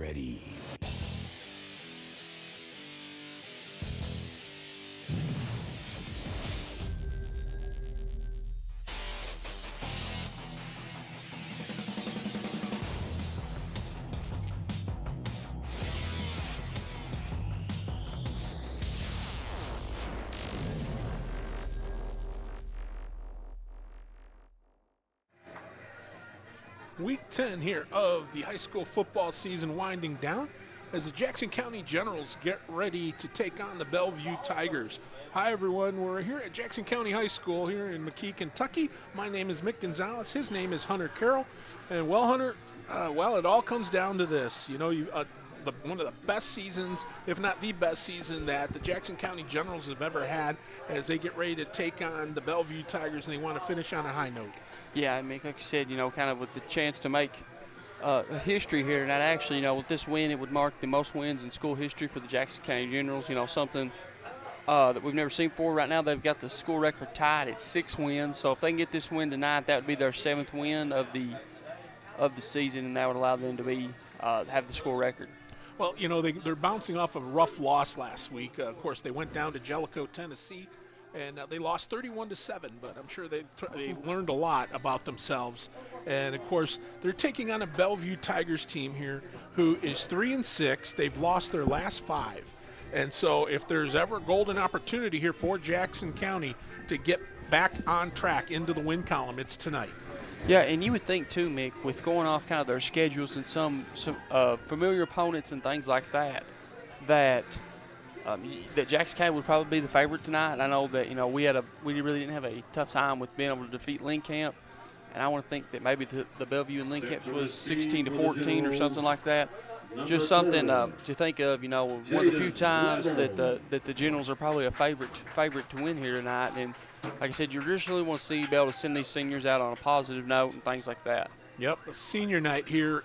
ready. Week 10 here of the high school football season winding down as the Jackson County Generals get ready to take on the Bellevue Tigers. Hi everyone, we're here at Jackson County High School here in McKee, Kentucky. My name is Mick Gonzalez, his name is Hunter Carroll. And well, Hunter, it all comes down to this. You know, one of the best seasons, if not the best season that the Jackson County Generals have ever had as they get ready to take on the Bellevue Tigers and they want to finish on a high note. Yeah, I mean, like you said, you know, kind of with the chance to make a history here. And that actually, you know, with this win, it would mark the most wins in school history for the Jackson County Generals. You know, something that we've never seen before. Right now, they've got the school record tied at 6 wins. So if they can get this win tonight, that would be their 7th win of the season, and that would allow them to be have the school record. Well, you know, they're bouncing off of a rough loss last week. Of course, they went down to Jellicoe, Tennessee, and they lost 31-7, but I'm sure they learned a lot about themselves. And, of course, they're taking on a Bellevue Tigers team here who is 3-6. They've lost their last 5. And so if there's ever a golden opportunity here for Jackson County to get back on track into the win column, it's tonight. Yeah, and you would think, too, Mick, with going off kind of their schedules and some familiar opponents and things like that, that Jackson County would probably be the favorite tonight. I know that, you know, we really didn't have a tough time with being able to defeat Lincoln, and I want to think that maybe the Bellevue and Lincoln was 16-14 or something like that. Just something to think of, you know, one of the few times that the Generals are probably a favorite to win here tonight. And like I said, you just really want to be able to send these seniors out on a positive note and things like that. Yep, a senior night here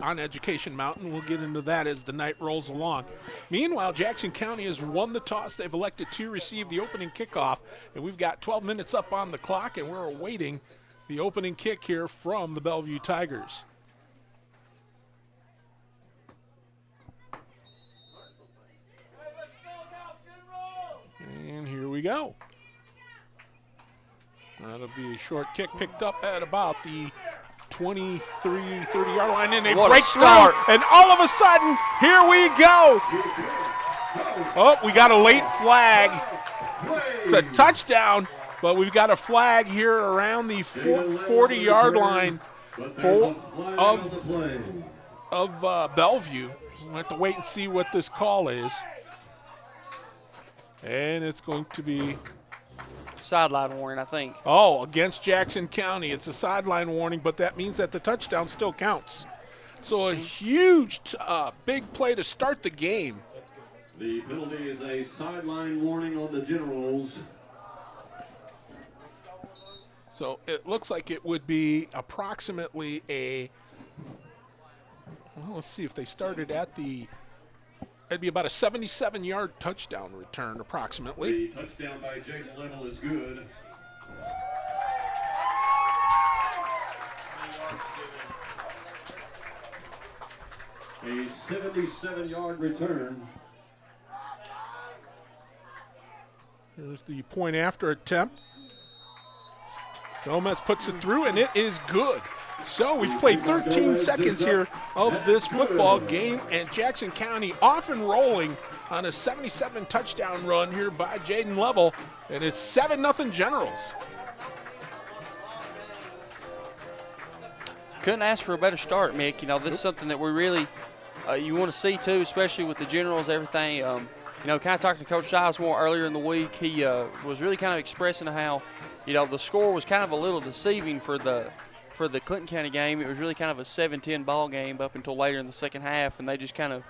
on Education Mountain. We'll get into that as the night rolls along. Meanwhile, Jackson County has won the toss. They've elected to receive the opening kickoff, and we've got 12 minutes up on the clock, and we're awaiting the opening kick here from the Bellevue Tigers. And here we go. That'll be a short kick picked up at about the 23, 30-yard line, and they break through, and all of a sudden, here we go. Oh, we got a late flag. It's a touchdown, but we've got a flag here around the 40-yard line of Bellevue. We'll have to wait and see what this call is. And it's going to be sideline warning, I think. Oh, against Jackson County. It's a sideline warning, but that means that the touchdown still counts. So a huge, big play to start the game. The penalty is a sideline warning on the Generals. So it looks like it would be approximately let's see if they started at it'd be about a 77-yard touchdown return, approximately. The touchdown by Jaden Level is good. A 77-yard return. Here's the point after attempt. Gomez puts it through, and it is good. So we've played 13 seconds here of this football game, and Jackson County off and rolling on a 77 touchdown run here by Jaden Level, and it's 7-0 Generals. Couldn't ask for a better start, Mick. You know, this is something that we really you want to see too, especially with the Generals, everything. You know, kind of talking to Coach Sizemore earlier in the week, he was really kind of expressing how, you know, the score was kind of a little deceiving for the Clinton County game. It was really kind of a 7-10 ball game up until later in the second half, and they just kind of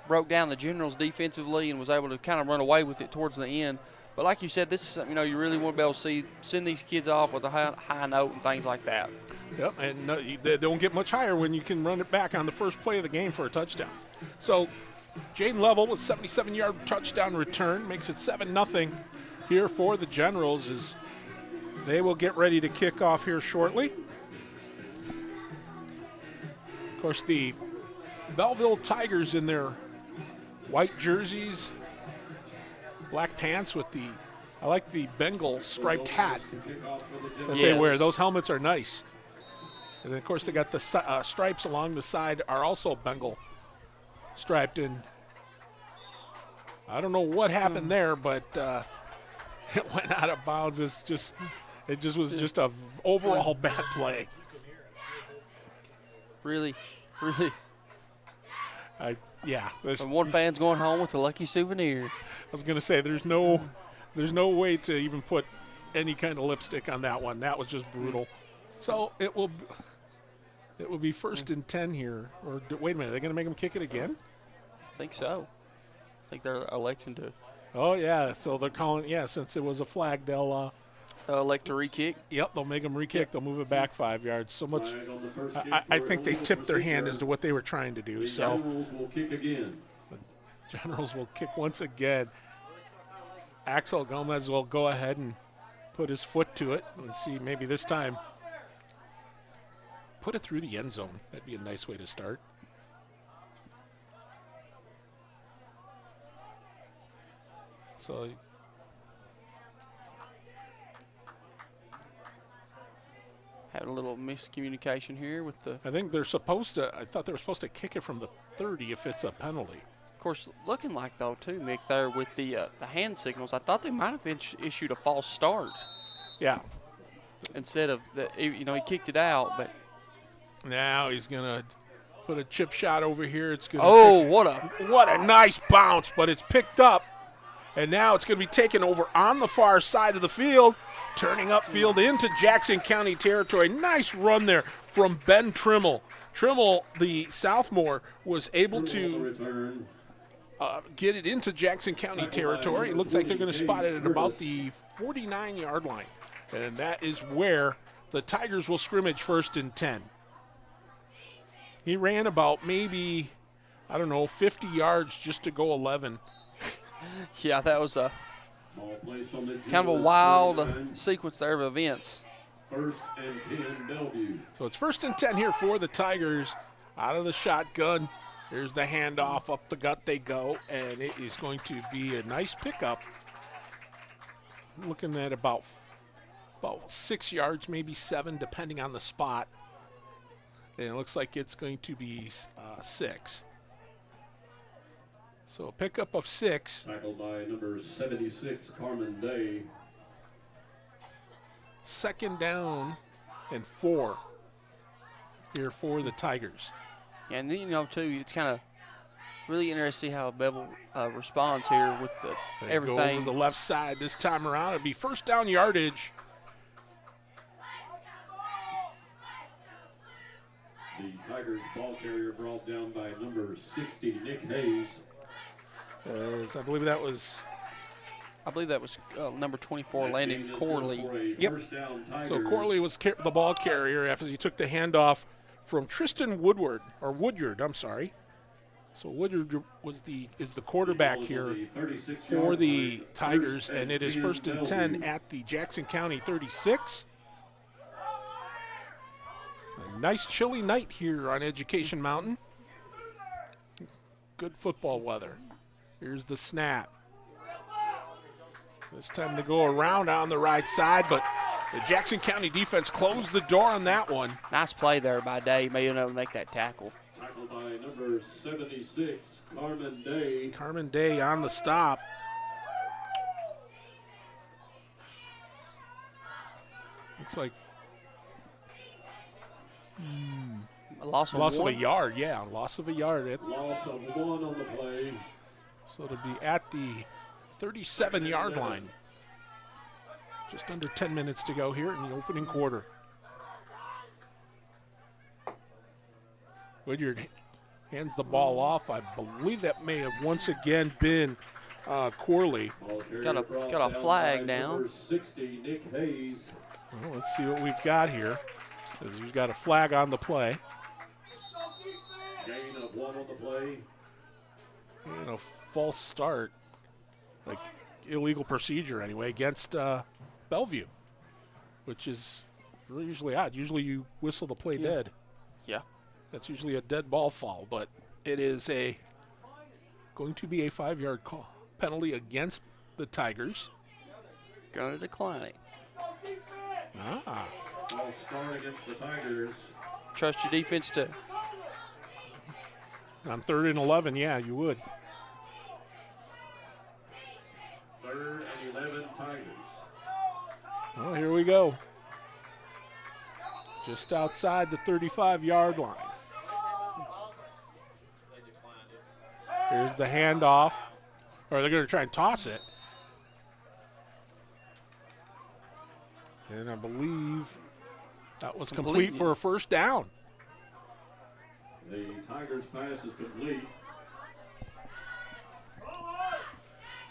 broke down the Generals defensively and was able to kind of run away with it towards the end. But like you said, this is something, you know, you really want to be able to send these kids off with a high note and things like that. Yep, and they don't get much higher when you can run it back on the first play of the game for a touchdown. So Jaden Level with 77-yard touchdown return makes it 7-0 here for the Generals as they will get ready to kick off here shortly. Of course, the Belleville Tigers in their white jerseys, black pants with the, I like the Bengal striped hat that they wear. Those helmets are nice. And then, of course, they got the stripes along the side are also Bengal striped. And I don't know what happened there, but it went out of bounds. It just was just a overall bad play. Really. Yeah. And one fan's going home with a lucky souvenir. I was going to say there's no way to even put any kind of lipstick on that one. That was just brutal. So it will be 1st and 10 here. Or wait a minute, are they going to make them kick it again? I think so. I think they're electing to. Oh yeah, so they're calling. Yeah, since it was a flag, they'll elect to re-kick. Yep, they'll make them re-kick. They'll move it back 5 yards. So much. I think they tipped their hand as to what they were trying to do. So Generals will kick again. The Generals will kick once again. Axel Gomez will go ahead and put his foot to it and see maybe this time put it through the end zone. That'd be a nice way to start. So Had a little miscommunication here with the. I think they're supposed to. I thought they were supposed to kick it from the 30 if it's a penalty. Of course, looking like though too, Mick, there with the hand signals, I thought they might have issued a false start. Yeah. Instead of he kicked it out, but now he's gonna put a chip shot over here. It's gonna. Oh, what a nice bounce! But it's picked up, and now it's gonna be taken over on the far side of the field. Turning upfield into Jackson County territory. Nice run there from Ben Trimmel. Trimmel, the sophomore, was able to get it into Jackson County territory. It looks like they're going to spot it at about the 49-yard line. And that is where the Tigers will scrimmage 1st and 10. He ran about maybe, 50 yards just to go 11. Yeah, that was kind of a wild sequence there of events. 1st and 10 Bellevue. So it's 1st and 10 here for the Tigers. Out of the shotgun. There's the handoff. Up the gut they go. And it is going to be a nice pickup. Looking at about 6 yards, maybe 7, depending on the spot. And it looks like it's going to be 6. So a pickup of 6. Tackled by number 76, Carmen Day. 2nd down and 4 here for the Tigers. Yeah, and then, too, it's kind of really interesting to see how Bevel responds here with everything. Go over the left side this time around. It'll be 1st down yardage. The Tigers ball carrier brought down by number 60, Nick Hayes. I believe that was number 24, Landon Corley. Yep. So Corley was the ball carrier after he took the handoff from Tristan Woodyard. I'm sorry. So Woodyard is the quarterback here for the Tigers, and it is 1st and 10 at the Jackson County 36. A nice chilly night here on Education Mountain. Good football weather. Here's the snap. This time they go around on the right side, but the Jackson County defense closed the door on that one. Nice play there by Day, being able to make that tackle. Tackled by number 76, Carmen Day. Carmen Day on the stop. Looks like a loss of a yard. Yeah, loss of a yard. Loss of 1 on the play. So it'll be at the 37-yard line. Just under 10 minutes to go here in the opening quarter. Woodyard hands the ball off. I believe that may have once again been Corley. Got a flag down. 60, Nick Hayes. Well, let's see what we've got here. We've got a flag on the play. Gain of 1 on the play. And a false start, like illegal procedure anyway, against Bellevue, which is usually odd. Usually you whistle the play dead. Yeah. That's usually a dead ball fall, but it is going to be a 5-yard call penalty against the Tigers. Going to decline it. False start against the Tigers. Trust your defense to. On 3rd and 11, yeah, you would. 3rd and 11 Tigers. Well, here we go. Just outside the 35-yard line. Here's the handoff. Or they're going to try and toss it. And I believe that was complete for a first down. The Tigers' pass is complete.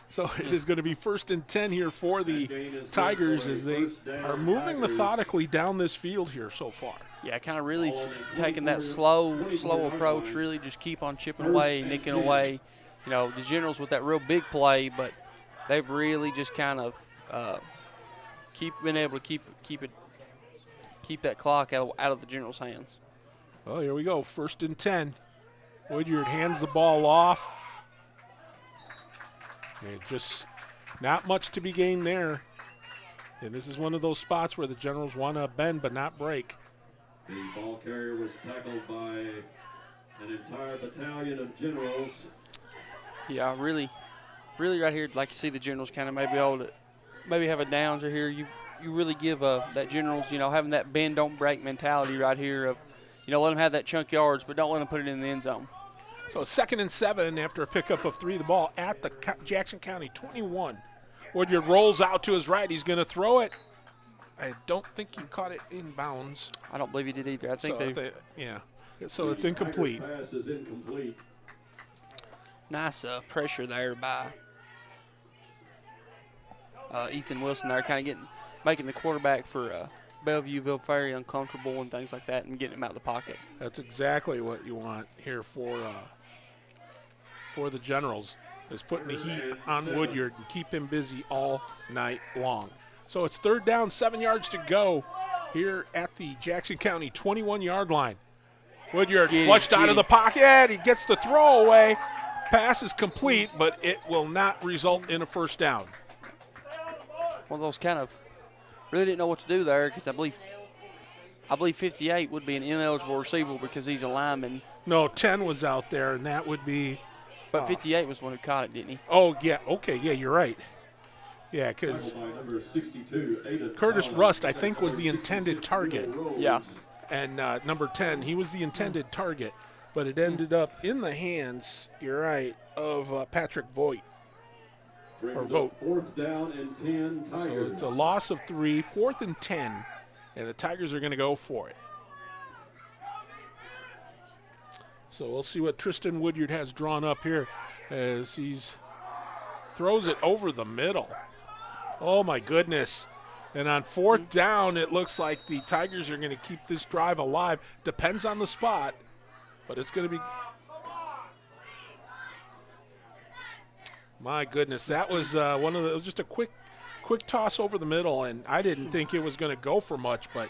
So it is going to be 1st and 10 here for the Tigers as they are moving methodically down this field here so far. Yeah, kind of really taking that slow approach, really just keep on chipping away, nicking away. You know, the Generals with that real big play, but they've really just kind of been able to keep that clock out of the Generals' hands. Well, here we go, 1st and 10. Woodyard hands the ball off. And just not much to be gained there. And this is one of those spots where the Generals want to bend but not break. The ball carrier was tackled by an entire battalion of Generals. Yeah, really right here, like you see the Generals kind of maybe able to maybe have a downs right here. You really give that Generals, you know, having that bend don't break mentality right here of, you know, let them have that chunk yards, but don't let them put it in the end zone. So 2nd and 7 after a pickup of 3, the ball at the Jackson County 21. Woodyard rolls out to his right. He's going to throw it. I don't think he caught it in bounds. I don't believe he did either. I think So it's incomplete. Pass is incomplete. Nice pressure there by Ethan Wilson there, kind of making the quarterback for Bellevue very uncomfortable and things like that, and getting him out of the pocket. That's exactly what you want here for the Generals, is putting the heat on Woodyard and keep him busy all night long. So it's 3rd down, 7 yards to go here at the Jackson County 21-yard line. Woodyard flushed out of the pocket. He gets the throw away. Pass is complete, but it will not result in a first down. One of those kind of really didn't know what to do there, because I believe 58 would be an ineligible receiver because he's a lineman. No, 10 was out there, and that would be. But 58 was the one who caught it, didn't he? Oh, yeah. Okay, yeah, you're right. Yeah, because Curtis Rust, I think, was the intended target. Yeah. And number 10, he was the intended target, but it ended up in the hands, you're right, of Patrick Voigt. Or Vogt. 4th down and 10 Tigers. So it's a loss of 3, 4th and 10, and the Tigers are going to go for it. So we'll see what Tristan Woodyard has drawn up here as he's throws it over the middle. Oh, my goodness. And on 4th down, it looks like the Tigers are going to keep this drive alive. Depends on the spot, but it's going to be – my goodness, that was one of the – it was just a quick toss over the middle, and I didn't think it was going to go for much, but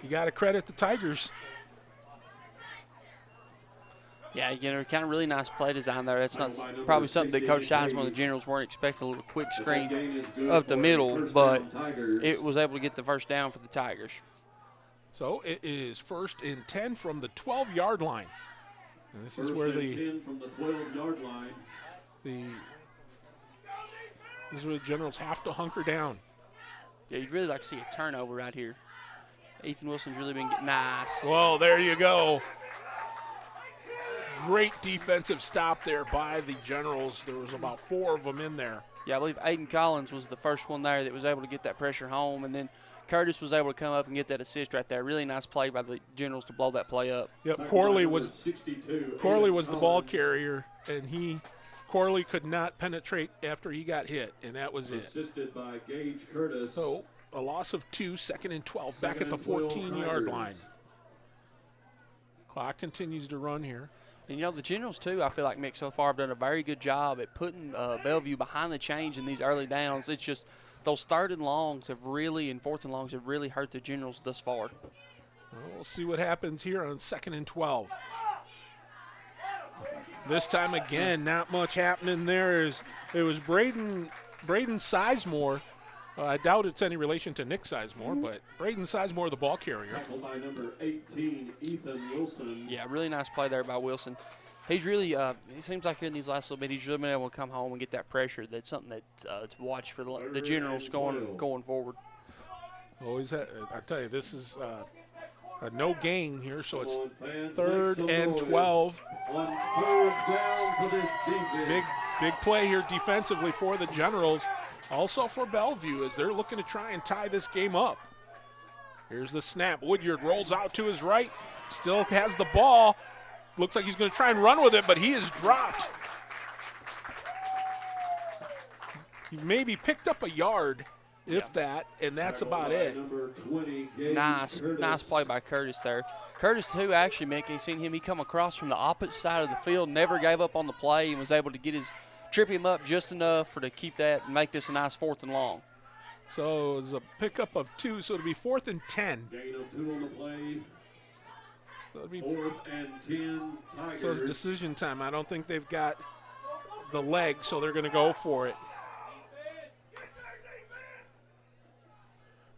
you got to credit the Tigers. Yeah, you know, kind of really nice play design there. That's not probably something that Coach Sizemore and the Generals weren't expecting, a little quick screen up the middle, but it was able to get the first down for the Tigers. So it is 1st and 10 from the 12-yard line. And this is where from the 12-yard line. This is where the Generals have to hunker down. Yeah, you'd really like to see a turnover right here. Ethan Wilson's really been getting nice. Well, there you go. Great defensive stop there by the Generals. There was about 4 of them in there. Yeah, I believe Aiden Collins was the first one there that was able to get that pressure home, and then Curtis was able to come up and get that assist right there. Really nice play by the Generals to blow that play up. Yep, Corley was the ball carrier, and Corley could not penetrate after he got hit, and that was it. Assisted by Gage Curtis. So a loss of 2, 2nd and 12, back at the 14-yard line. Clock continues to run here. And, you know, the Generals, too, I feel like, Mick, so far have done a very good job at putting Bellevue behind the chains in these early downs. It's just those 3rd and longs have really, and 4th and longs have really hurt the Generals thus far. Well, we'll see what happens here on 2nd and 12. This time again, not much happening there. It was Braden Sizemore. I doubt it's any relation to Nick Sizemore, but Braden Sizemore, the ball carrier. Tackled by number 18, Ethan Wilson. Yeah, really nice play there by Wilson. He's really, it seems like here in these last little bit, he's really been able to come home and get that pressure. That's something that to watch for the Generals going forward. Always, I tell you, this is a no gain here, so it's 3rd and 12. On 3rd down for this defense. Big play here defensively for the Generals. Also for Bellevue as they're looking to try and tie this game up. Here's the snap. Woodyard rolls out to his right. Still has the ball. Looks like he's going to try and run with it, but he is dropped. He maybe picked up a yard, if that, and that's about it. Nice play by Curtis there. Curtis, too, actually, making seen him, he come across from the opposite side of the field, never gave up on the play, and was able to trip him up just enough to keep that and make this a nice 4th and long. So it was a pickup of 2, so it'll be 4th and 10. Gain of 2 on the play. So it'll be 4th and 10 Tigers. So it's decision time. I don't think they've got the leg, so they're going to go for it.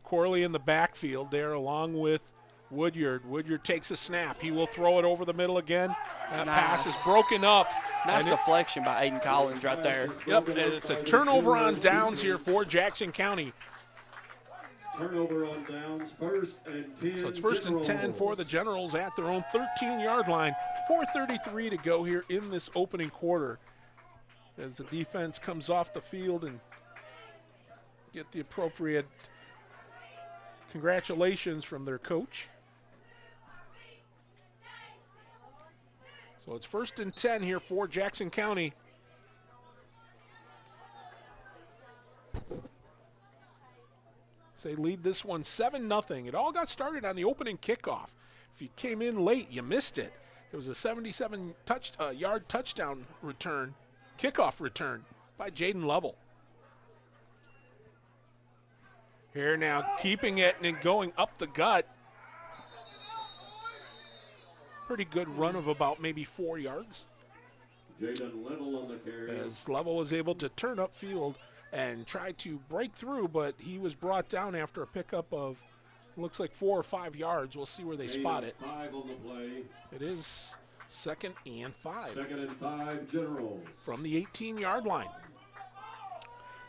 Corley in the backfield there along with Woodyard. Woodyard takes a snap. He will throw it over the middle again. That pass is broken up. Nice deflection by Aiden Collins right there. Yep, and it's a turnover on downs here for Jackson County. Turnover on downs, 1st and 10. So it's 1st and 10 for the Generals at their own 13-yard line. 4:33 to go here in this opening quarter as the defense comes off the field and get the appropriate congratulations from their coach. So it's 1st and 10 here for Jackson County. They lead this one 7-0. It all got started on the opening kickoff. If you came in late, you missed it. It was a 77-yard touchdown return, kickoff return by Jaden Lovell. Here now, keeping it and going up the gut. Pretty good run of about maybe 4 yards. Jaden Lovell on the carry. As Lovell was able to turn upfield and try to break through, but he was brought down after a pickup of, looks like 4 or 5 yards. We'll see where they spot it. 5 on the play. It is 2nd and 5. 2nd and 5, Generals. From the 18-yard line.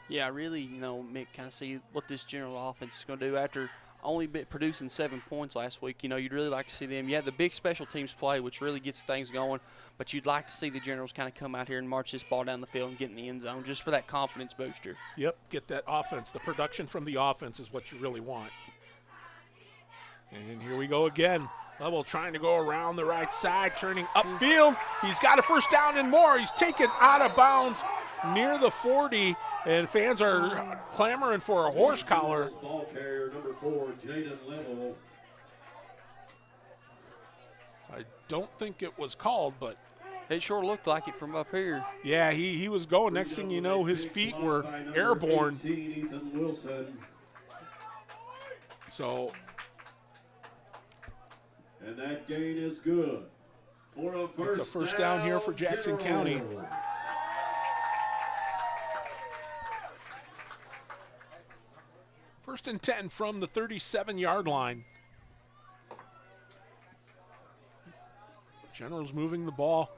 Yeah, really, Mick, kind of see what this General offense is going to do after only producing 7 points last week. You'd really like to see them. You have the big special teams play, which really gets things going, but you'd like to see the Generals kind of come out here and march this ball down the field and get in the end zone just for that confidence booster. Yep, get that offense. The production from the offense is what you really want. And here we go again. Lovell trying to go around the right side, turning upfield. He's got a 1st down and more. He's taken out of bounds near the 40, and fans are clamoring for a horse collar. Ball carrier number 4, Jaden Lovell. I don't think it was called, but it sure looked like it from up here. Yeah, he was going. Next thing you know, his feet were airborne. 18, Ethan Wilson. So, and that gain is good. For a it's a first down here for Jackson County. First and 10 from the 37-yard line. Generals moving the ball.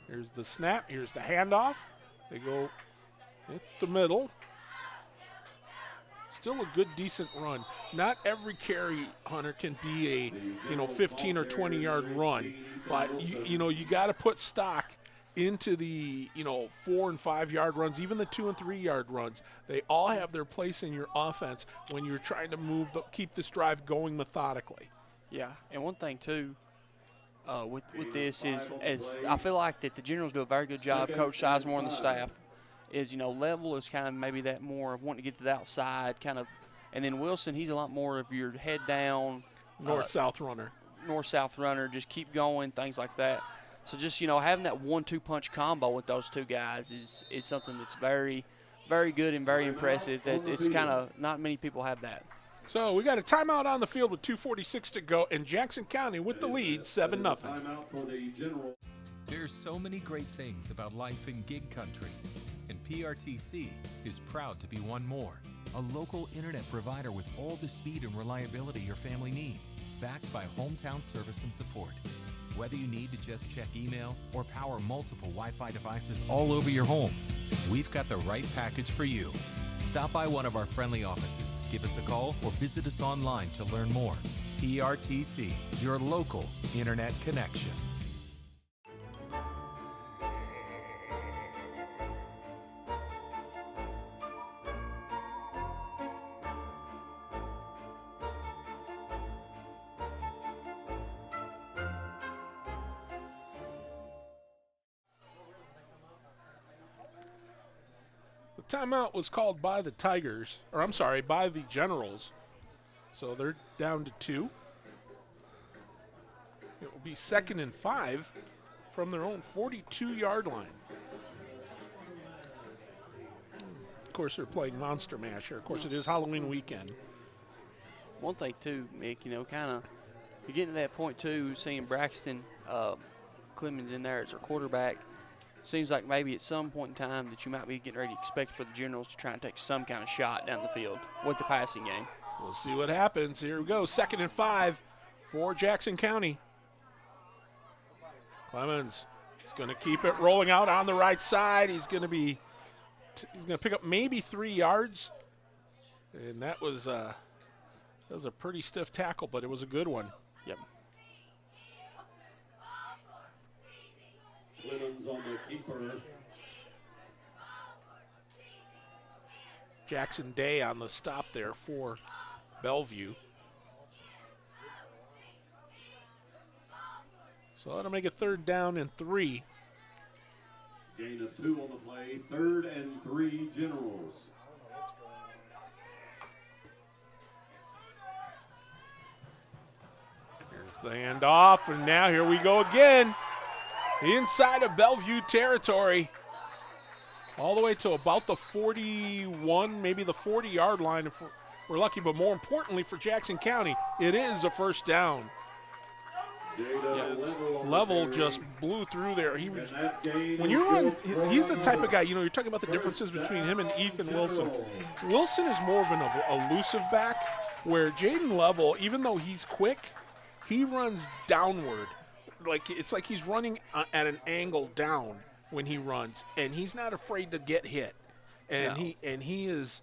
Here's the snap. Here's the handoff. They go hit the middle. Still a good, decent run. Not every carry, Hunter, can be a 15 or 20-yard run, but you got to put stock into the 4 and 5 yard runs, even the 2 and 3 yard runs. They all have their place in your offense when you're trying to keep this drive going methodically. Yeah, and one thing too. With this is I feel like that the Generals do a very good job. Coach Sizemore and the staff is Level is kind of maybe that more of wanting to get to the outside kind of, and then Wilson, he's a lot more of your head down north-south runner, just keep going, things like that. So just having that 1-2 punch combo with those two guys is something that's very, very good and very impressive. That it's kind of not many people have that. So we got a timeout on the field with 2:46 to go, and Jackson County with the lead, 7-0. Timeout for the General. There's so many great things about life in gig country, and PRTC is proud to be one more. A local internet provider with all the speed and reliability your family needs, backed by hometown service and support. Whether you need to just check email or power multiple Wi-Fi devices all over your home, we've got the right package for you. Stop by one of our friendly offices, give us a call, or visit us online to learn more. PRTC, your local internet connection. The timeout was called by the Tigers, or I'm sorry, by the Generals. So they're down to 2. It will be 2nd and 5 from their own 42-yard line. Of course, they're playing Monster Mash here. Of course, it is Halloween weekend. One thing, too, Mick, kind of, you're getting to that point, too, seeing Braxton Clemens in there as their quarterback. Seems like maybe at some point in time that you might be getting ready to expect for the Generals to try and take some kind of shot down the field with the passing game. We'll see what happens. Here we go, 2nd and 5 for Jackson County. Clemens is going to keep it rolling out on the right side. He's going to pick up maybe 3 yards, and that was a pretty stiff tackle, but it was a good one. Yep. Clemens on the keeper. Jackson Day on the stop there for Bellevue. So that'll make it 3rd down and 3. Gain of 2 on the play. 3rd and 3 Generals. Here's the handoff, and now here we go again. Inside of Bellevue territory. All the way to about the 41, maybe the 40-yard line if we're lucky, but more importantly for Jackson County, it is a 1st down. Level just blew through there. When you run, he's the type of guy, you're talking about the differences between him and Ethan Wilson. Wilson is more of an elusive back, where Jaden Level, even though he's quick, he runs downward. It's like he's running at an angle down when he runs, and he's not afraid to get hit. And he's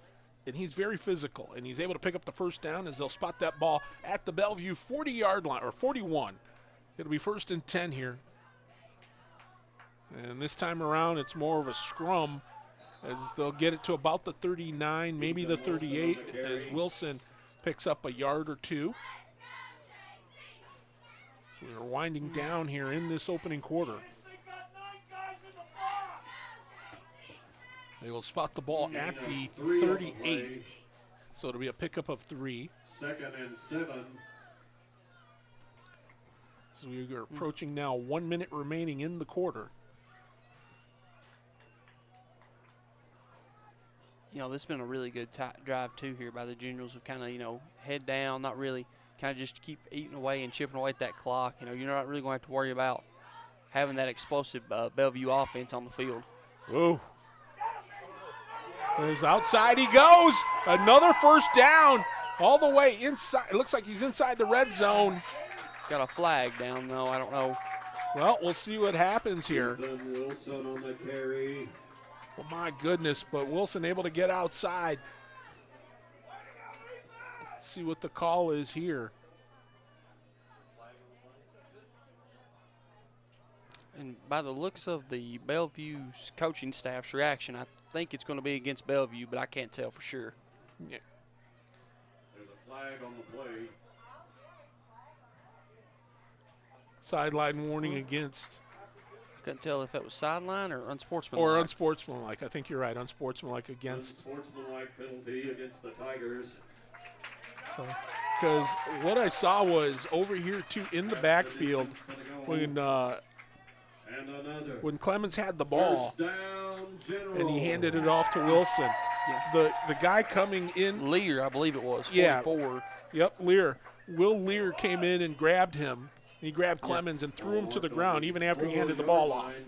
very physical, and he's able to pick up the 1st down as they'll spot that ball at the Bellevue 40-yard line, or 41. It'll be 1st and 10 here. And this time around, it's more of a scrum as they'll get it to about the 39, maybe the 38, as Wilson picks up a yard or 2. We're winding down here in this opening quarter. They will spot the ball at the 38. So it'll be a pickup of 3. 2nd and 7. So we are approaching now 1 minute remaining in the quarter. This has been a really good drive, too, here by the Generals of kind of, head down, not really, kind of just keep eating away and chipping away at that clock. You're not really going to have to worry about having that explosive Bellevue offense on the field. Whoa. He's outside he goes. Another 1st down all the way inside. It looks like he's inside the red zone. Got a flag down, though. I don't know. Well, we'll see what happens here. Wilson on the carry. Well, my goodness, but Wilson able to get outside. Let's see what the call is here. And by the looks of the Bellevue's coaching staff's reaction, I think it's going to be against Bellevue, but I can't tell for sure. Yeah. There's a flag on the play. Sideline warning against. Couldn't tell if that was sideline or unsportsmanlike. Or unsportsmanlike. I think you're right. Unsportsmanlike against. Unsportsmanlike penalty against the Tigers. So, because what I saw was over here too in the backfield when Clemens had the ball and he handed it off to Wilson. Yeah. The guy coming in, Lear, I believe it was. 44. Yeah. Yep, Lear. Will Lear came in and grabbed him. He grabbed Clemens and threw him to the ground even after he handed the ball off.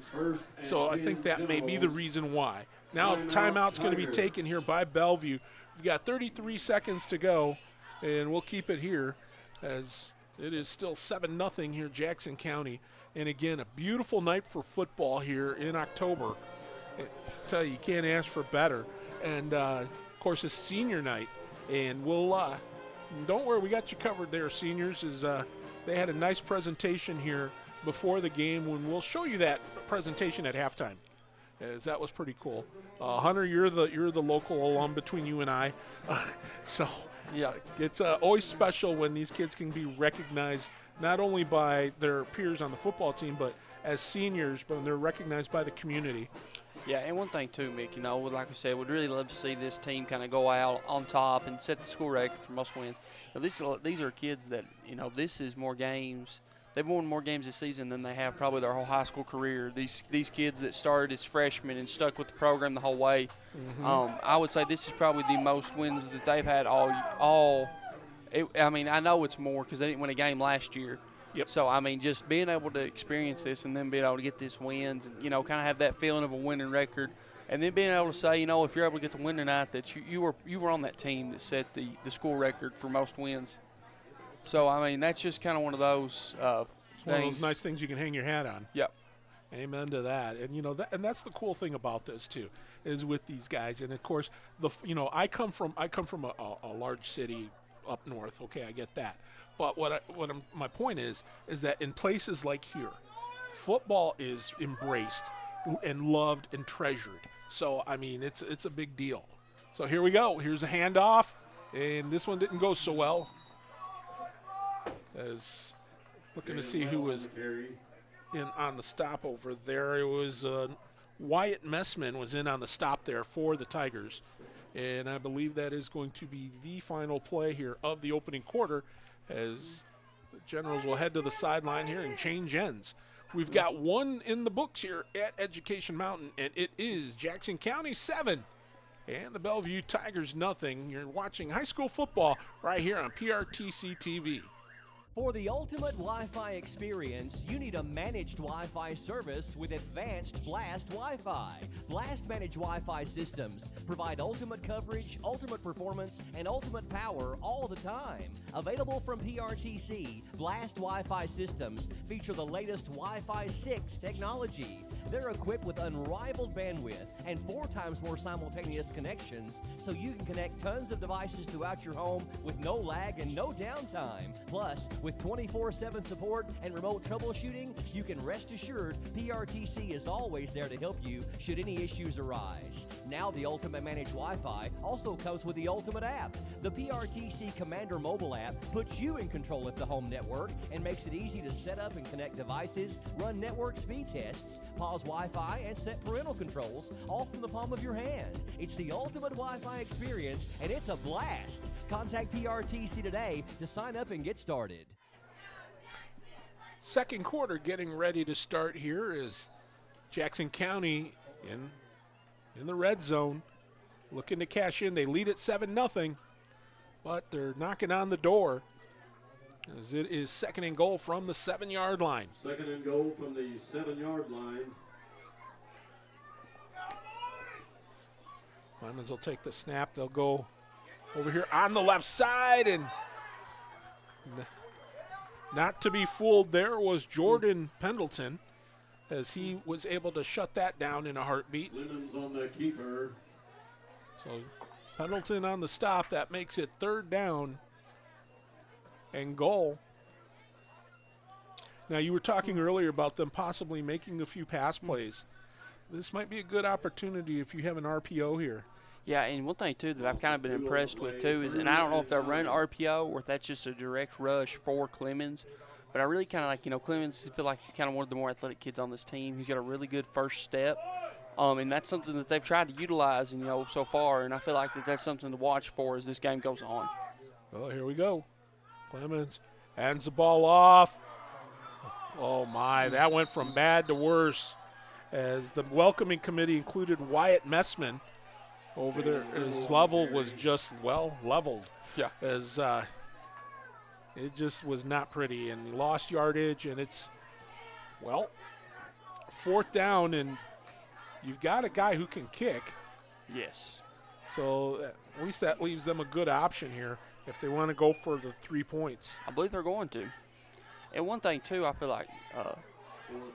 So I think that may be the reason why. Now timeout's going to be taken here by Bellevue. We've got 33 seconds to go, and we'll keep it here as it is still 7-0 here, Jackson County. And again, a beautiful night for football here in October. I tell you, you can't ask for better. And, of course, it's senior night. And we'll, don't worry, we got you covered there, seniors. They had a nice presentation here before the game when we'll show you that presentation at halftime. As that was pretty cool. Hunter, you're the local alum between you and I. So yeah, it's always special when these kids can be recognized not only by their peers on the football team, but as seniors, but when they're recognized by the community. Yeah, and one thing too, Mick, like I said, we'd really love to see this team kind of go out on top and set the school record for most wins. These are kids that, this is more games. They've won more games this season than they have probably their whole high school career. These kids that started as freshmen and stuck with the program the whole way. Mm-hmm. I would say this is probably the most wins that they've had all. I know it's more because they didn't win a game last year. Yep. So, just being able to experience this and then being able to get this wins and, kind of have that feeling of a winning record. And then being able to say, if you're able to get the win tonight, that you were on that team that set the school record for most wins. So, that's just kind of one of those it's one of those nice things you can hang your hat on. Yep. Amen to that. And, and that's the cool thing about this, too, is with these guys. And, of course, I come from a large city up north. Okay, I get that. But my point is that in places like here, football is embraced and loved and treasured. So, it's a big deal. So here we go. Here's a handoff, and this one didn't go so well. As looking to see who was in on the stop over there. It was Wyatt Messman was in on the stop there for the Tigers. And I believe that is going to be the final play here of the opening quarter as the Generals will head to the sideline here and change ends. We've got one in the books here at Education Mountain, and it is Jackson County 7 and the Bellevue Tigers nothing. You're watching high school football right here on PRTC TV. For the ultimate Wi-Fi experience, you need a managed Wi-Fi service with advanced Blast Wi-Fi. Blast managed Wi-Fi systems provide ultimate coverage, ultimate performance, and ultimate power all the time. Available from PRTC, Blast Wi-Fi systems feature the latest Wi-Fi 6 technology. They're equipped with unrivaled bandwidth and 4 times more simultaneous connections, so you can connect tons of devices throughout your home with no lag and no downtime. Plus, with 24/7 support and remote troubleshooting, you can rest assured PRTC is always there to help you should any issues arise. Now the Ultimate Managed Wi-Fi also comes with the Ultimate app. The PRTC Commander mobile app puts you in control of the home network and makes it easy to set up and connect devices, run network speed tests, pause Wi-Fi, and set parental controls all from the palm of your hand. It's the ultimate Wi-Fi experience, and it's a blast. Contact PRTC today to sign up and get started. Second quarter getting ready to start here is Jackson County in the red zone, looking to cash in. They lead at 7-0, but they're knocking on the door as it is 2nd and goal from the 7-yard line. 2nd and goal from the 7-yard line. Clemens will take the snap. They'll go over here on the left side, and not to be fooled, there was Jordan Pendleton as he was able to shut that down in a heartbeat. Lemons on the keeper. So Pendleton on the stop. That makes it 3rd down and goal. Now, you were talking earlier about them possibly making a few pass plays. This might be a good opportunity if you have an RPO here. Yeah, and one thing, too, that I've kind of been impressed with, too, is, and I don't know if they're running RPO or if that's just a direct rush for Clemens, but I really kind of like, Clemens, I feel like he's kind of one of the more athletic kids on this team. He's got a really good first step, and that's something that they've tried to utilize, so far, and I feel like that's something to watch for as this game goes on. Well, here we go. Clemens hands the ball off. Oh, my, that went from bad to worse as the welcoming committee included Wyatt Messman over there. His level was just, leveled. Yeah. As It just was not pretty, and he lost yardage, and it's, well, 4th down, and you've got a guy who can kick. Yes. So at least that leaves them a good option here if they want to go for the 3 points. I believe they're going to. And one thing, too, I feel like,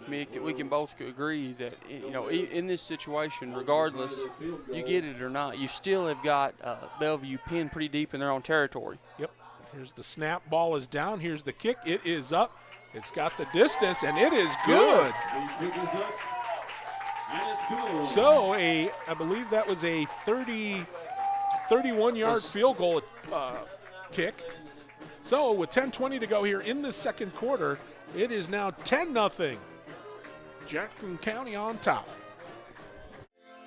Mick, that we can both agree that, you know, in this situation, regardless you get it or not, you still have got Bellevue pinned pretty deep in their own territory. Yep. Here's the snap. Ball is down. Here's the kick. It is up. It's got the distance, and it is good. So I believe that was a 31-yard field goal kick. So with 10:20 to go here in the second quarter, it is now 10-0. Jackson County on top.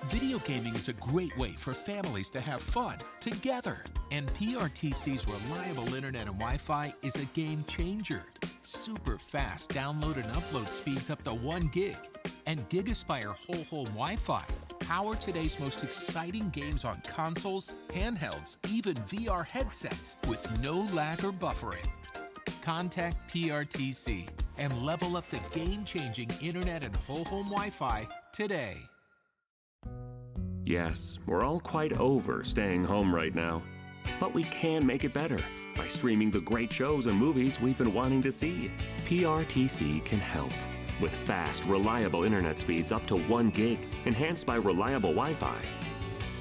Video gaming is a great way for families to have fun together. And PRTC's reliable internet and Wi-Fi is a game changer. Super fast download and upload speeds up to 1 gig. And GigaSpire whole home Wi-Fi power today's most exciting games on consoles, handhelds, even VR headsets with no lag or buffering. Contact PRTC and level up to game-changing internet and whole home Wi-Fi today. Yes, we're all quite over staying home right now. But we can make it better by streaming the great shows and movies we've been wanting to see. PRTC can help with fast, reliable internet speeds up to 1 gig, enhanced by reliable Wi-Fi.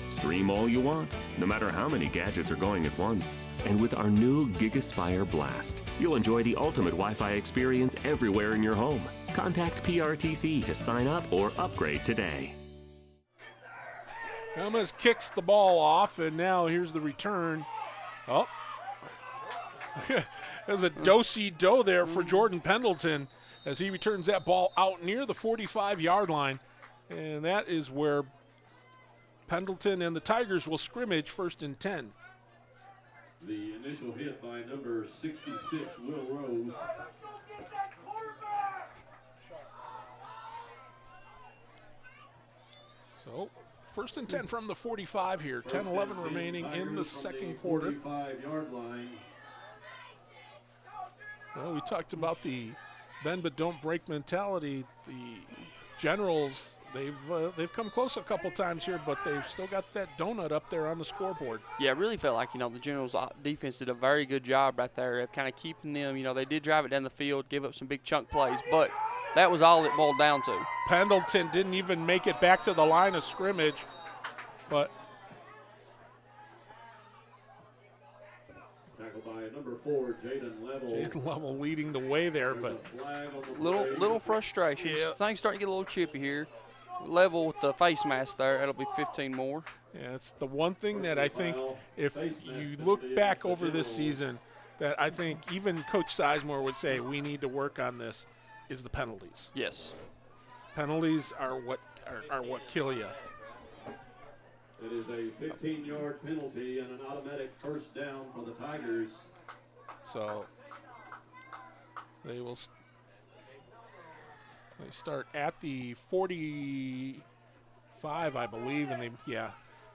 Stream all you want, no matter how many gadgets are going at once. And with our new GigaSpire Blast, you'll enjoy the ultimate Wi-Fi experience everywhere in your home. Contact PRTC to sign up or upgrade today. Helmas kicks the ball off, and now here's the return. Oh, there's a do-si-do there for Jordan Pendleton as he returns that ball out near the 45-yard line. And that is where Pendleton and the Tigers will scrimmage 1st and 10. The initial hit by number 66, Will Rose. So 1st and 10 from the 45 here. 10-11 remaining in the second quarter. 45-yard line. Well, we talked about the bend but don't break mentality. The Generals, they've come close a couple times here, but they've still got that donut up there on the scoreboard. Yeah, it really felt like, you know, the Generals defense did a very good job right there of kind of keeping them. You know, they did drive it down the field, give up some big chunk plays, but that was all it boiled down to. Pendleton didn't even make it back to the line of scrimmage, but Tackled by number 4, Jaden Level. Jaden Level leading the way there, but Little frustration. Yeah. Things starting to get a little chippy here. Level with the face mask there. That'll be 15 more. yeah, it's the one thing that I think if you look back over this season that I think even Coach Sizemore would say we need to work on this is the penalties. Yes. Penalties are what kill you. It is a 15-yard penalty and an automatic 1st down for the Tigers. So they start at the 45, I believe, and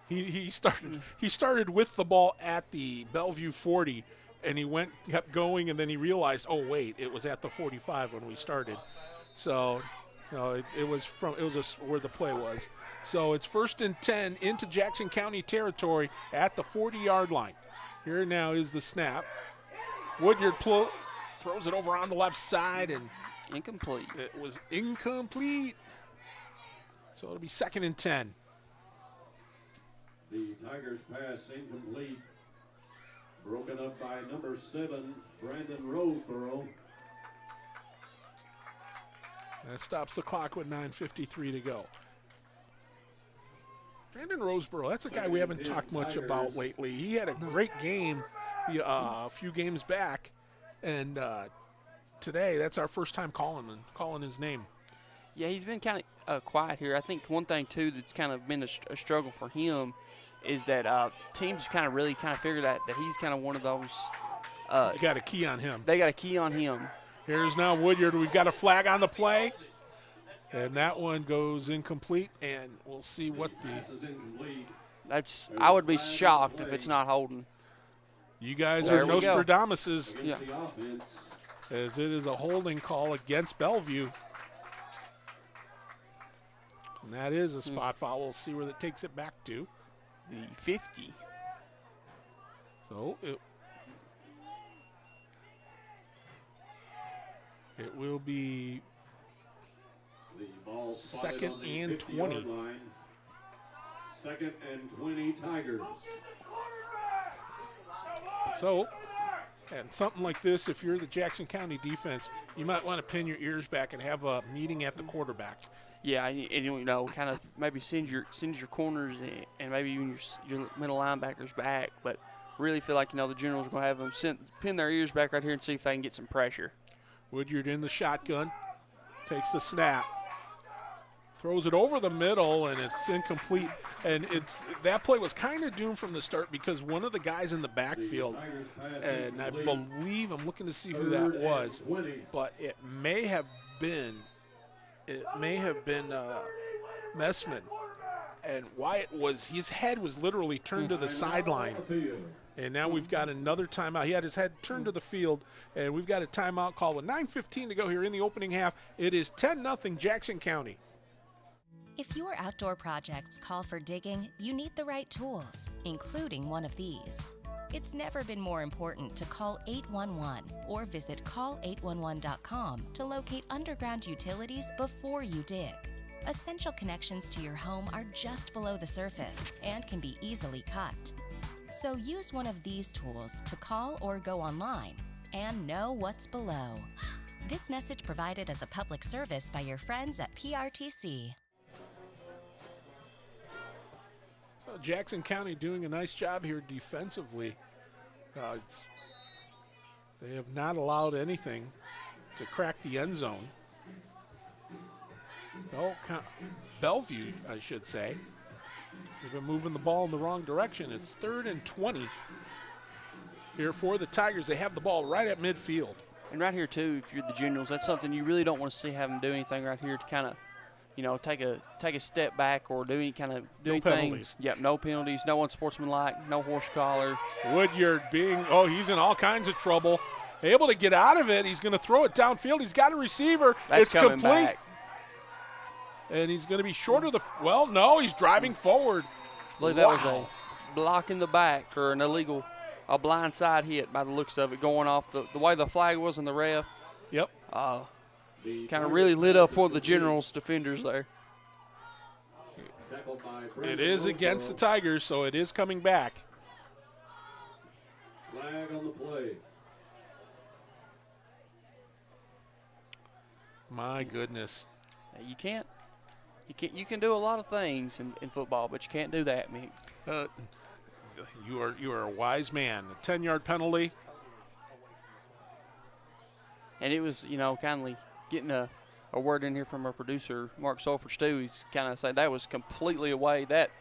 he started with the ball at the Bellevue 40, and he kept going, and then he realized, oh wait, it was at the 45 when we started. So it was where the play was. So it's 1st and 10 into Jackson County territory at the 40-yard line. Here now is the snap. Woodyard throws it over on the left side, and Incomplete. it was incomplete. So it'll be 2nd and 10. The Tigers pass incomplete. Broken up by number 7, Brandon Roseboro. That stops the clock with 9:53 to go. Brandon Roseboro, that's a guy we haven't talked much about lately. He had a great game a few games back, and today that's our first time calling his name. Yeah, he's been kind of quiet here. I think one thing, too, that's kind of been a struggle for him is that teams kind of really figured that he's kind of one of those. You got a key on him. They got a key on him. Here's now Woodyard. We've got a flag on the play. And that one goes incomplete, and we'll see what I would be shocked if it's not holding. You guys There are we go. Nostradamuses, Yeah. The offense. as it is a holding call against Bellevue. And that is a spot foul. We'll see where that takes it back to. The 50. So it will be The ball spotted Second on the and 50-yard 20. line. Second and 20 Tigers. so. And something like this, if you're the Jackson County defense, you might want to pin your ears back and have a meeting at the quarterback. Yeah, and you know, kind of maybe send your corners and maybe even your middle linebackers back, but really feel like, you know, the Generals are going to have them pin their ears back right here and see if they can get some pressure. Woodyard in the shotgun, takes the snap, throws it over the middle, and it's incomplete. And that play was kind of doomed from the start because one of the guys in the backfield, and I believe, I'm looking to see who that was, but it may have been Messman. And Wyatt his head was literally turned to the sideline. And now we've got another timeout. He had his head turned to the field, and we've got a timeout call with 9:15 to go here in the opening half. It is 10-0 Jackson County. If your outdoor projects call for digging, you need the right tools, including one of these. It's never been more important to call 811 or visit call811.com to locate underground utilities before you dig. Essential connections to your home are just below the surface and can be easily cut. So use one of these tools to call or go online and know what's below. This message provided as a public service by your friends at PRTC. So Jackson County doing a nice job here defensively. They have not allowed anything to crack the end zone. Bellevue, I should say. They've been moving the ball in the wrong direction. It's 3rd and 20 here for the Tigers. They have the ball right at midfield. And right here, too, if you're the Generals, that's something you really don't want to see have them do anything right here to kind of, you know, take a step back or do anything. Penalties. Yep, no penalties, no unsportsmanlike, no horse collar. Woodyard he's in all kinds of trouble. Able to get out of it. He's going to throw it downfield. He's got a receiver. That's it's coming complete. back. And he's going to be short of no, he's driving forward. I believe that was a block in the back or an illegal, a blindside hit by the looks of it, going off the way the flag was in the ref. Yep. Kind of really lit up one of the Generals' defenders there. It is against the Tigers, so it is coming back. Flag on the play. My goodness. You can do a lot of things in football, but you can't do that, Mick. You are a wise man. A 10-yard penalty. And it was, you know, kindly getting a word in here from our producer, Mark Solford, too. He's kind of saying that was completely away. That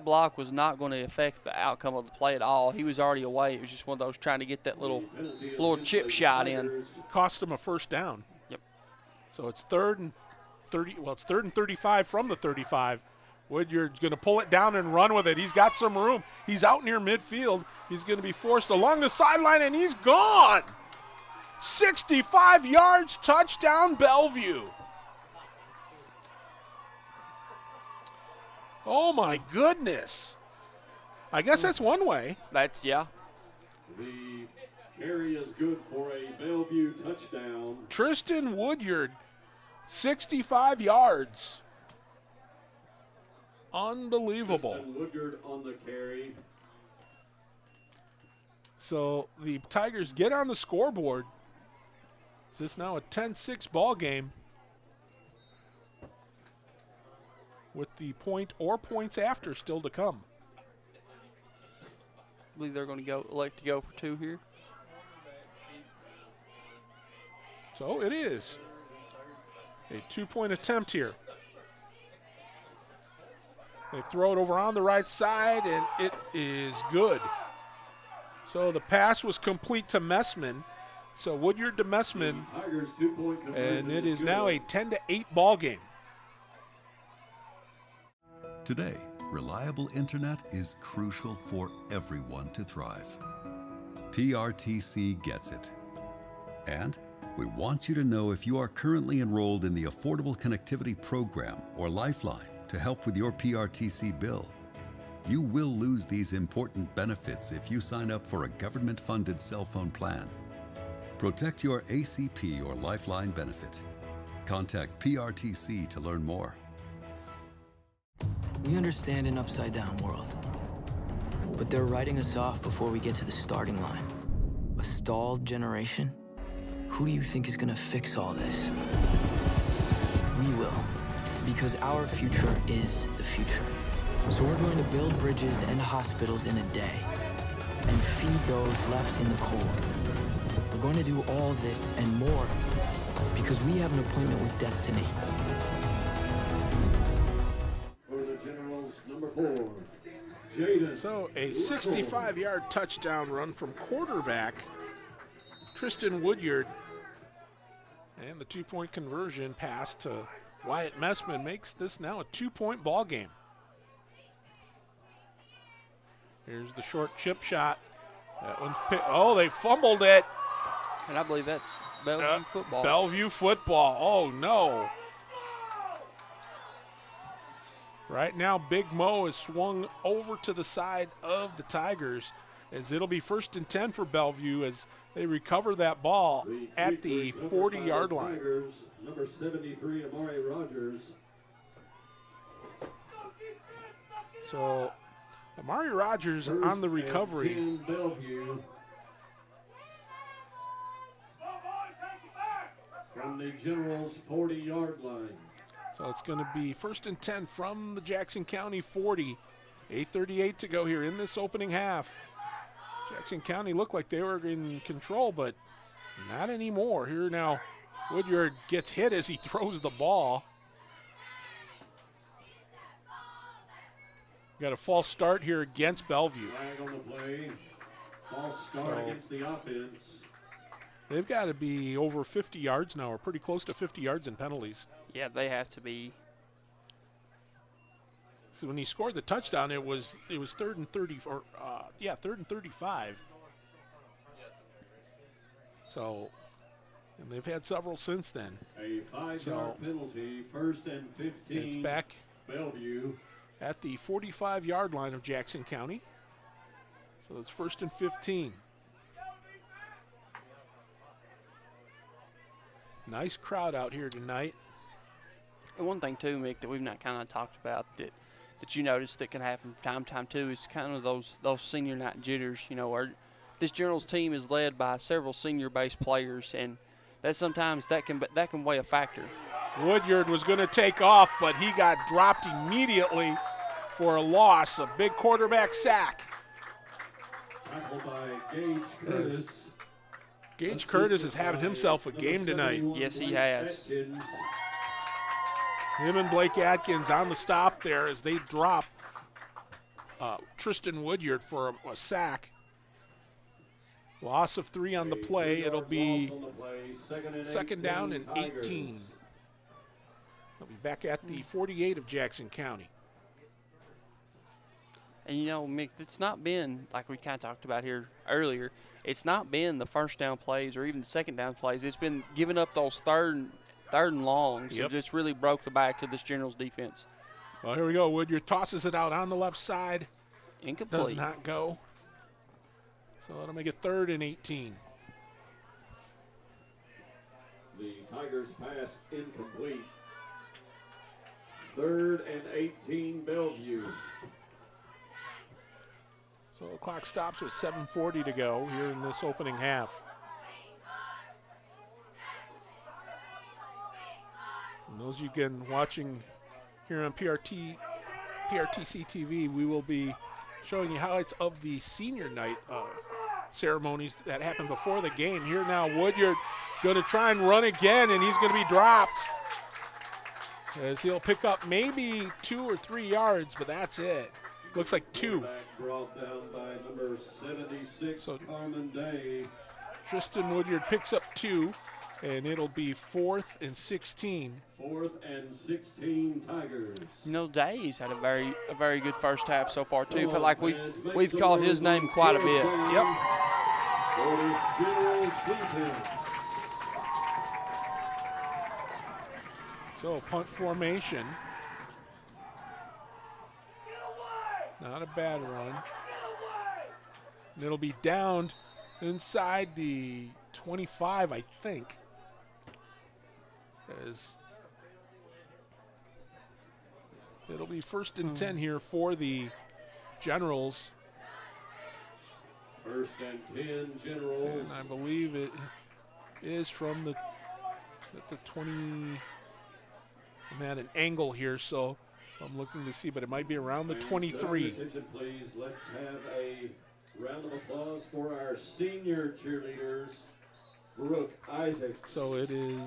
block was not going to affect the outcome of the play at all. He was already away. It was just one of those trying to get that little chip shot in. Cost him a first down. Yep. So it's 3rd and 30. Well, it's 3rd and 35 from the 35. Woodyard's going to pull it down and run with it. He's got some room. He's out near midfield. He's going to be forced along the sideline, and he's gone. 65 yards, touchdown, Bellevue. Oh, my goodness. I guess that's one way. Yeah. The carry is good for a Bellevue touchdown. Tristan Woodyard, 65 yards. Unbelievable. Tristan Woodyard on the carry. So the Tigers get on the scoreboard. Is this now a 10-6 ball game? With the point or points after still to come. I believe they're going to elect to go for 2 here. So it is a 2-point attempt here. They throw it over on the right side, and it is good. So the pass was complete to Messman. So Woodyard to Messman, Tigers 2-point conversion and it is good. now a 10-8 ball game. Today, reliable internet is crucial for everyone to thrive. PRTC gets it. And we want you to know if you are currently enrolled in the Affordable Connectivity Program or Lifeline to help with your PRTC bill. You will lose these important benefits if you sign up for a government-funded cell phone plan. Protect your ACP or Lifeline benefit. Contact PRTC to learn more. We understand an upside-down world, but they're writing us off before we get to the starting line. A stalled generation? Who do you think is gonna fix all this? We will, because our future is the future. So we're going to build bridges and hospitals in a day and feed those left in the cold. We're going to do all this and more because we have an appointment with destiny. For the Generals, number 4, Jaden. So a 65-yard touchdown run from quarterback Tristan Woodyard. And the 2-point conversion pass to Wyatt Messman makes this now a 2-point ball game. Here's the short chip shot. That one's oh, they fumbled it. And I believe that's Bellevue football. Bellevue football. Oh, no. Right now, Big Mo is swung over to the side of the Tigers as it'll be 1st and 10 for Bellevue as they recover that ball at the 40-yard line. Tigers, number 73, Amari Rogers. So Amari Rogers on the recovery. 10, Bellevue. From the Generals' 40-yard line. So it's going to be 1st and 10 from the Jackson County 40. 8:38 to go here in this opening half. Jackson County looked like they were in control, but not anymore. Here now, Woodyard gets hit as he throws the ball. Got a false start here against Bellevue. Flag on the play. False start against the offense. They've got to be over 50 yards now, or pretty close to 50 yards in penalties. Yeah, they have to be. So when he scored the touchdown, it was 3rd and 30, or 3rd and 35. So, and they've had several since then. A 5-yard penalty, 1st and 15. It's back Bellevue at the 45-yard line of Jackson County. So it's 1st and 15. Nice crowd out here tonight. And one thing too, Mick, that we've not kind of talked about that you notice that can happen from time to time too is kind of those senior night jitters. You know, this Generals team is led by several senior-based players, and that sometimes that can weigh a factor. Woodyard was going to take off, but he got dropped immediately for a loss, a big quarterback sack. Tackled by Gage Curtis. Gage Curtis is having himself a game tonight. Yes, he has. Him and Blake Atkins on the stop there as they drop Tristan Woodyard for a sack. Loss of 3 on the play. It'll be 2nd down and 18. They'll be back at the 48 of Jackson County. And, you know, Mick, it's not been, like we kind of talked about here earlier, it's not been the 1st down plays or even the 2nd down plays. It's been giving up those third and longs. Yep. It just really broke the back of this Generals defense. Well, here we go. Woodyard tosses it out on the left side. Incomplete. Does not go. So that'll make it 3rd and 18. The Tigers pass incomplete. 3rd and 18, Bellevue. So the clock stops with 7:40 to go here in this opening half. And those of you again watching here on PRTC TV, we will be showing you highlights of the senior night ceremonies that happened before the game. Here now, Woodyard going to try and run again, and he's going to be dropped as he'll pick up maybe 2 or 3 yards, but that's it. Looks like 2. Brought down by number 76, so Carmen Day. Tristan Woodyard picks up 2, and it'll be 4th and 16. 4th and 16 Tigers. You know, Day's had a very good first half so far too. Feel like we've called his name quite a bit. Yep. Golden Generals defense. So punt formation. Not a bad run. And it'll be downed inside the 25, I think. As it'll be 1st and 10 here for the Generals. 1st and 10 Generals. And I believe it is from the 20. I'm at an angle here, so I'm looking to see, but it might be around the 23. Attention, please. Let's have a round of applause for our senior cheerleaders, Brooke Isaacs. So it is.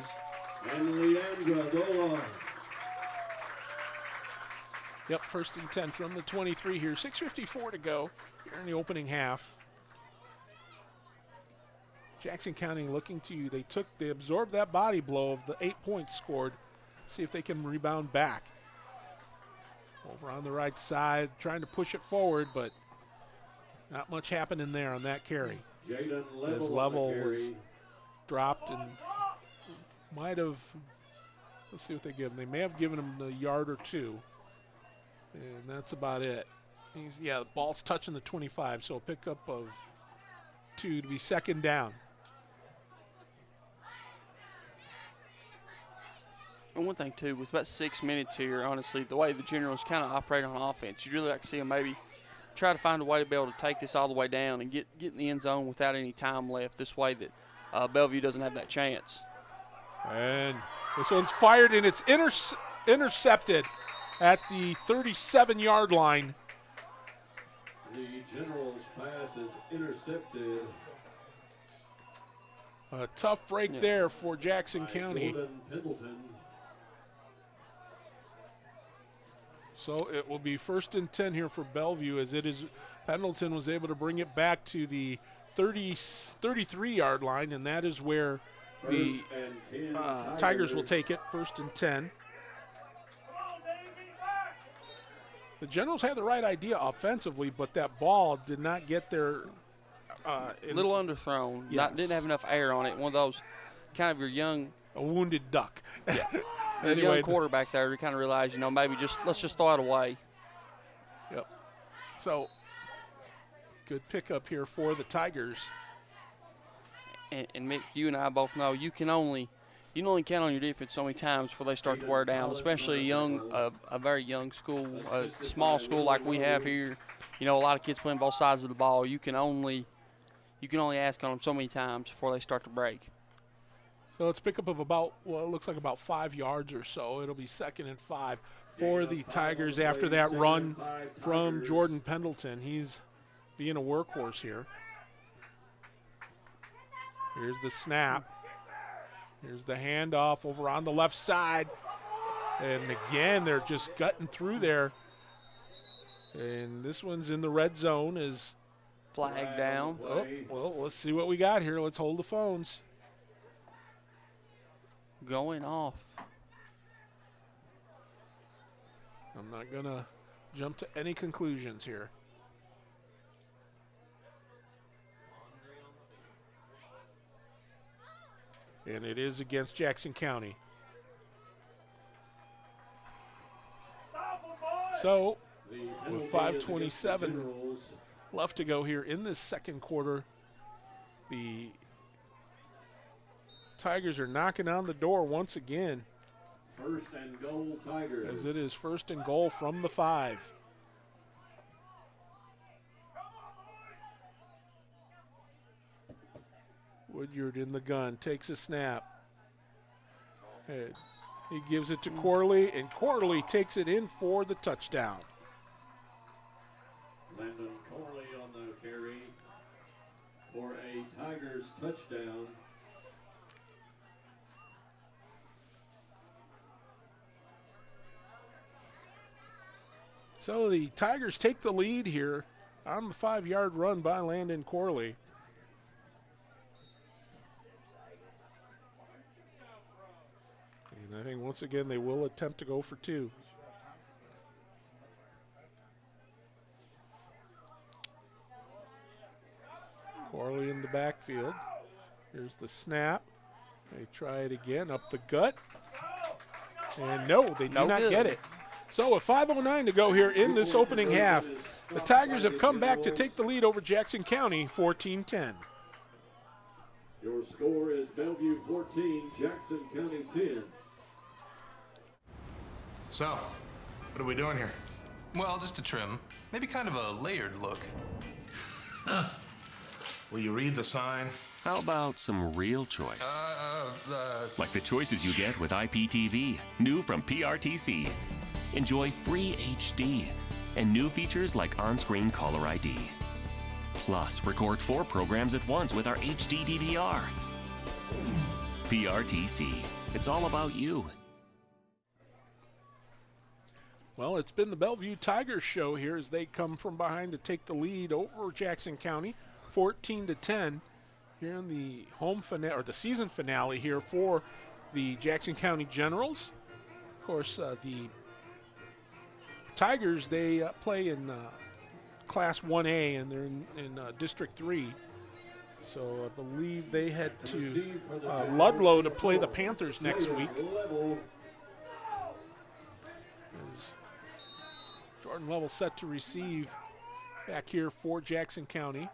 And Leandra Dolan. Yep, 1st and 10 from the 23 here. 6:54 to go here in the opening half. Jackson County looking to, they absorbed that body blow of the 8 points scored. See if they can rebound back. Over on the right side, trying to push it forward, but not much happening there on that carry. His level was dropped and might have, let's see what they give him. They may have given him a yard or two, and that's about it. The ball's touching the 25, so a pickup of 2 to be 2nd down. And one thing, too, with about 6 minutes here, honestly, the way the Generals kind of operate on offense, you'd really like to see them maybe try to find a way to be able to take this all the way down and get in the end zone without any time left. This way that Bellevue doesn't have that chance. And this one's fired, and it's intercepted at the 37-yard line. The Generals pass is intercepted. A tough break there for Jackson County. Jordan Pendleton. So it will be 1st and 10 here for Bellevue, as it is. Pendleton was able to bring it back to the 33-yard line, and that is where the Tigers will take it. 1st and 10. The Generals had the right idea offensively, but that ball did not get there. A little underthrown. Yes. Didn't have enough air on it. One of those kind of your young. A wounded duck. Yeah. Anyway, young quarterback there to kind of realize, maybe let's just throw it away. Yep. So, good pickup here for the Tigers. And Mick, you and I both know you can only count on your defense so many times before they start to wear down, especially a very young school, a small school like we have here. A lot of kids playing both sides of the ball. You can only ask on them so many times before they start to break. So it's pickup of it looks like about 5 yards or so. It'll be 2nd and 5 for the Tigers after that run from Jordan Pendleton. He's being a workhorse here. Here's the snap. Here's the handoff over on the left side. And again, they're just gutting through there. And this one's in the red zone. Is flag down. Oh, well, let's see what we got here. Let's hold the phones. Going off. I'm not going to jump to any conclusions here. And it is against Jackson County. So, with 5:27 left to go here in this second quarter, the Tigers are knocking on the door once again. 1st and goal, Tigers. As it is 1st and goal from the 5. Woodyard in the gun, takes a snap. He gives it to Corley, and Corley takes it in for the touchdown. Landon Corley on the carry for a Tigers touchdown. So the Tigers take the lead here on the 5-yard run by Landon Corley. And I think once again they will attempt to go for 2. Farley in the backfield. Here's the snap. They try it again up the gut. And no, they do not get it. So with 5:09 to go here in this opening half, the Tigers have come back to take the lead over Jackson County, 14-10. Your score is Bellevue 14, Jackson County 10. So, what are we doing here? Well, just a trim. Maybe kind of a layered look. Will you read the sign? How about some real choice? Like the choices you get with IPTV, new from PRTC. Enjoy free HD and new features like on-screen caller ID. Plus, record 4 programs at once with our HD DVR. PRTC. It's all about you. Well, it's been the Bellevue Tigers show here as they come from behind to take the lead over Jackson County, 14-10. Here in the home finale, or the season finale here for the Jackson County Generals. Of course, the Tigers, they play in Class 1A, and they're in District 3. So I believe they head to Ludlow to play the Panthers next week. As Jordan Level set to receive back here for Jackson County.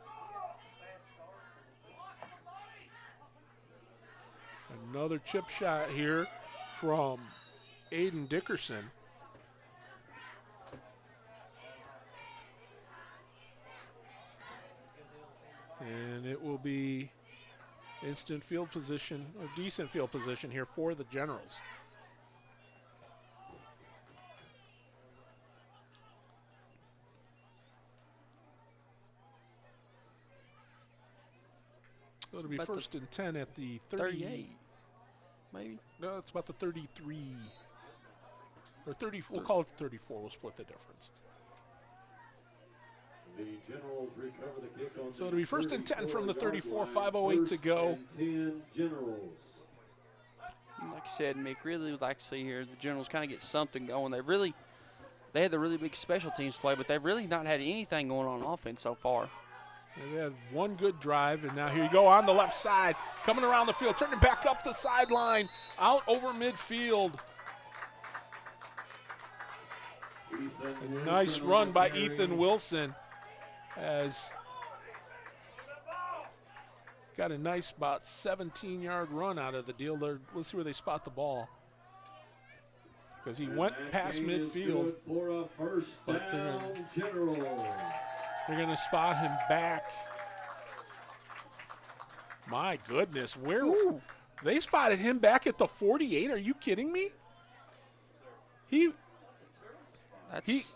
Another chip shot here from Aiden Dickerson. And it will be instant field position, or decent field position here for the Generals. So it'll be About first and 10 at the 38, maybe? No, it's about the 33. Or 34. We'll call it 34. We'll split the difference. The Generals recover the kick on So it'll be first and 10 from the 34, 5:08 to go. 10 Generals. Like I said, Mick, really would like to see here the Generals kind of get something going. They had the really big special teams play, but they've really not had anything going on offense so far. And they had one good drive, and now here you go on the left side, coming around the field, turning back up the sideline, out over midfield. A nice run by Ethan Wilson, as got a nice about 17-yard run out of the deal there. Let's see where they spot the ball, because he went past midfield, For a first but down, Generals. they're going to spot him back. My goodness, where they spotted him back at the 48? Are you kidding me?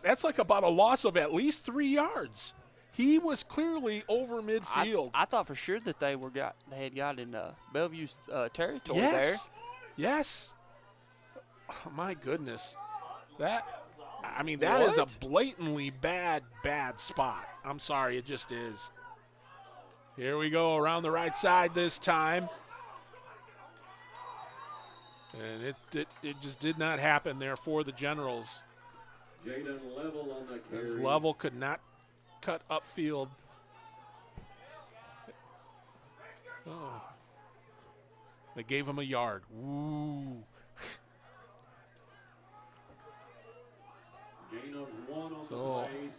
That's like about a loss of at least 3 yards. He was clearly over midfield. I thought for sure that they had got in Bellevue's territory yes. there. Yes. Oh, my goodness. That is a blatantly bad spot. I'm sorry, it just is. Here we go around the right side this time. And it just did not happen there for the Generals. Jaden Level on the carry. As Level could not cut upfield. Oh. They gave him a yard. Ooh. Gain of 1 on So, the play.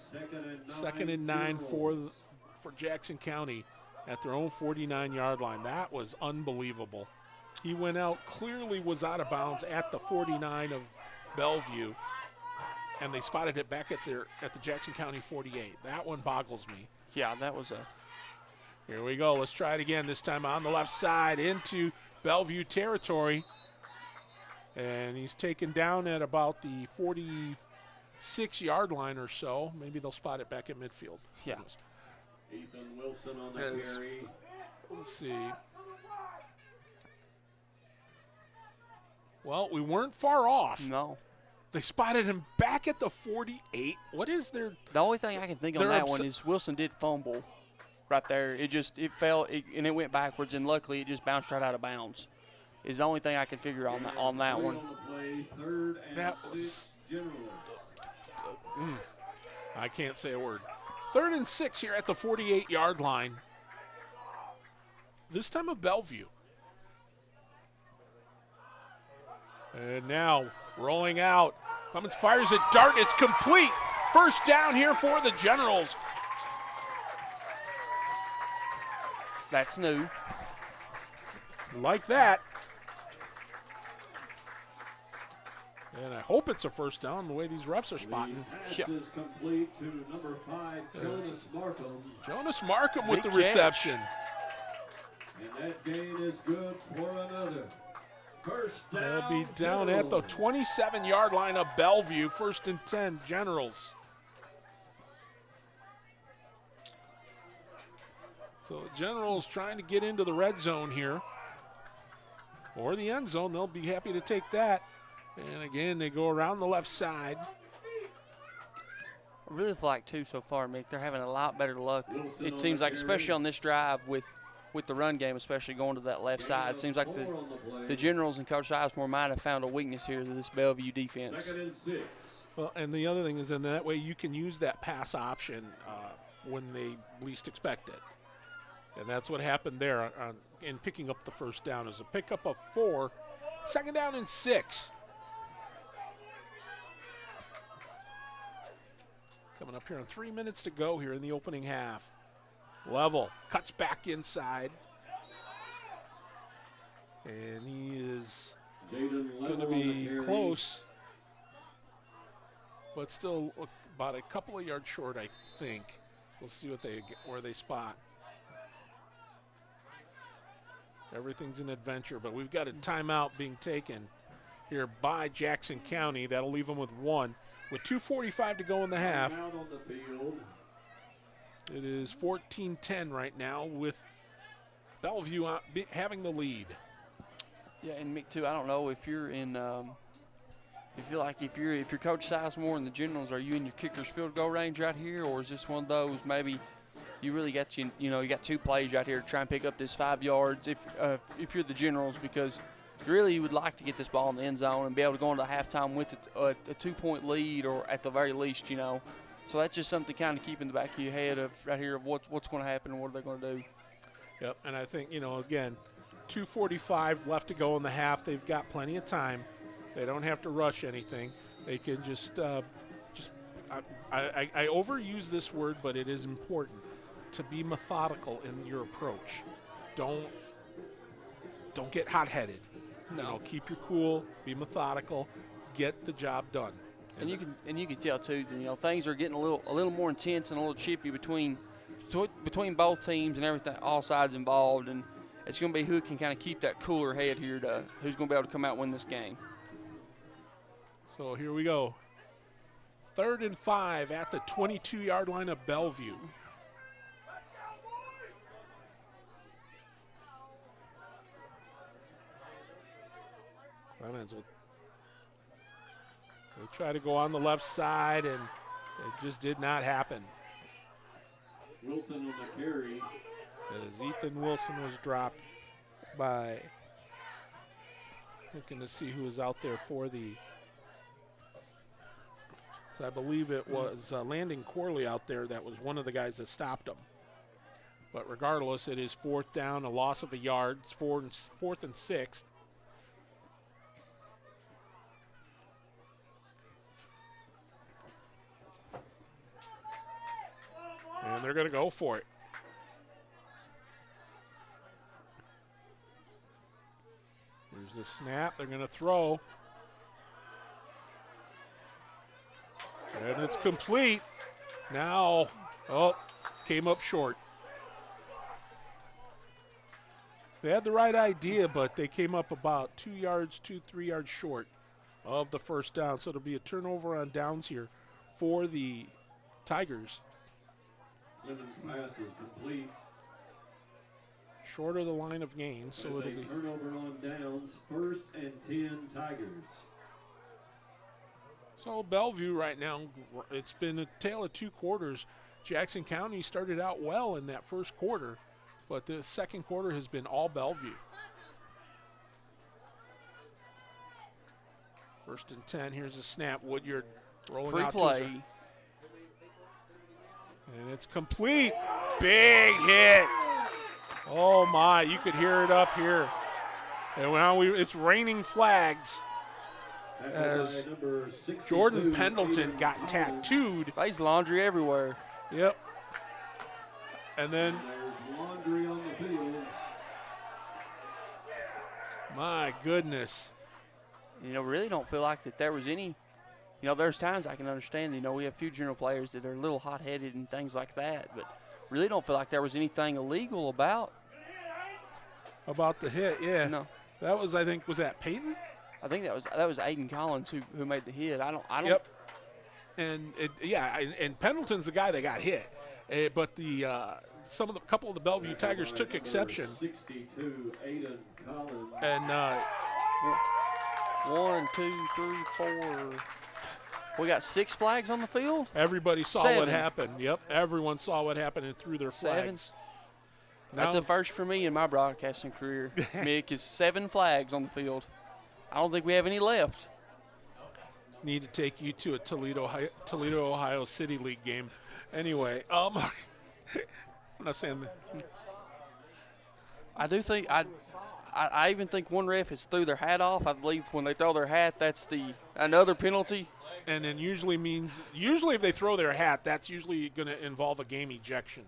Second and 9 for Jackson County at their own 49-yard line. That was unbelievable. He went out, clearly was out of bounds at the 49 of Bellevue, and they spotted it back at the Jackson County 48. That one boggles me. Yeah, that was a. Here we go. Let's try it again. This time on the left side into Bellevue territory, and he's taken down at about the 46-yard line or so. Maybe they'll spot it back at midfield. Yeah. Ethan Wilson on the carry. Let's see. Well, we weren't far off. No. They spotted him back at the 48. What is their? The only thing I can think on that one is Wilson did fumble right there. It fell and it went backwards, and luckily it just bounced right out of bounds. Is the only thing I can figure on that one. That was. I can't say a word. 3rd and 6 here at the 48-yard line. this time of Bellevue. And now rolling out. Clemens fires a dart. It's complete. First down here for the Generals. That's new. Like that. And I hope it's a first down the way these refs are spotting. Pass is complete to number 5, Jonas Markham. Jonas Markham with Big the reception. And that gain is good for another. First down. They'll be down at the 27-yard line of Bellevue. 1st and 10, Generals. So the Generals trying to get into the red zone here. Or the end zone. They'll be happy to take that. And again, they go around the left side. I really feel like, too, so far, Mick, they're having a lot better luck. It seems like, especially on this drive with the run game, especially going to that left side. It seems like the Generals and Coach Sizemore might have found a weakness here to this Bellevue defense. 2nd and 6. Well, and the other thing is then that way you can use that pass option when they least expect it. And that's what happened there in picking up the first down. Is a pickup of 4, 2nd down and 6. Coming up here on 3 minutes to go here in the opening half. Level, cuts back inside. And he is going to be close. But still about a couple of yards short, I think. We'll see where they spot. Everything's an adventure, but we've got a timeout being taken here by Jackson County. That'll leave them with 1. With 2:45 to go in the half. Out on the field. It is 14-10 right now with Bellevue having the lead. Yeah, and Mick, too, I don't know if you're in if you're Coach Sizemore and the Generals, are you in your kicker's field goal range right here, or is this one of those maybe you really got you got 2 plays right here to try and pick up this 5 yards if you're the Generals, because really you would like to get this ball in the end zone and be able to go into halftime with a 2-point lead, or at the very least, So that's just something to kind of keep in the back of your head of right here of what's going to happen and what are they going to do. Yep, and I think, again, 2:45 left to go in the half. They've got plenty of time. They don't have to rush anything. They can just I overuse this word, but it is important to be methodical in your approach. Don't get hot-headed. No. Keep your cool, be methodical, get the job done. And you can tell too that things are getting a little more intense and a little chippy between both teams and everything, all sides involved, and it's going to be who can kind of keep that cooler head here to who's going to be able to come out and win this game. So here we go. 3rd and 5 at the 22-yard line of Bellevue. Clemens will try to go on the left side, and it just did not happen. Wilson on the carry. As Ethan Wilson was dropped by, looking to see who was out there for the, so I believe it was Landon Corley out there that was one of the guys that stopped him. But regardless, it is 4th down, a loss of a yard. It's 4th and 6th. And they're going to go for it. Here's the snap. They're going to throw. And it's complete. Now, came up short. They had the right idea, but they came up about 2 yards, 3 yards short of the first down. So it'll be a turnover on downs here for the Tigers. Clemens' pass is complete. Short of the line of gain, so it'll be turnover on downs. 1st and 10 Tigers. So Bellevue right now, it's been a tale of 2 quarters. Jackson County started out well in that first quarter, but the second quarter has been all Bellevue. 1st and 10. Here's a snap. Woodyard rolling Free out play. And it's complete. Big hit. Oh, my. You could hear it up here. And now it's raining flags as Jordan Pendleton got tattooed. Face laundry everywhere. Yep. And then, There's laundry on the field. my goodness. Really don't feel like that there was any. There's times I can understand, we have a few general players that are a little hot-headed and things like that, but really don't feel like there was anything illegal about the hit, yeah. No. That was, I think, was that Peyton? I think that was Aiden Collins who made the hit. I don't. Yep. And and Pendleton's the guy that got hit, but the couple of the Bellevue Tigers took exception. 62, Aiden Collins. And 1, 2, 3, 4. We got 6 flags on the field. Everybody saw 7. what happened. Yep, everyone saw what happened and threw their 7. flags. That's a first for me in my broadcasting career. Mick, is 7 flags on the field. I don't think we have any left. Need to take you to a Toledo, Ohio City League game. Anyway, I'm not saying that. I do think I even think one ref has threw their hat off. I believe when they throw their hat, that's another penalty. And then usually if they throw their hat, that's usually going to involve a game ejection.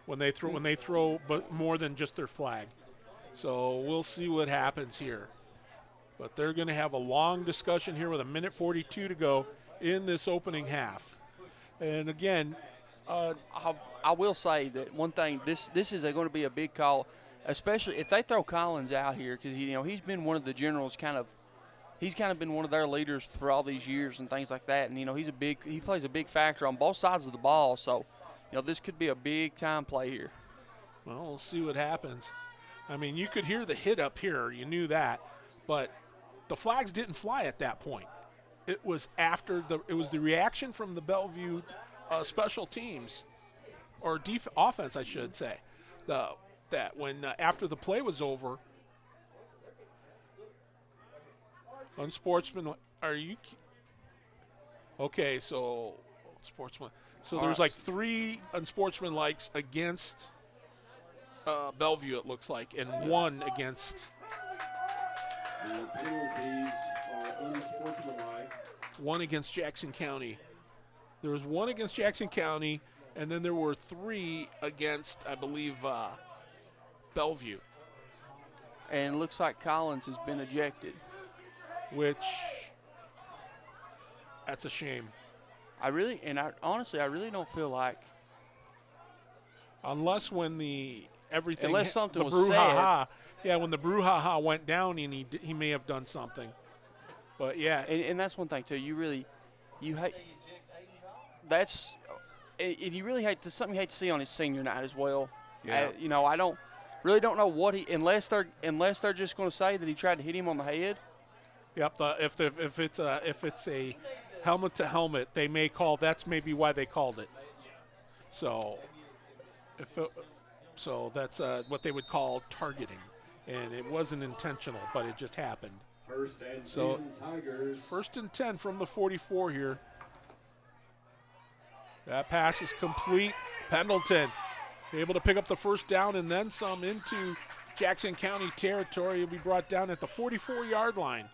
When they throw, but more than just their flag. So we'll see what happens here. But they're going to have a long discussion here with 1:42 to go in this opening half. And again, I will say that one thing. This is going to be a big call, especially if they throw Collins out here, because he's been one of the generals. He's kind of been one of their leaders for all these years and things like that. And he plays a big factor on both sides of the ball. So this could be a big time play here. Well, we'll see what happens. I mean, you could hear the hit up here. You knew that, but the flags didn't fly at that point. It was the reaction from the Bellevue special teams, or offense, I should say, that when after the play was over, unsportsmanlike. Are you okay? So sportsman. So there's like 3 unsportsmanlikes against Bellevue, it looks like, and 1 against. The penalties are unsportsmanlike. 1 against Jackson County. There was 1 against Jackson County, and then there were 3 against, I believe, Bellevue. And it looks like Collins has been ejected. Which, that's a shame. Honestly, I really don't feel like. Unless when unless something the was brouhaha, when the brouhaha went down, and he may have done something. But yeah, and that's one thing too. You hate. That's, and you really hate something you hate to see on his senior night as well. Yeah. I don't know what unless they're just going to say that he tried to hit him on the head. Yep. If it's a helmet to helmet, they may call. That's maybe why they called it. So, that's what they would call targeting, and it wasn't intentional, but it just happened. First and 10 Tigers. First and 10 from the 44 here. That pass is complete. Pendleton able to pick up the first down and then some into Jackson County territory. He'll be brought down at the 44-yard line.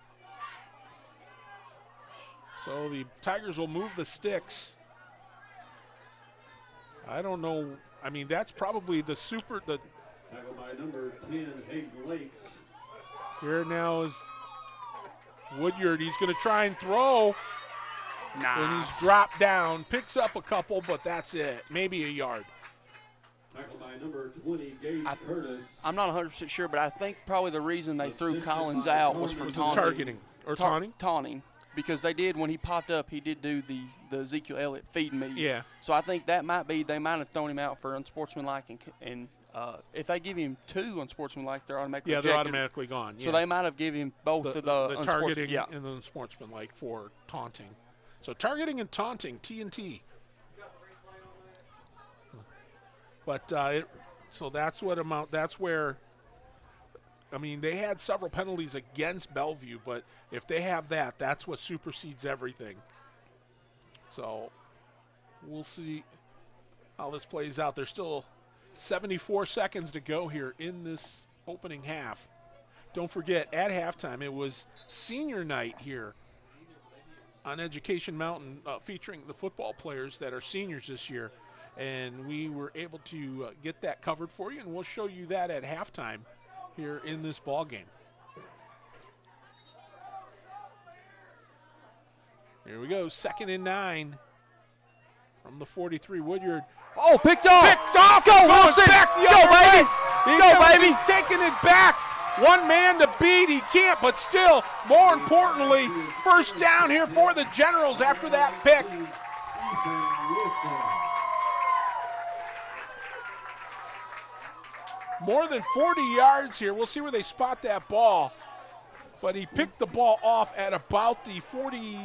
So the Tigers will move the sticks. I don't know. I mean, that's probably the Tackled by number 10, Hayden Lakes. Here now is Woodyard. He's going to try and throw. And he's dropped down, picks up a couple, but that's it. Maybe a yard. Tackled by number 20, Gage Curtis. I'm not 100% sure, but I think probably the reason they threw Collins out was for targeting. Or taunting? Taunting. Because they did, when he popped up, he did do the Ezekiel Elliott feed me. Yeah. So I think that they might have thrown him out for unsportsmanlike, and if they give him 2 unsportsmanlike, they're automatically they're automatically gone. So they might have given him both the targeting and the unsportsmanlike for taunting. So targeting and taunting, T&T. But so that's where. I mean, they had several penalties against Bellevue, but if they have that, that's what supersedes everything. So we'll see how this plays out. There's still 74 seconds to go here in this opening half. Don't forget, at halftime, it was senior night here on Education Mountain, featuring the football players that are seniors this year. And we were able to get that covered for you, and we'll show you that at halftime here in this ball game. Here we go, 2nd and 9 from the 43. Woodyard. Oh, picked off. Picked off. Go, Wilson. Go, baby. Go, baby. Taking it back. One man to beat. He can't, but still, more importantly, first down here for the Generals after that pick. More than 40 yards here. We'll see where they spot that ball. But he picked the ball off at about the 40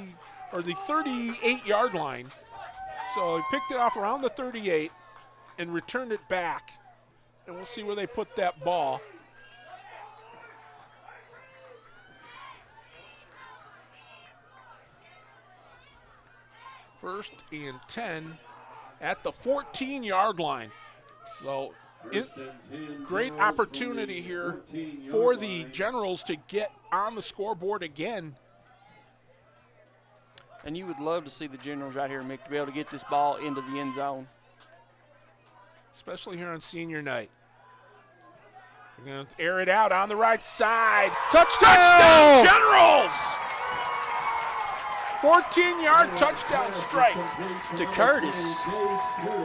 or the 38-yard line. So he picked it off around the 38 and returned it back. And we'll see where they put that ball. First and 10 at the 14-yard line. So great opportunity here for the Generals to get on the scoreboard again. And you would love to see the Generals right here, Mick, to be able to get this ball into the end zone. Especially here on senior night. They're going to air it out on the right side. Touchdown! Touchdown, Generals! 14-yard touchdown strike. To Curtis.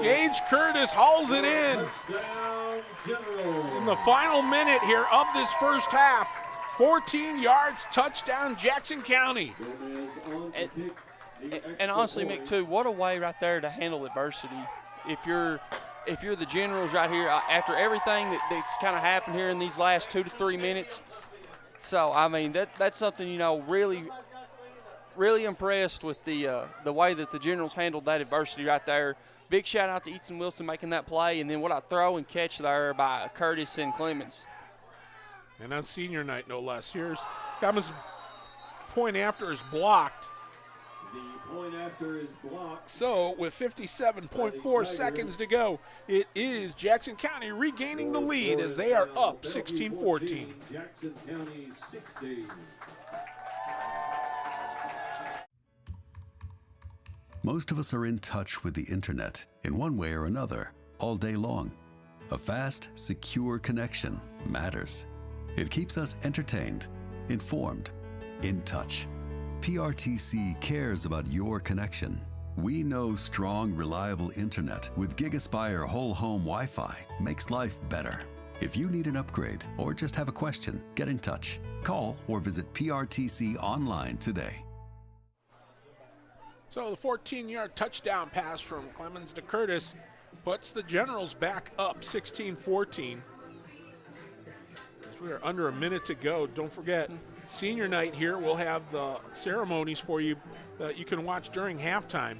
Gage Curtis hauls it in the final minute here of this first half. 14 yards, touchdown, Jackson County. And honestly, Mick, too, what a way right there to handle adversity. If you're the Generals right here, after everything that's kind of happened here in these last 2 to 3 minutes. So, I mean, that's something, you know, really impressed with the way that the Generals handled that adversity right there. Big shout out to Ethan Wilson making that play, and then what a throw and catch there by Curtis and Clemens. And on senior night, no less. Here's Kama's point after is blocked. The point after is blocked. So with 57.4 seconds to go, it is Jackson County regaining the lead as they are up 16-14. Jackson County 16. Most of us are in touch with the internet in one way or another all day long. A fast, secure connection matters. It keeps us entertained, informed, in touch. PRTC cares about your connection. We know strong, reliable internet with GigaSpire whole home Wi-Fi makes life better. If you need an upgrade or just have a question, get in touch. Call or visit PRTC online today. So the 14-yard touchdown pass from Clemens to Curtis puts the Generals back up 16-14. As we are under a minute to go, don't forget, senior night here, we'll have the ceremonies for you that you can watch during halftime.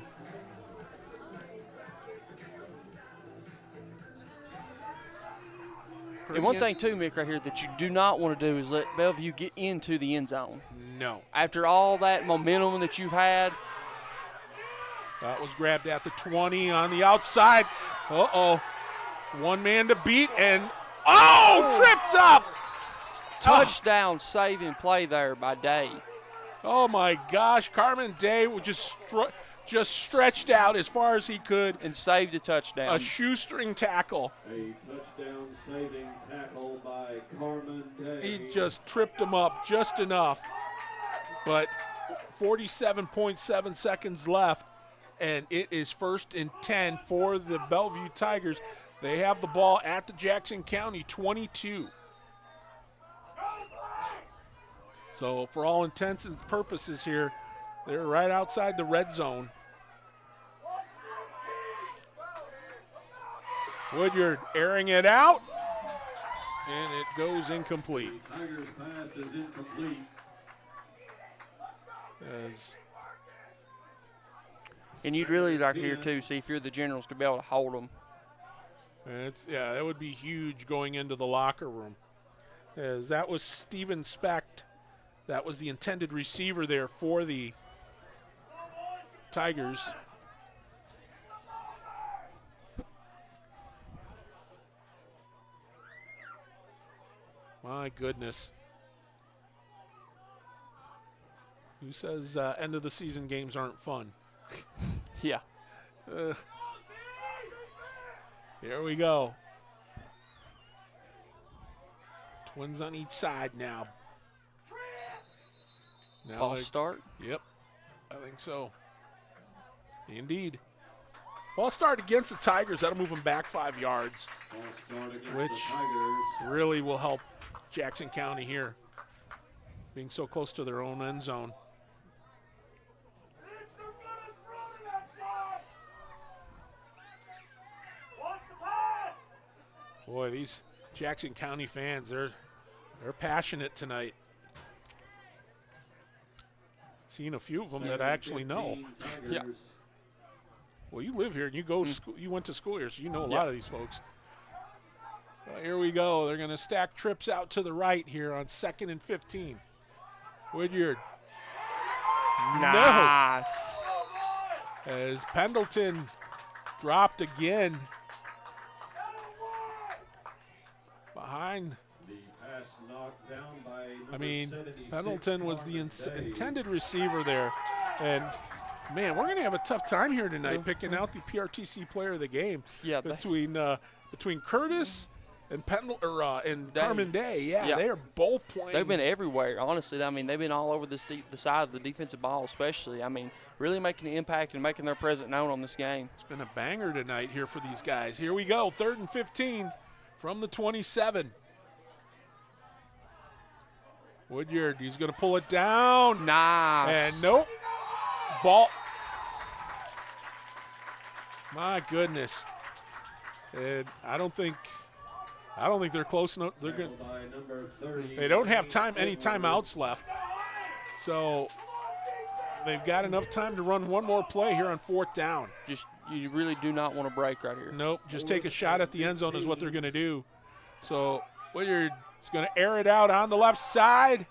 And one thing, too, Mick, right here, that you do not want to do is let Bellevue get into the end zone. No. After all that momentum that you've had. That was grabbed at the 20 on the outside. Uh-oh. One man to beat and, tripped up. Touchdown saving play there by Day. Oh, my gosh. Carmen Day just stretched out as far as he could. And saved a touchdown. A shoestring tackle. A touchdown saving tackle by Carmen Day. He just tripped him up just enough. But 47.7 seconds left. And it is 1st and 10 for the Bellevue Tigers. They have the ball at the Jackson County 22. So for all intents and purposes here, they're right outside the red zone. Woodyard airing it out, and it goes incomplete. The Tigers' pass is incomplete. And you'd really like here, too, see if you're the Generals to be able to hold them. That would be huge going into the locker room. As that was Steven Specht. That was the intended receiver there for the Tigers. My goodness. Who says end of the season games aren't fun? Yeah. Here we go. Twins on each side now. False start? Yep, I think so. Indeed. False start against the Tigers. That'll move them back 5 yards, which really will help Jackson County here, being so close to their own end zone. Boy, these Jackson County fans, they're passionate tonight. Seen a few of them that I actually know. Yeah. Well, you live here and you go to school. You went to school here, so you know a lot of these folks. Well, here we go. They're going to stack trips out to the right here on 2nd and 15. Woodyard. Nice. No. As Pendleton dropped again. Behind. I mean, Pendleton was the intended receiver there. And, man, we're going to have a tough time here tonight picking out the PRTC player of the game. Yeah, between Curtis and Carmen Day. Yeah, they are both playing. They've been everywhere, honestly. I mean, they've been all over the side of the defensive ball especially. I mean, really making an impact and making their presence known on this game. It's been a banger tonight here for these guys. Here we go, 3rd and 15 from the 27. Woodyard, he's going to pull it down. Nice. And nope. Ball. My goodness. And I don't think they're close enough. They don't have any timeouts left. So they've got enough time to run one more play here on 4th down. You really do not want to break right here. Nope. Just take a shot at the end zone is what they're going to do. So Woodyard is going to air it out on the left side.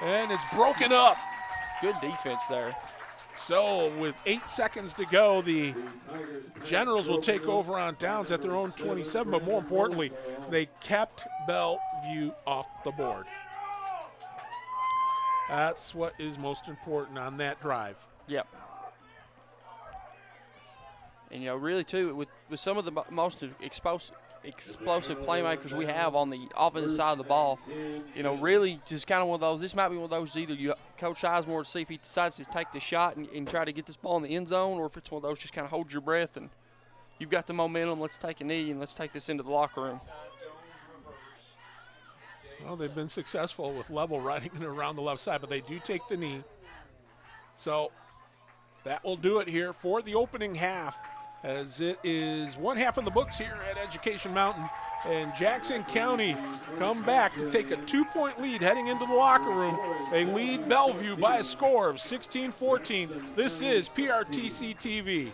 And it's broken up. Good defense there. So with 8 seconds to go, the Generals will take over on downs at their own 27, but more importantly, they kept Bellevue off the board. That's what is most important on that drive. Yep. And, really, too, with some of the most explosive playmakers we have on the offensive side of the ball, really just kind of one of those. This might be one of those either Coach Sizemore to see if he decides to take the shot and try to get this ball in the end zone, or if it's one of those just kind of hold your breath and you've got the momentum, let's take a knee and let's take this into the locker room. Well, they've been successful with level riding it around the left side, but they do take the knee. So that will do it here for the opening half, as it is 1 half in the books here at Education Mountain. And Jackson County come back to take a 2-point lead heading into the locker room. They lead Bellevue by a score of 16-14. This is PRTC TV.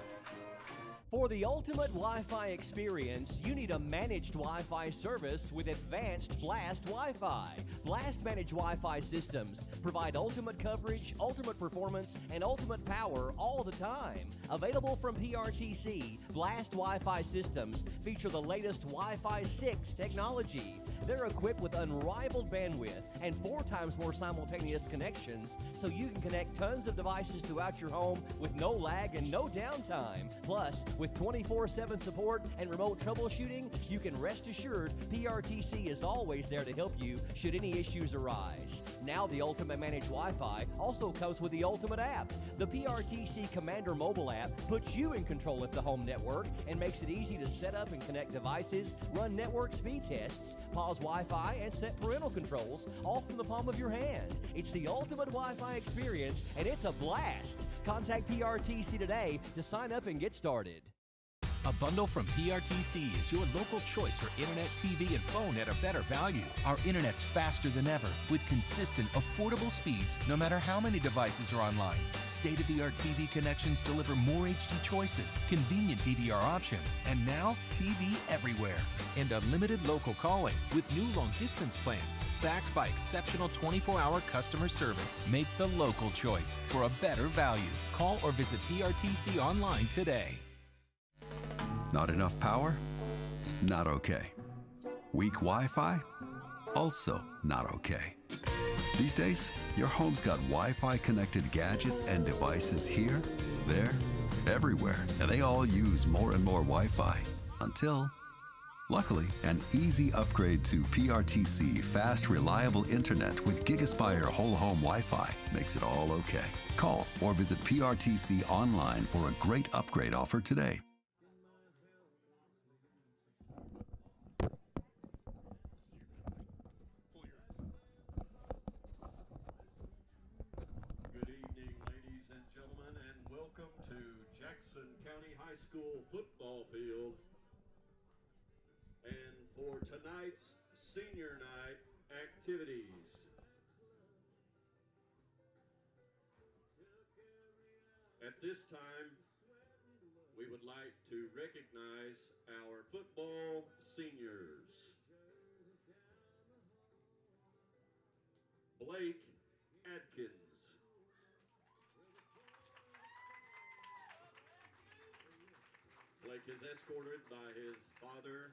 For the ultimate Wi-Fi experience, you need a managed Wi-Fi service with advanced Blast Wi-Fi. Blast managed Wi-Fi systems provide ultimate coverage, ultimate performance, and ultimate power all the time. Available from PRTC, Blast Wi-Fi systems feature the latest Wi-Fi 6 technology. They're equipped with unrivaled bandwidth and 4 times more simultaneous connections, so you can connect tons of devices throughout your home with no lag and no downtime. Plus, with 24/7 support and remote troubleshooting, you can rest assured PRTC is always there to help you should any issues arise. Now the Ultimate Managed Wi-Fi also comes with the Ultimate app. The PRTC Commander mobile app puts you in control of the home network and makes it easy to set up and connect devices, run network speed tests, pause Wi-Fi, and set parental controls all from the palm of your hand. It's the ultimate Wi-Fi experience, and it's a blast. Contact PRTC today to sign up and get started. A bundle from PRTC is your local choice for internet, TV, and phone at a better value. Our internet's faster than ever, with consistent, affordable speeds, no matter how many devices are online. State-of-the-art TV connections deliver more HD choices, convenient DVR options, and now TV everywhere. And unlimited local calling with new long-distance plans, backed by exceptional 24-hour customer service. Make the local choice for a better value. Call or visit PRTC online today. Not enough power? Not okay. Weak Wi-Fi? also not okay. These days, your home's got Wi-Fi connected gadgets and devices here, there, everywhere, and they all use more and more Wi-Fi until, luckily, an easy upgrade to PRTC fast, reliable internet with GigaSpire whole home Wi-Fi makes it all okay. Call or visit PRTC online for a great upgrade offer today. Good evening, ladies and gentlemen, and welcome to Jackson County High School football field. And for tonight's senior night activities. At this time, we would like to recognize our football seniors. Blake Adkins. Blake is escorted by his father,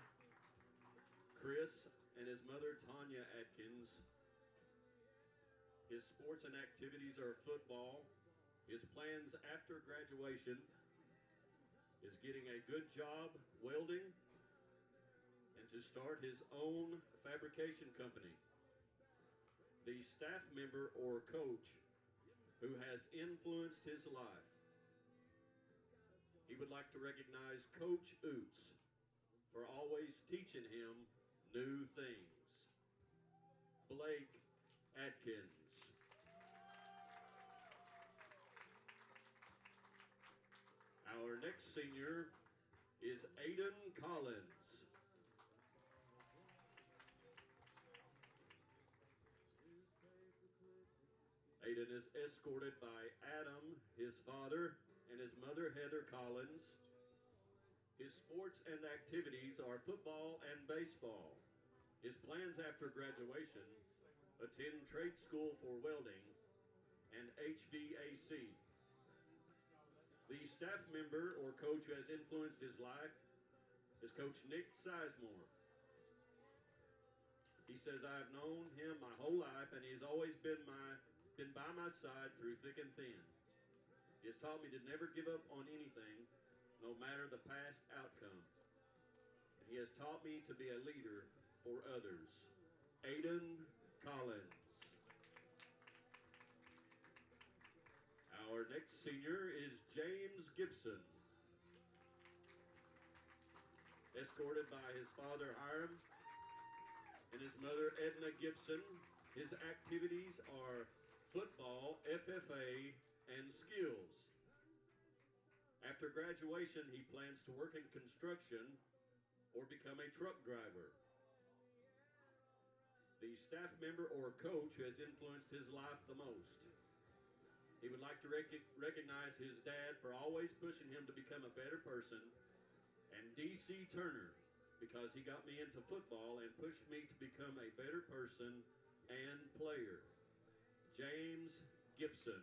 Chris, and his mother, Tanya Atkins. His sports and activities are football. His plans after graduation is getting a good job welding and to start his own fabrication company. The staff member or coach who has influenced his life. He would like to recognize Coach Oots for always teaching him new things. Blake Atkins. Our next senior is Aiden Collins. Aiden is escorted by Adam, his father, and his mother, Heather Collins. His sports and activities are football and baseball. His plans after graduation: attend trade school for welding and HVAC. The staff member or coach who has influenced his life is Coach Nick Sizemore. He says, I have known him my whole life, and he's always been by my side through thick and thin. He has taught me to never give up on anything, no matter the past outcome. And he has taught me to be a leader for others. Aiden Collins. Our next senior is James Gibson. Escorted by his father Hiram and his mother Edna Gibson. His activities are football, FFA, and skills. After graduation, he plans to work in construction or become a truck driver. The staff member or coach who has influenced his life the most. He would like to recognize his dad for always pushing him to become a better person, and D.C. Turner, because he got me into football and pushed me to become a better person and player. James Gibson.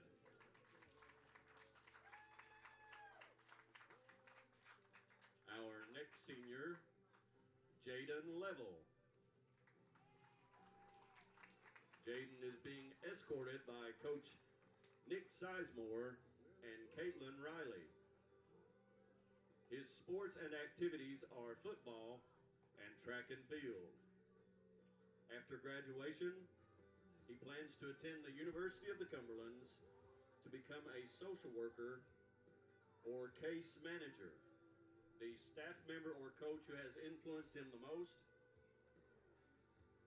Our next senior, Jaden Level. Jaden is being escorted by Coach Nick Sizemore and Caitlin Riley. His sports and activities are football and track and field. After graduation, he plans to attend the University of the Cumberlands to become a social worker or case manager. The staff member or coach who has influenced him the most.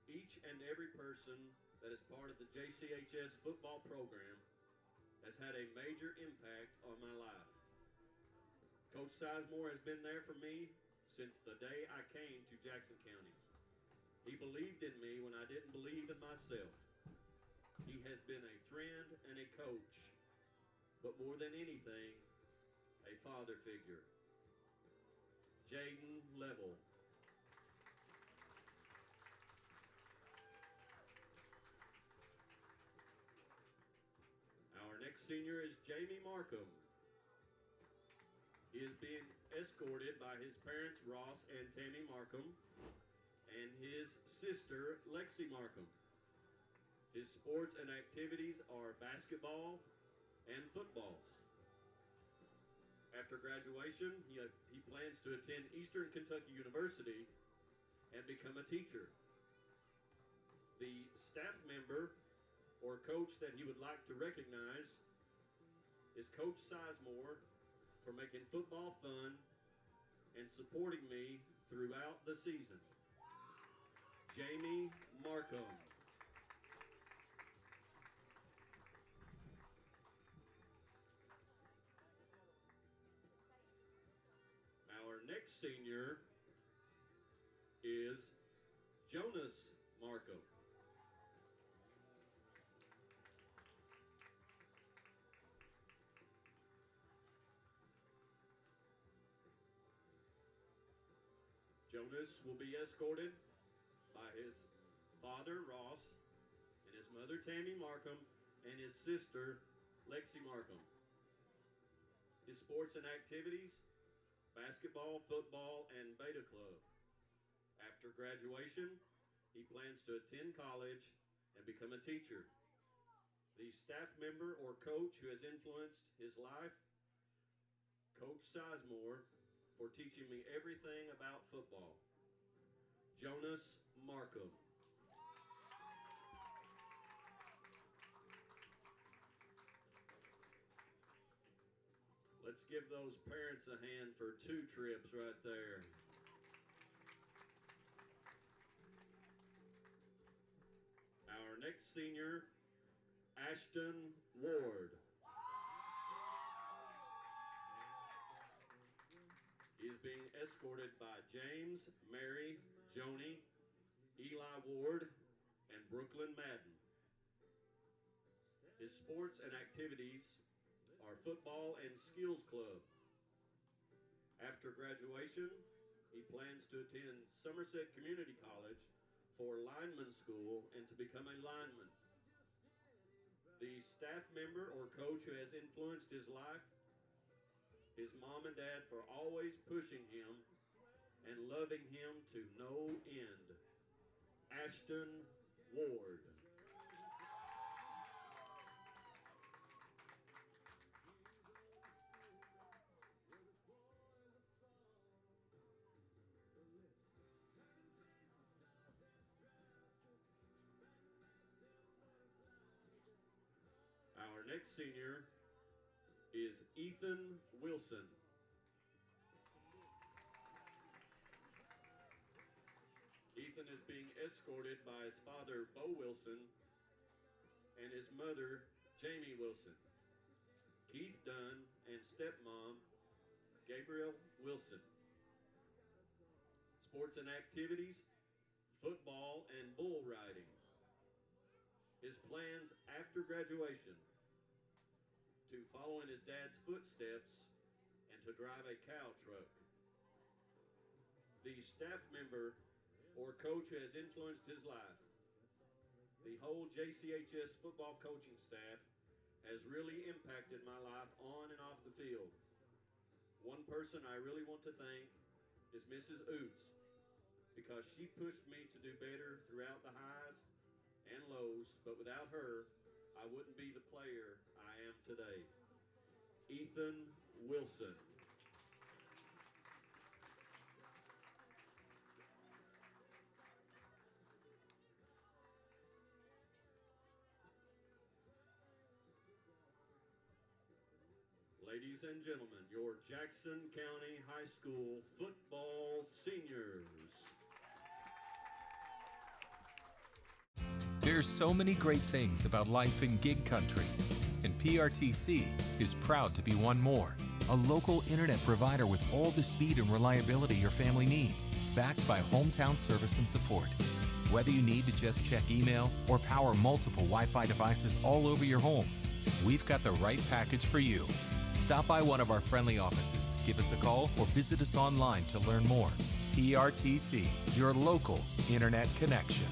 Each and every person that is part of the JCHS football program has had a major impact on my life. Coach Sizemore has been there for me since the day I came to Jackson County. He believed in me when I didn't believe in myself. He has been a friend and a coach, but more than anything, a father figure. Jaden Level. Our next senior is Jamie Markham. He is being escorted by his parents, Ross and Tammy Markham. and his sister, Lexi Markham. His sports and activities are basketball and football. After graduation, he plans to attend Eastern Kentucky University and become a teacher. The staff member or coach that he would like to recognize is Coach Sizemore for making football fun and supporting me throughout the season. Jamie Markham. Our next senior is Jonas Markham. Jonas will be escorted by his father, Ross, and his mother, Tammy Markham, and his sister, Lexi Markham. His sports and activities, basketball, football, and beta club. After graduation, he plans to attend college and become a teacher. The staff member or coach who has influenced his life, Coach Sizemore, for teaching me everything about football. Jonas Markham. Let's give those parents a hand for 2 trips right there. Our next senior, Ashton Ward. He is being escorted by James, Mary, Joni, Eli Ward, and Brooklyn Madden. His sports and activities are football and skills club. After graduation, he plans to attend Somerset Community College for lineman school and to become a lineman. The staff member or coach who has influenced his life, his mom and dad for always pushing him and loving him to no end. Ashton Ward. Our next senior is Ethan Wilson. Ethan is being escorted by his father, Bo Wilson, and his mother, Jamie Wilson, Keith Dunn, and stepmom, Gabriel Wilson. Sports and activities, football and bull riding. His plans after graduation: to follow in his dad's footsteps and to drive a cow truck. The staff member or coach who has influenced his life. The whole JCHS football coaching staff has really impacted my life on and off the field. One person I really want to thank is Mrs. Oots, because she pushed me to do better throughout the highs and lows, but without her, I wouldn't be the player I am today. Ethan Wilson. Ladies and gentlemen, your Jackson County High School football seniors. There's so many great things about life in gig country, and PRTC is proud to be one more. A local internet provider with all the speed and reliability your family needs, backed by hometown service and support. Whether you need to just check email or power multiple Wi-Fi devices all over your home, we've got the right package for you. Stop by one of our friendly offices, give us a call, or visit us online to learn more. PRTC, your local internet connection.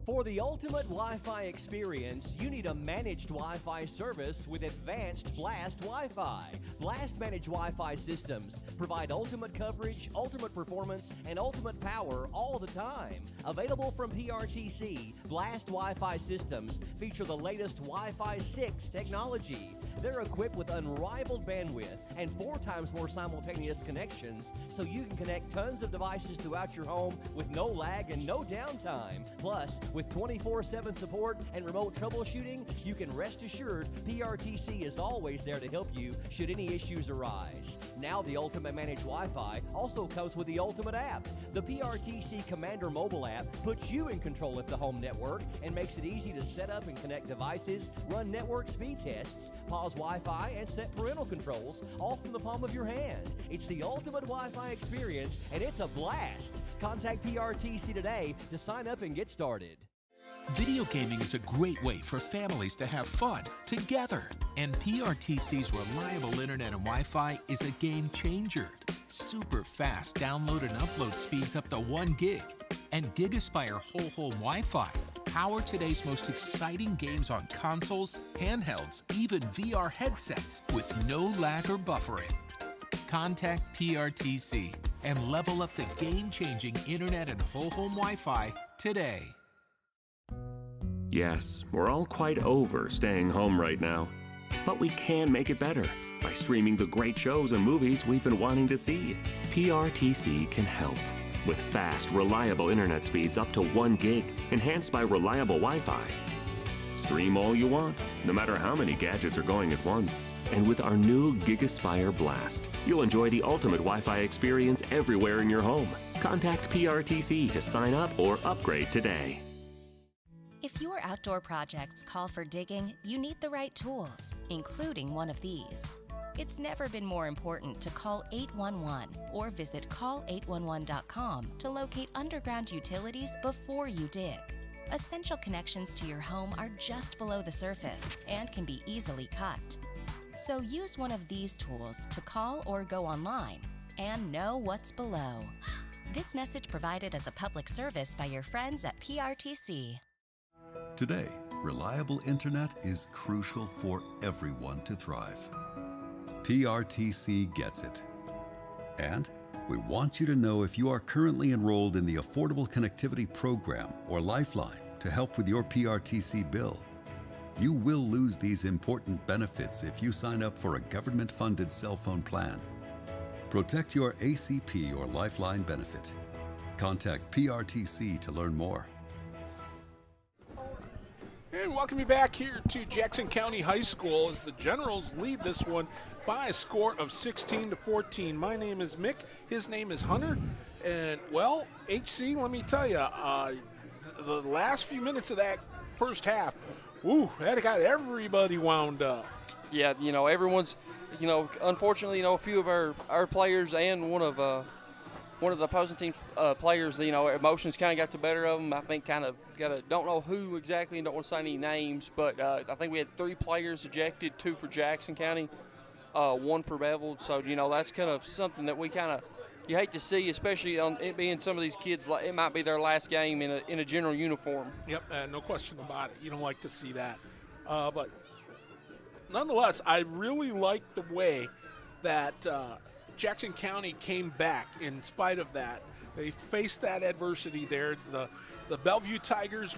For the ultimate Wi-Fi experience, you need a managed Wi-Fi service with advanced Blast Wi-Fi. Blast managed Wi-Fi systems provide ultimate coverage, ultimate performance, and ultimate power all the time. Available from PRTC, Blast Wi-Fi systems feature the latest Wi-Fi 6 technology. They're equipped with unrivaled bandwidth and 4 times more simultaneous connections, so you can connect tons of devices throughout your home with no lag and no downtime. Plus, with 24/7 support and remote troubleshooting, you can rest assured PRTC is always there to help you should any issues arise. Now the Ultimate Managed Wi-Fi also comes with the Ultimate app. The PRTC Commander mobile app puts you in control of the home network and makes it easy to set up and connect devices, run network speed tests, pause Wi-Fi, and set parental controls, all from the palm of your hand. It's the ultimate Wi-Fi experience, and it's a blast. Contact PRTC today to sign up and get started. Video gaming is a great way for families to have fun together, and PRTC's reliable internet and Wi-Fi is a game changer. Super fast download and upload speeds up to 1 gig, and GigaSpire whole home Wi-Fi power today's most exciting games on consoles, handhelds, even VR headsets with no lag or buffering. Contact PRTC and level up to game-changing internet and whole home Wi-Fi today. Yes, we're all quite over staying home right now. But we can make it better by streaming the great shows and movies we've been wanting to see. PRTC can help with fast, reliable internet speeds up to 1 gig, enhanced by reliable Wi-Fi. Stream all you want, no matter how many gadgets are going at once. And with our new GigaSpire Blast, you'll enjoy the ultimate Wi-Fi experience everywhere in your home. Contact PRTC to sign up or upgrade today. If your outdoor projects call for digging, you need the right tools, including one of these. It's never been more important to call 811 or visit call811.com to locate underground utilities before you dig. Essential connections to your home are just below the surface and can be easily cut. So use one of these tools to call or go online and know what's below. This message provided as a public service by your friends at PRTC. Today, reliable internet is crucial for everyone to thrive. PRTC gets it. And we want you to know if you are currently enrolled in the Affordable Connectivity Program or Lifeline to help with your PRTC bill. You will lose these important benefits if you sign up for a government-funded cell phone plan. Protect your ACP or Lifeline benefit. Contact PRTC to learn more. And welcome you back here to Jackson County High School as the Generals lead this one by a score of 16-14. My name is Mick. His name is Hunter. And, well, HC, let me tell you, the last few minutes of that first half, that got everybody wound up. Yeah, everyone's, unfortunately, a few of our players and one of the opposing team's players, emotions kind of got the better of them. I think don't know who exactly and don't want to say any names, but I think we had 3 players ejected, 2 for Jackson County, 1 for Bellevue. So, that's kind of something that we you hate to see, especially on it being some of these kids, it might be their last game in a general uniform. Yep, no question about it. You don't like to see that. But nonetheless, I really like the way that Jackson County came back in spite of that. They faced that adversity there. The Bellevue Tigers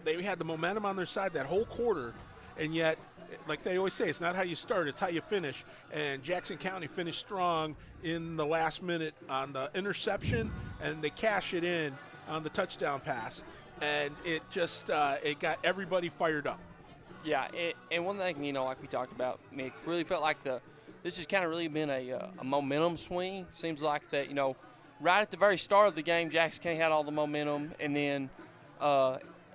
they had the momentum on their side that whole quarter, and yet, like they always say, it's not how you start, it's how you finish. And Jackson County finished strong in the last minute on the interception, and they cash it in on the touchdown pass. And it just it got everybody fired up. Yeah, and one thing, like we talked about, Mick, really felt like this has kind of really been a momentum swing. Seems like that, right at the very start of the game, Jackson County had all the momentum, and then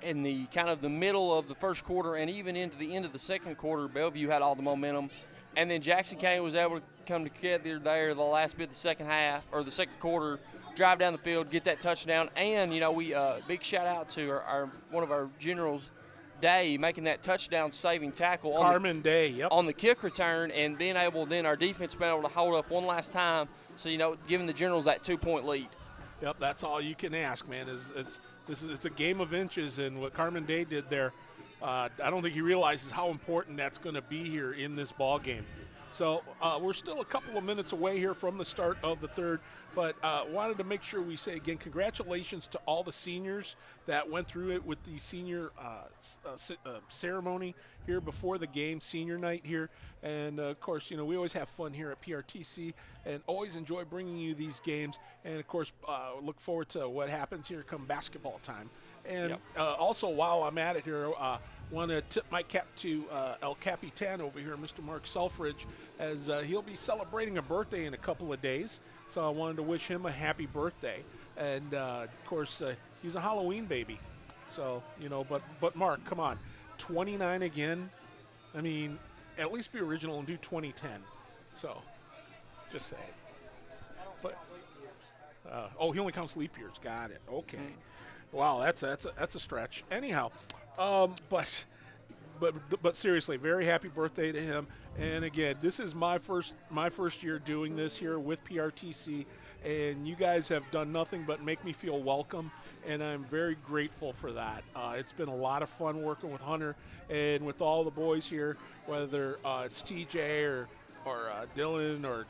in the kind of the middle of the first quarter and even into the end of the second quarter, Bellevue had all the momentum, and then Jackson County was able to come together there the last bit of the second half or the second quarter, drive down the field, get that touchdown, and we big shout out to our one of our generals, Day, making that touchdown saving tackle on the kick return, and being able then our defense being able to hold up one last time, so giving the Generals that 2-point lead. Yep, that's all you can ask, man. It's a game of inches, and what Carmen Day did there, I don't think he realizes how important that's going to be here in this ball game. So we're still a couple of minutes away here from the start of the third, but wanted to make sure we say again, congratulations to all the seniors that went through it with the senior ceremony here before the game, senior night here. And of course, we always have fun here at PRTC and always enjoy bringing you these games. And of course, look forward to what happens here come basketball time. And also, while I'm at it here, want to tip my cap to El Capitan over here, Mr. Mark Selfridge, as he'll be celebrating a birthday in a couple of days. So I wanted to wish him a happy birthday. And, of course, he's a Halloween baby. So, but Mark, come on, 29 again? I mean, at least be original and do 2010. So, just saying. He only counts leap years. Got it. Okay. Wow, that's a stretch. Anyhow, but seriously, very happy birthday to him. And again, this is my first year doing this here with PRTC, and you guys have done nothing but make me feel welcome, and I'm very grateful for that. It's been a lot of fun working with Hunter and with all the boys here, whether it's TJ or Dylan or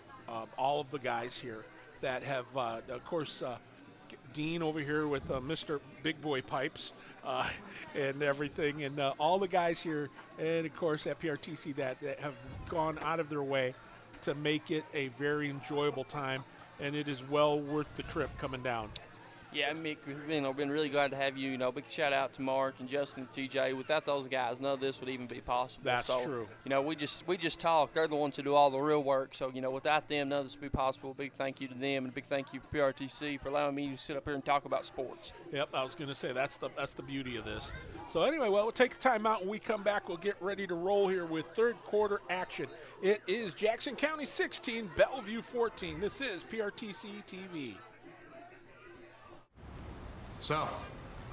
all of the guys here that have, of course, Dean over here with Mr. Big Boy Pipes and everything, and all the guys here, and of course at PRTC that have gone out of their way to make it a very enjoyable time, and it is well worth the trip coming down. Yeah, Mick, we've been really glad to have you. Big shout out to Mark and Justin and TJ. Without those guys, none of this would even be possible. That's true. We just talk. They're the ones who do all the real work. So, without them, none of this would be possible. Big thank you to them, and a big thank you for PRTC for allowing me to sit up here and talk about sports. Yep, I was going to say that's the beauty of this. So anyway, we'll take the time out. When we come back, we'll get ready to roll here with third quarter action. It is Jackson County 16, Bellevue 14. This is PRTC TV. So,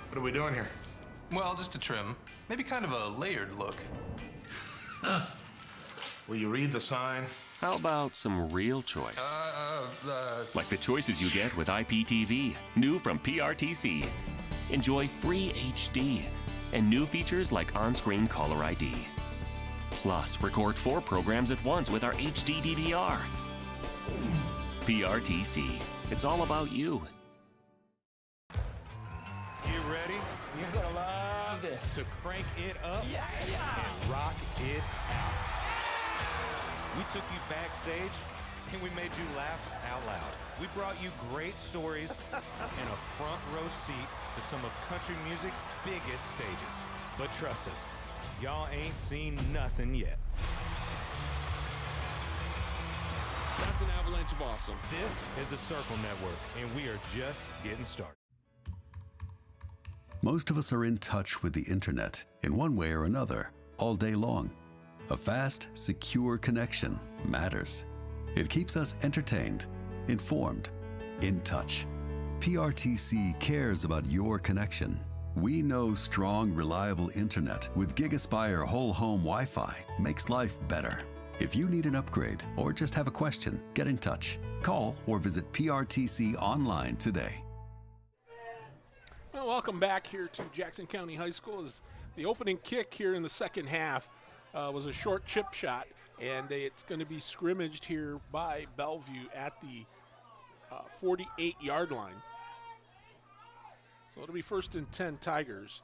what are we doing here? Well, just a trim. Maybe kind of a layered look. Will you read the sign? How about some real choice? Like the choices you get with IPTV, new from PRTC. Enjoy free HD and new features like on-screen caller ID. Plus, record 4 programs at once with our HD DVR. PRTC. It's all about you. You ready? You're gonna love this. To crank it up and rock it out. We took you backstage and we made you laugh out loud. We brought you great stories and a front row seat to some of country music's biggest stages. But trust us, y'all ain't seen nothing yet. That's an avalanche of awesome. This is the Circle Network, and we are just getting started. Most of us are in touch with the internet in one way or another all day long. A fast, secure connection matters. It keeps us entertained, informed, in touch. PRTC cares about your connection. We know strong, reliable internet with GigaSpire whole home Wi-Fi makes life better. If you need an upgrade or just have a question, get in touch. Call or visit PRTC online today. Well, welcome back here to Jackson County High School. As the opening kick here in the second half was a short chip shot, and it's going to be scrimmaged here by Bellevue at the 48-yard line. So it'll be 1st and 10 Tigers.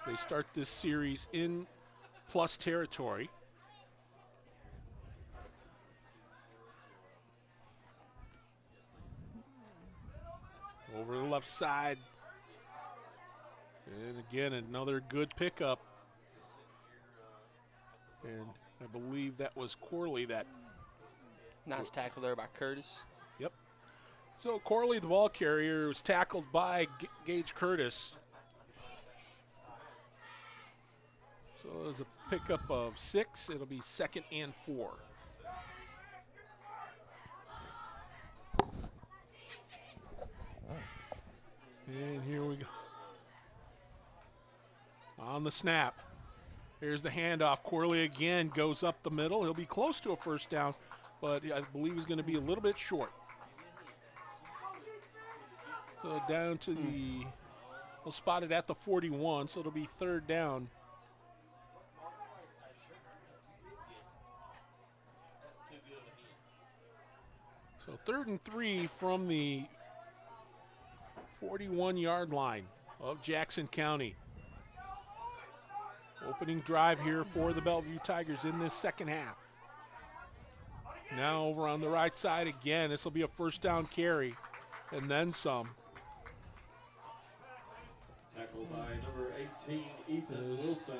So they start this series in plus territory. Over the left side. And again, another good pickup. And I believe that was Corley that. Nice tackle there by Curtis. Yep. So Corley, the ball carrier, was tackled by Gage Curtis. So there's a pickup of 6. It'll be 2nd and 4. And here we go. On the snap. Here's the handoff. Corley again goes up the middle. He'll be close to a first down, but I believe he's going to be a little bit short. So down to the, we'll spot it at the 41, so it'll be third down. So 3rd and 3 from the 41-yard line of Jackson County. Opening drive here for the Bellevue Tigers in this second half. Now over on the right side again. This will be a first down carry and then some. Tackled by number 18, Ethan Wilson.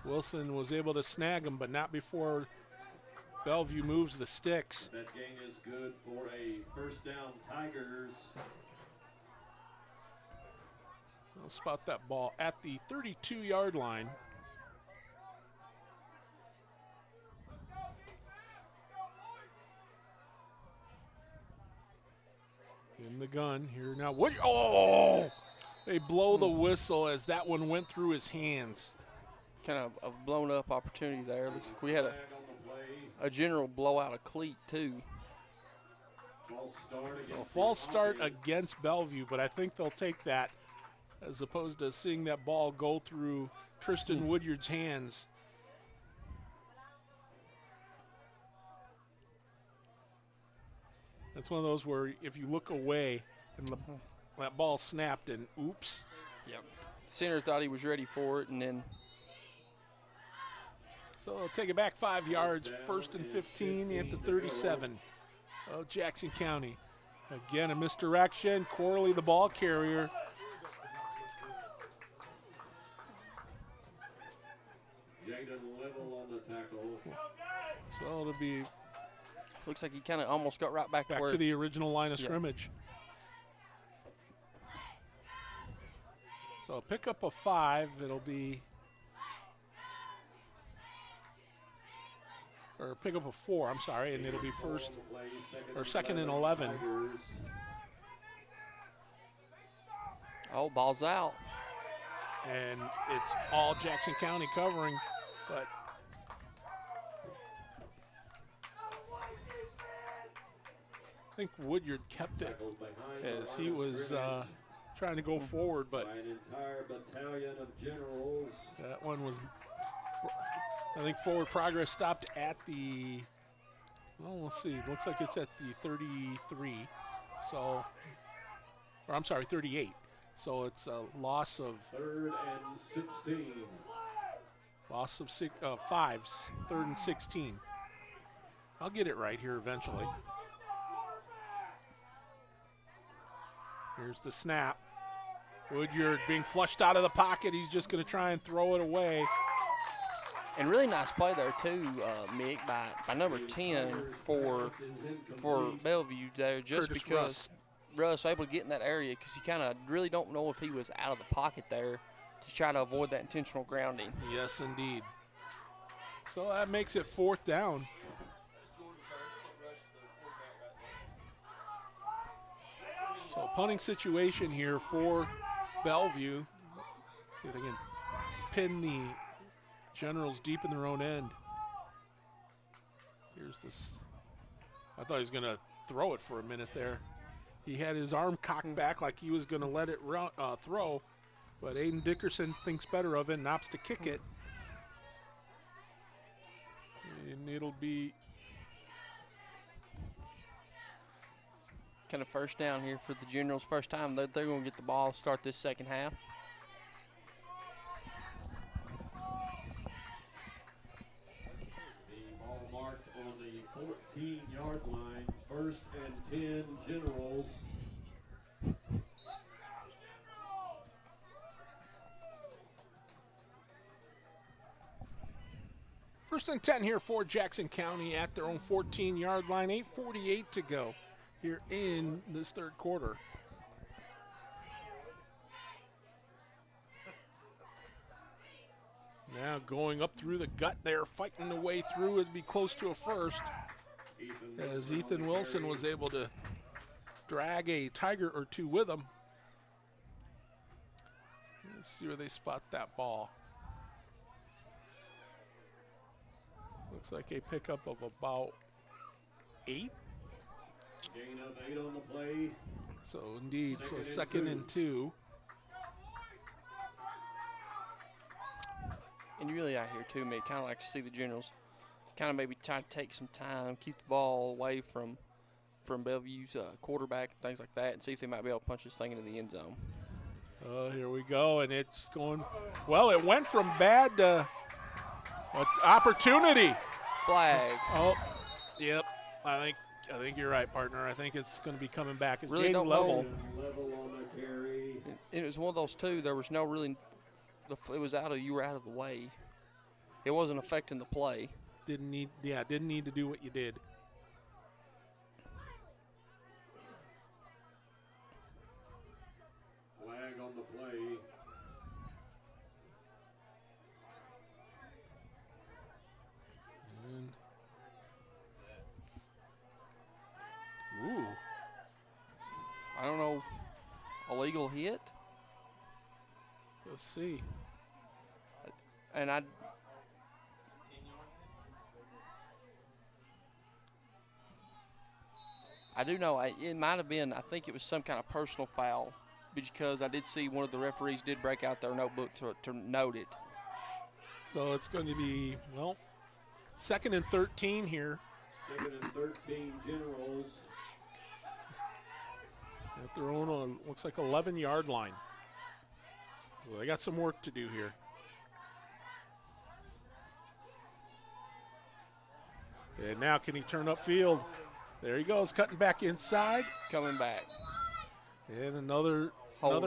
Wilson was able to snag him, but not before Bellevue moves the sticks. That gain is good for a first down, Tigers. I'll spot that ball at the 32-yard line. In the gun here now. What? Oh! They blow the whistle as that one went through his hands. Kind of a blown up opportunity there. Looks like we had a general blowout of cleat too. So a false start against Bellevue, but I think they'll take that as opposed to seeing that ball go through Tristan Woodyard's hands. That's one of those where if you look away and that ball snapped and oops. Yep. Center thought he was ready for it, and then. So they'll take it back 5 yards, 1st and 15 at the 37 of Jackson County. Again, a misdirection. Corley, the ball carrier. Jaden Level on the tackle. So it'll be. Looks like he kind of almost got right back to the original line of scrimmage. So a pickup of 5. It'll be. Or pick up a 4, I'm sorry, and it'll be second and 11. Oh, ball's out. And it's all Jackson County covering, but I think Woodyard kept it as he was trying to go forward, but by an entire battalion of generals. That one was. I think forward progress stopped at the, well, we'll see. Looks like it's at the 33. So, or I'm sorry, 38. So it's a loss of 3rd and 16. Loss of 5, 3rd and 16. I'll get it right here eventually. Here's the snap. Woodyard being flushed out of the pocket. He's just going to try and throw it away. And really nice play there too, Mick, by number 10 for Bellevue there, just Curtis because Russ able to get in that area because you kind of really don't know if he was out of the pocket there to try to avoid that intentional grounding. Yes, indeed. So that makes it 4th down. So a punting situation here for Bellevue. See if they can pin the Generals deep in their own end. Here's this. I thought he was going to throw it for a minute there. He had his arm cocked back like he was going to let it throw, but Aiden Dickerson thinks better of it and opts to kick it. And it'll be kind of first down here for the Generals. First time they're going to get the ball, start this second half. On the 14-yard line, 1st and 10 Generals. First and 10 here for Jackson County at their own 14-yard line. 8:48 to go here in this 3rd quarter. Now going up through the gut there, fighting the way through. It'd be close to a first as Ethan Wilson was able to drag a Tiger or two with him. Let's see where they spot that ball. Looks like a pickup of about 8. Gain of 8 on the play. So indeed, so second and 2. And really out here too, me kind of like to see the Generals kind of maybe try to take some time, keep the ball away from Bellevue's quarterback and things like that, and see if they might be able to punch this thing into the end zone. Oh, here we go, and it's going well. It went from bad to opportunity. Flag. Oh, yep. I think you're right, partner. I think it's going to be coming back. It's really don't level. Level on the carry. And it was one of those two. There was no really. It was you were out of the way. It wasn't affecting the play. Didn't need to do what you did. Flag on the play. And ooh. I don't know. Illegal hit? Let's see. And I do know it might have been, I think it was some kind of personal foul, because I did see one of the referees did break out their notebook to note it. So it's going to be, well, second and 13 here. Second and 13 Generals. At their own, looks like 11-yard line. So they got some work to do here. And now can he turn upfield? There he goes, cutting back inside. Coming back. And another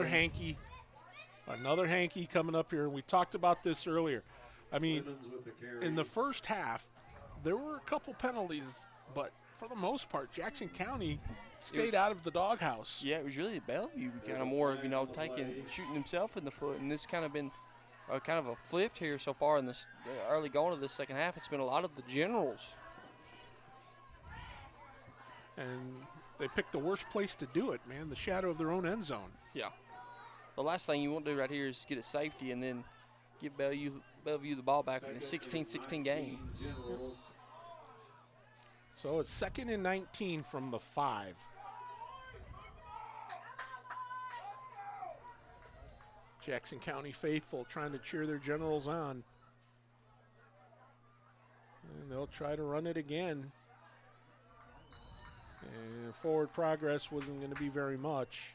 hanky. Another hanky coming up here. We talked about this earlier. I mean, in the first half, there were a couple penalties, but for the most part, Jackson County stayed out of the doghouse. Yeah, it was really Bellevue kind of more, shooting himself in the foot, and this kind of been kind of a flipped here so far in this early going of this second half. It's been a lot of the Generals. And they picked the worst place to do it, man, the shadow of their own end zone. Yeah. The last thing you want to do right here is get a safety and then give Bellevue the ball back in a 16-16 game. So it's second and 19 from the 5. Jackson County faithful trying to cheer their Generals on. And they'll try to run it again. And forward progress wasn't going to be very much.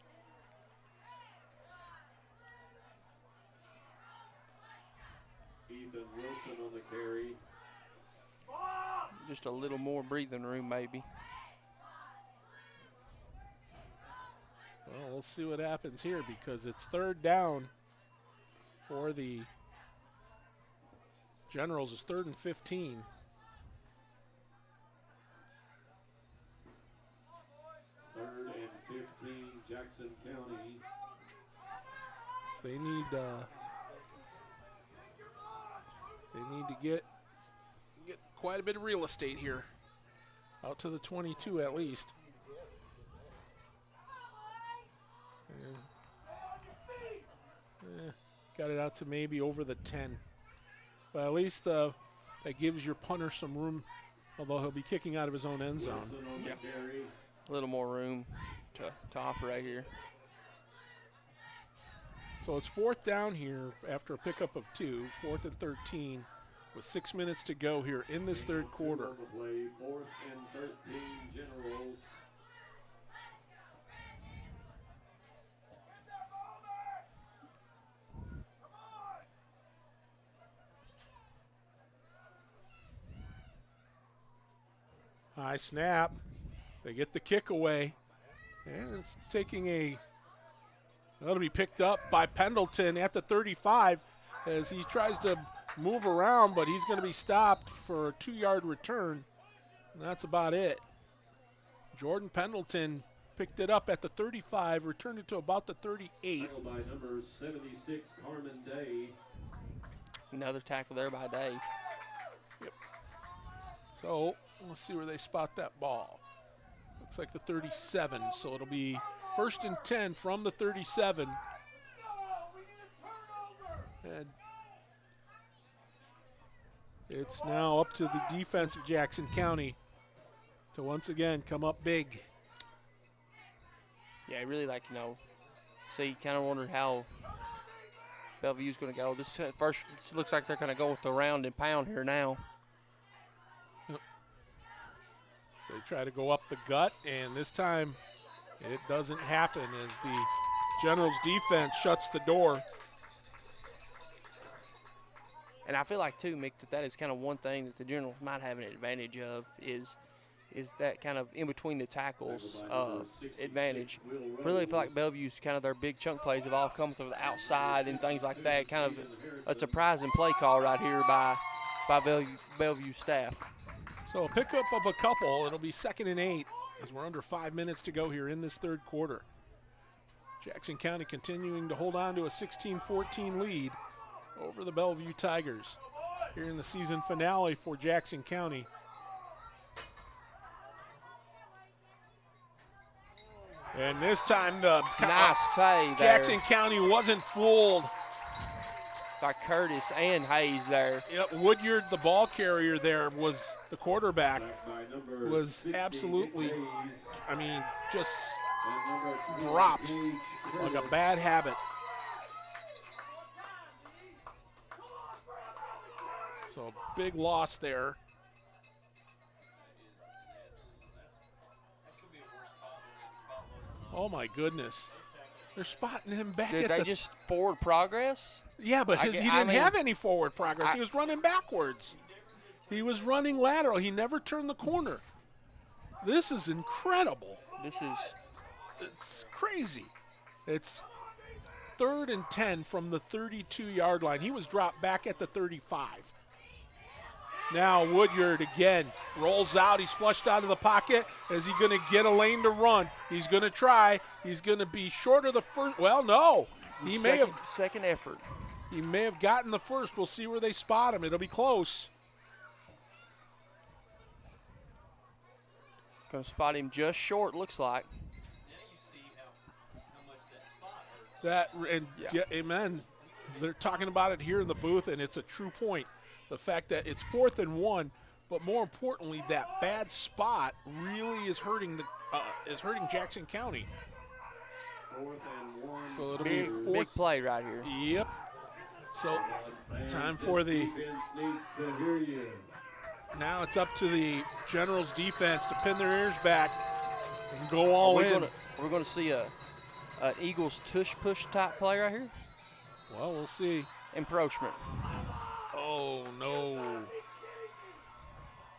Ethan Wilson on the carry. Just a little more breathing room, maybe. Well, we'll see what happens here because it's third down for the Generals. It's 3rd and 15. Third and 15, Jackson County. So they need to get quite a bit of real estate here, out to the 22 at least. Got it out to maybe over the 10, but at least that gives your punter some room, although he'll be kicking out of his own end zone. Yeah. A little more room to operate here. So it's 4th down here after a pickup of 2, 4th and 13, with 6 minutes to go here in this third quarter. 4th and 13 Generals. High snap. They get the kick away. And it's that'll be picked up by Pendleton at the 35 as he tries to move around, but he's going to be stopped for a 2-yard return. And that's about it. Jordan Pendleton picked it up at the 35, returned it to about the 38. Tackled by number 76, Carmen Day. Another tackle there by Day. Yep. So let's see where they spot that ball. Looks like the 37, so it'll be 1st and 10 from the 37. And it's now up to the defense of Jackson County to once again come up big. Yeah, really see, kind of wondered how Bellevue's going to go. This first looks like they're going to go with the round and pound here now. Yep. So they try to go up the gut, and this time it doesn't happen as the Generals defense shuts the door. And I feel like, too, Mick, that is kind of one thing that the Generals might have an advantage of is that kind of in-between the tackles advantage. Really feel like Bellevue's kind of their big chunk plays have all come through the outside and things like that. Kind of a surprising play call right here by Bellevue staff. So a pickup of a couple. It'll be 2nd and 8 as we're under 5 minutes to go here in this third quarter. Jackson County continuing to hold on to a 16-14 lead over the Bellevue Tigers here in the season finale for Jackson County. And this time the nice play there. Jackson County wasn't fooled by Curtis and Hayes there. Yep, Woodyard, the ball carrier there, was the quarterback, was absolutely, just dropped like a bad habit. So big loss there. Oh my goodness. They're spotting him back Did at they just forward progress? Yeah, but he didn't have any forward progress. He was running backwards. He was running lateral. He never turned the corner. This is incredible. It's crazy. It's 3rd and 10 from the 32-yard line. He was dropped back at the 35. Now Woodyard again rolls out. He's flushed out of the pocket. Is he going to get a lane to run? He's going to try. He's going to be short of the first. Well, no. Second effort. He may have gotten the first. We'll see where they spot him. It'll be close. Going to spot him just short, looks like. Amen. They're talking about it here in the booth, and it's a true point. The fact that it's 4th and 1, but more importantly, that bad spot really is hurting Jackson County. 4th and 1. So it'll be big play right here. Yep. So time for the. Now it's up to the Generals defense to pin their ears back and go all in. We're going to see an Eagles tush push type play right here. Well, we'll see. Encroachment. Oh, no.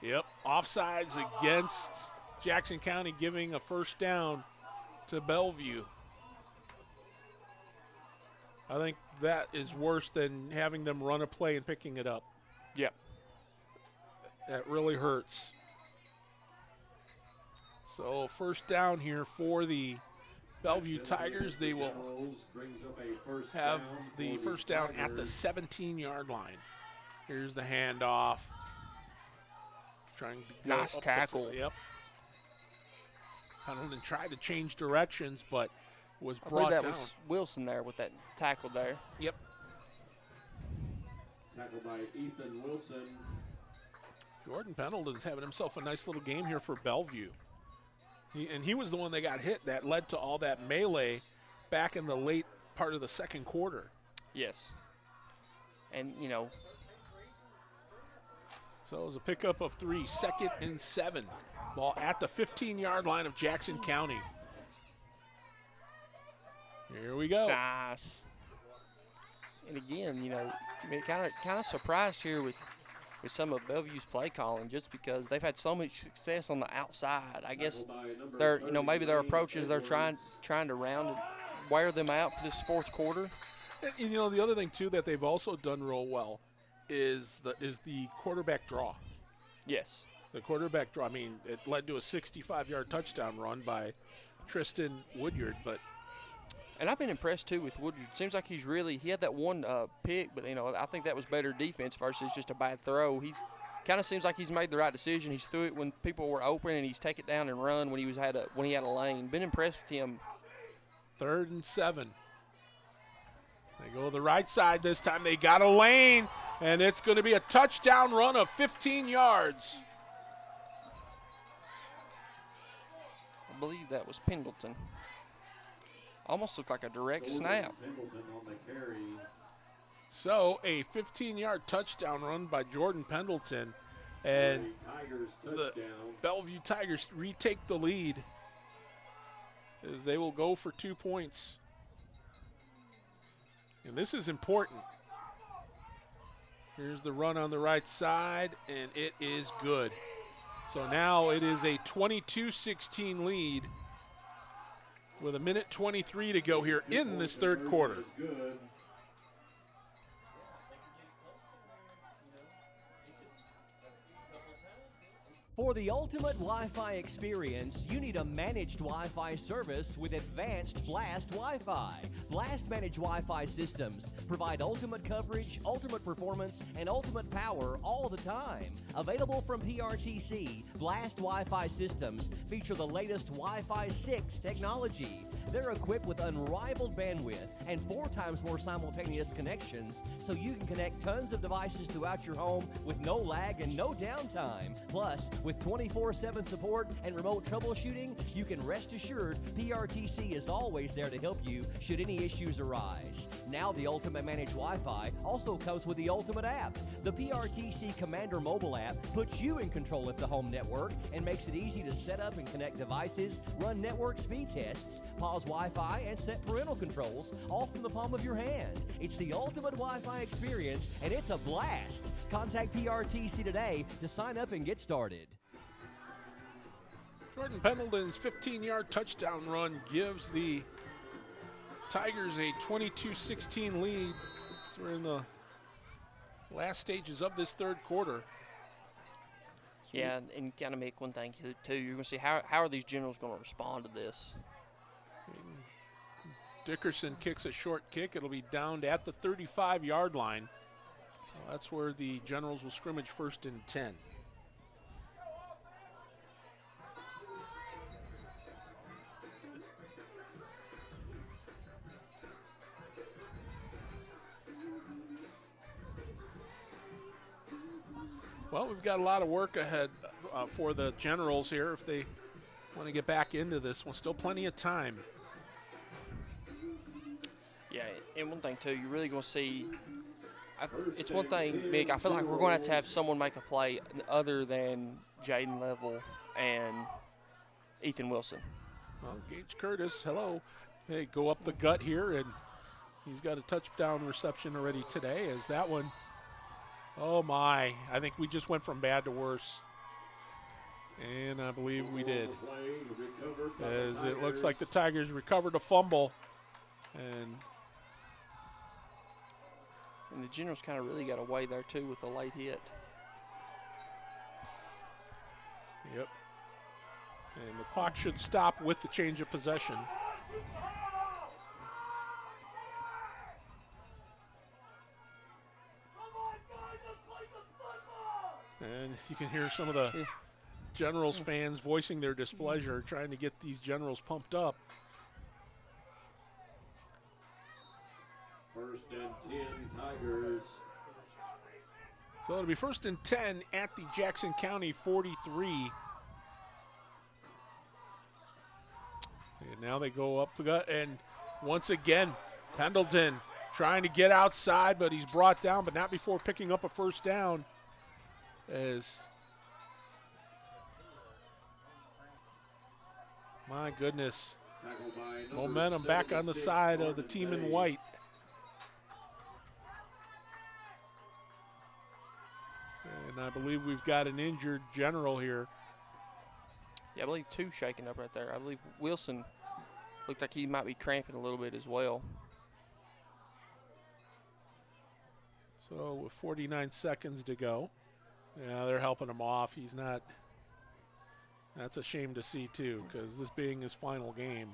Yep, offsides against Jackson County, giving a first down to Bellevue. I think that is worse than having them run a play and picking it up. Yep. That really hurts. So first down here for the Bellevue Tigers. They will have the first down at the 17-yard line. Here's the handoff. Trying to go nice up tackle. Yep. Pendleton tried to change directions, but was brought that down. Was Wilson there with that tackle there. Yep. Tackled by Ethan Wilson. Jordan Pendleton's having himself a nice little game here for Bellevue. He was the one that got hit that led to all that melee back in the late part of the second quarter. Yes. And, So it was a pickup of 3, 2nd and 7. Ball at the 15-yard line of Jackson County. Here we go. Nice. And again, kind of surprised here with some of Bellevue's play calling, just because they've had so much success on the outside. I guess maybe their approaches, they're trying to round and wear them out for this fourth quarter. And, the other thing too that they've also done real well is the quarterback draw. Yes. The quarterback draw. I mean, it led to a 65-yard touchdown run by Tristan Woodyard, but. And I've been impressed, too, with Woodyard. Seems like he had that one pick, but, I think that was better defense versus just a bad throw. He's kind of seems like he's made the right decision. He's threw it when people were open, and he's take it down and run when he had a lane. Been impressed with him. 3rd and 7. They go to the right side this time. They got a lane, and it's going to be a touchdown run of 15 yards. I believe that was Pendleton. Almost looked like a direct snap. Pendleton on the carry. So a 15-yard touchdown run by Jordan Pendleton, and Tigers the touchdown. Bellevue Tigers retake the lead as they will go for 2 points. And this is important. Here's the run on the right side, and it is good. So now it is a 22-16 lead with a minute 23 to go here in this third quarter. Good. For the ultimate Wi-Fi experience, you need a managed Wi-Fi service with advanced Blast Wi-Fi. Blast managed Wi-Fi systems provide ultimate coverage, ultimate performance, and ultimate power all the time. Available from PRTC, Blast Wi-Fi systems feature the latest Wi-Fi 6 technology. They're equipped with unrivaled bandwidth and 4 times more simultaneous connections, so you can connect tons of devices throughout your home with no lag and no downtime. Plus, with 24/7 support and remote troubleshooting, you can rest assured PRTC is always there to help you should any issues arise. Now the Ultimate Managed Wi-Fi also comes with the Ultimate app. The PRTC Commander mobile app puts you in control of the home network and makes it easy to set up and connect devices, run network speed tests, pause Wi-Fi, and set parental controls all from the palm of your hand. It's the ultimate Wi-Fi experience, and it's a blast. Contact PRTC today to sign up and get started. Jordan Pendleton's 15-yard touchdown run gives the Tigers a 22-16 lead. So we're in the last stages of this third quarter. Yeah, and kind of make one thing too. You're going to see how are these Generals going to respond to this. Dickerson kicks a short kick. It'll be downed at the 35-yard line. So that's where the Generals will scrimmage 1st and 10. Well, we've got a lot of work ahead for the Generals here if they want to get back into this one. Still plenty of time. Yeah, and one thing, too, you're really going to see it's one thing, Mick, I feel like we're going to have someone make a play other than Jaden Level and Ethan Wilson. Well, Gage Curtis, hello. Hey, go up the gut here, and he's got a touchdown reception already today as that one. Oh, my. I think we just went from bad to worse. And I believe we did. As it looks like the Tigers recovered a fumble. And the Generals kind of really got away there, too, with a late hit. Yep. And the clock should stop with the change of possession. And you can hear some of the Generals fans voicing their displeasure, trying to get these Generals pumped up. 1st and 10 Tigers. So it'll be 1st and 10 at the Jackson County 43. And now they go up the gut, and once again, Pendleton trying to get outside, but he's brought down, but not before picking up a 1st down. As my goodness, momentum back on the side of the team in white. And I believe we've got an injured General here. Yeah, I believe 2 shaking up right there. I believe Wilson looked like he might be cramping a little bit as well. So with 49 seconds to go. Yeah, they're helping him off. He's not. That's a shame to see, too, because this being his final game.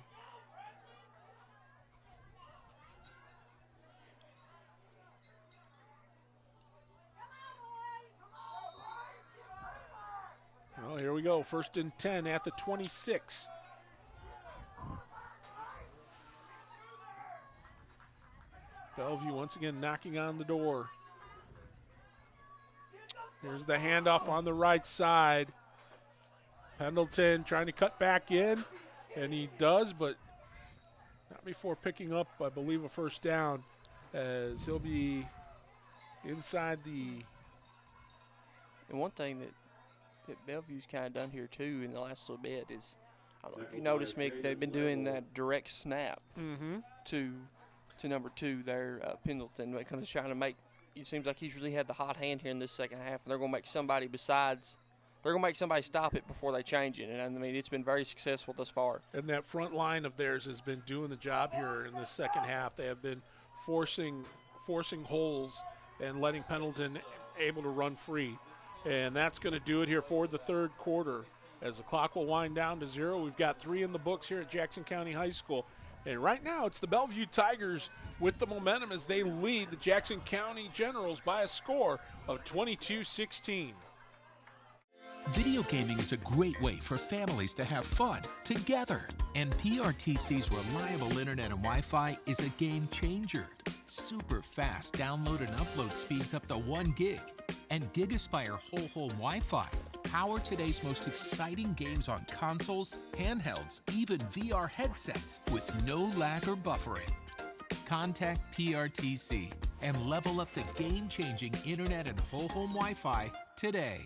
Well, here we go. 1st and 10 at the 26. Bellevue once again knocking on the door. Here's the handoff on the right side. Pendleton trying to cut back in, and he does, but Not before picking up, I believe, a first down, as he'll be inside the. And one thing that Bellevue's kind of done here too in the last little bit is, I don't know if you noticed, Mick, they've been doing that direct snap to number 2 there, Pendleton, kind of trying to make. It seems like he's really had the hot hand here in this second half, and they're going to make somebody stop it before they change it. And I mean, it's been very successful thus far. And that front line of theirs has been doing the job here in the second half. They have been forcing holes and letting Pendleton able to run free. And that's going to do it here for the third quarter. As the clock will wind down to 0, we've got 3 in the books here at Jackson County High School. And right now, it's the Bellevue Tigers with the momentum as they lead the Jackson County Generals by a score of 22-16. Video gaming is a great way for families to have fun together. And PRTC's reliable internet and Wi-Fi is a game changer. Super fast download and upload speeds up to 1 gig. And GigaSpire whole home Wi-Fi power today's most exciting games on consoles, handhelds, even VR headsets with no lag or buffering. Contact PRTC and level up to game-changing internet and whole home Wi-Fi today.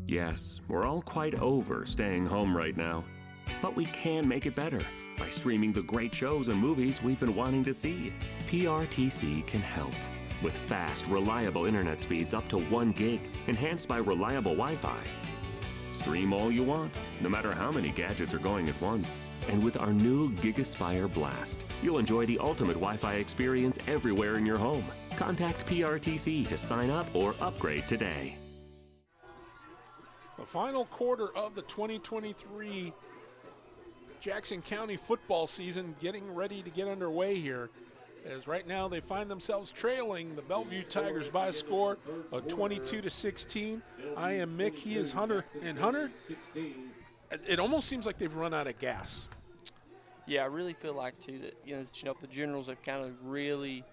Yes, we're all quite over staying home right now. But we can make it better by streaming the great shows and movies we've been wanting to see. PRTC can help. With fast, reliable internet speeds up to 1 gig, enhanced by reliable Wi-Fi. Stream all you want, no matter how many gadgets are going at once. And with our new GigaSpire Blast, you'll enjoy the ultimate Wi-Fi experience everywhere in your home. Contact PRTC to sign up or upgrade today. The final quarter of the 2023 Jackson County football season getting ready to get underway here. As right now they find themselves trailing the Bellevue Tigers by a score of 22-16. I am Mick, he is Hunter. And Hunter, it almost seems like they've run out of gas. Yeah, I really feel like, too, that, the Generals have kind of really,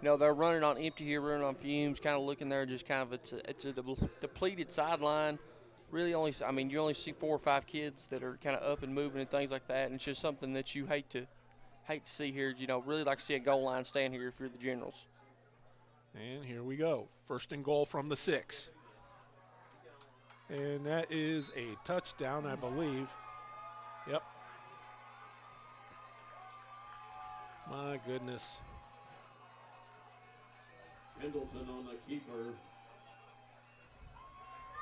they're running on empty here, running on fumes, kind of looking there, just kind of, it's a depleted sideline. Really you only see 4 or 5 kids that are kind of up and moving and things like that, and it's just something that you hate to see here. Really like to see a goal line stand here if you're the Generals. And here we go. First and goal from the 6. And that is a touchdown, I believe. Yep. My goodness. Pendleton on the keeper.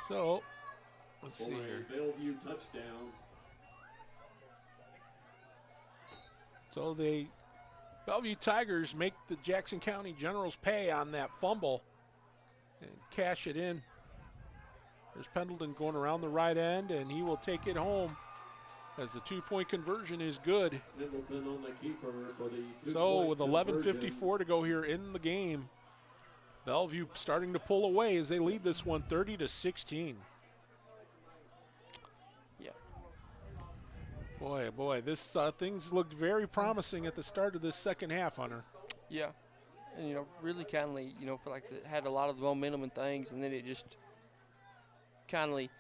So, let's see here. Bellevue touchdown. So the Bellevue Tigers make the Jackson County Generals pay on that fumble and cash it in. There's Pendleton going around the right end, and he will take it home as the 2-point conversion is good. Pendleton on the keeper for the so with 11:54 to go here in the game, Bellevue starting to pull away as they lead this one 30-16. Boy, this things looked very promising at the start of this second half, Hunter. Yeah, and really kindly, feel like it had a lot of the momentum and things, and then it just kindly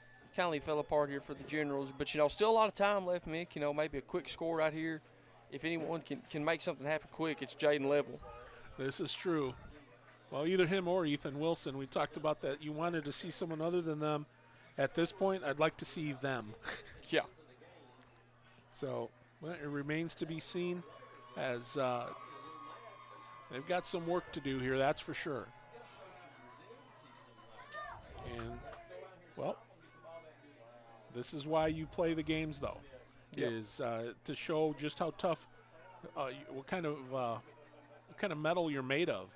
fell apart here for the Generals. But still a lot of time left, Mick. Maybe a quick score right here. If anyone can make something happen quick, it's Jaden Level. This is true. Well, either him or Ethan Wilson. We talked about that. You wanted to see someone other than them. At this point, I'd like to see them. Yeah. So it remains to be seen, as they've got some work to do here, that's for sure. And, well, this is why you play the games, though, is to show just how tough, what kind of metal you're made of.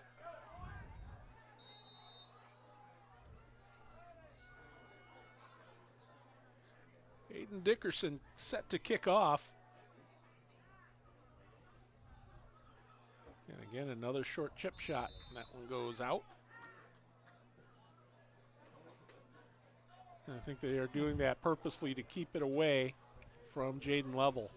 Aiden Dickerson set to kick off. And again, another short chip shot. That one goes out. And I think they are doing that purposely to keep it away from Jaden Level.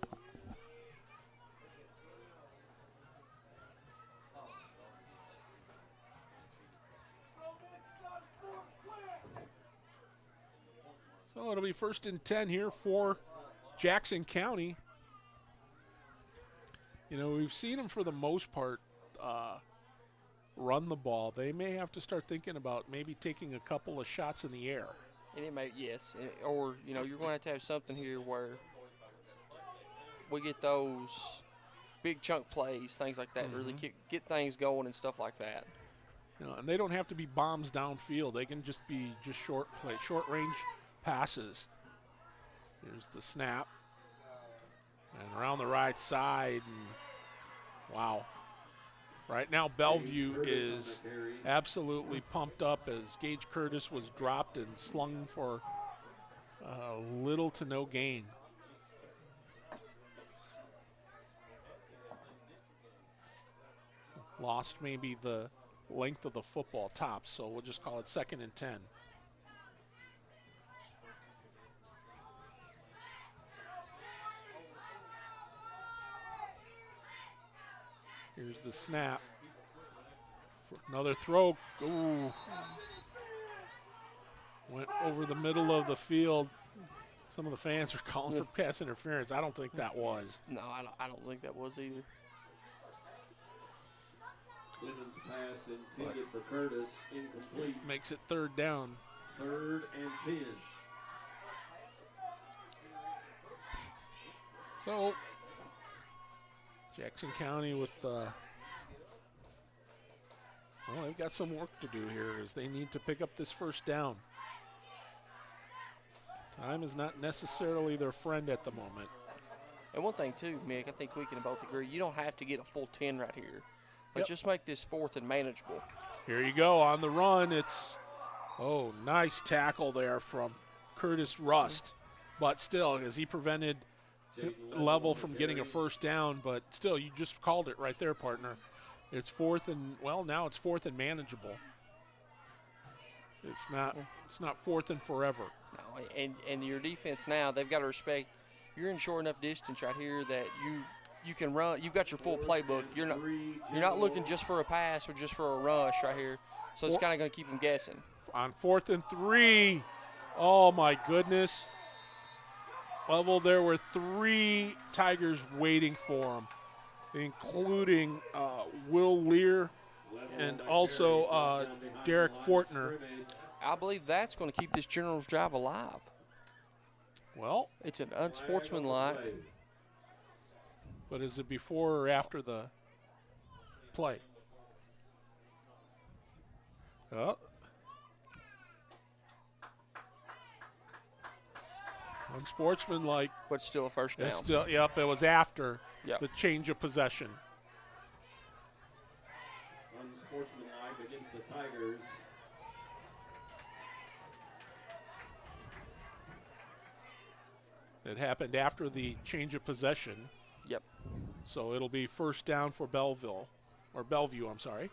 So it'll be 1st and 10 here for Jackson County. You know, we've seen them for the most part run the ball. They may have to start thinking about maybe taking a couple of shots in the air. And it may, yes, or you know, you're going to have something here where we get those big chunk plays, things like that, really get things going and stuff like that. You know, and they don't have to be bombs downfield. They can just be short play, short range passes. Here's the snap, and around the right side, and wow. Right now, Bellevue is absolutely pumped up as Gage Curtis was dropped and slung for little to no gain. Lost maybe the length of the football tops, so we'll just call it 2nd and 10. Here's the snap. For another throw. Ooh. Went over the middle of the field. Some of the fans are calling for pass interference. I don't think that was. No, I don't think that was either. Clemens pass intended for Curtis, incomplete. Makes it 3rd down. 3rd and 10. So, Jackson County with well, they've got some work to do here as they need to pick up this 1st down. Time is not necessarily their friend at the moment. And one thing too, Mick, I think we can both agree, you don't have to get a full 10 right here. Let's just make this 4th and manageable. Here you go on the run. It's, nice tackle there from Curtis Rust. But still, as he prevented Level from getting a 1st down, but still, you just called it right there, partner. It's 4th and, now it's 4th and manageable. It's not 4th and forever. No, and your defense now, they've got to respect, you're in short enough distance right here that you can run. You've got your full playbook. You're not looking just for a pass or just for a rush right here. So it's kind of going to keep them guessing. On 4th and 3, oh my goodness. Level, there were 3 Tigers waiting for him, including Will Lear and also Derek Fortner. I believe that's going to keep this Generals drive alive. Well, it's an unsportsmanlike. But is it before or after the play? Oh. Unsportsmanlike. But still a 1st down. It's still, it was after the change of possession. Unsportsmanlike against the Tigers. It happened after the change of possession. Yep. So it'll be 1st down for Bellevue, I'm sorry.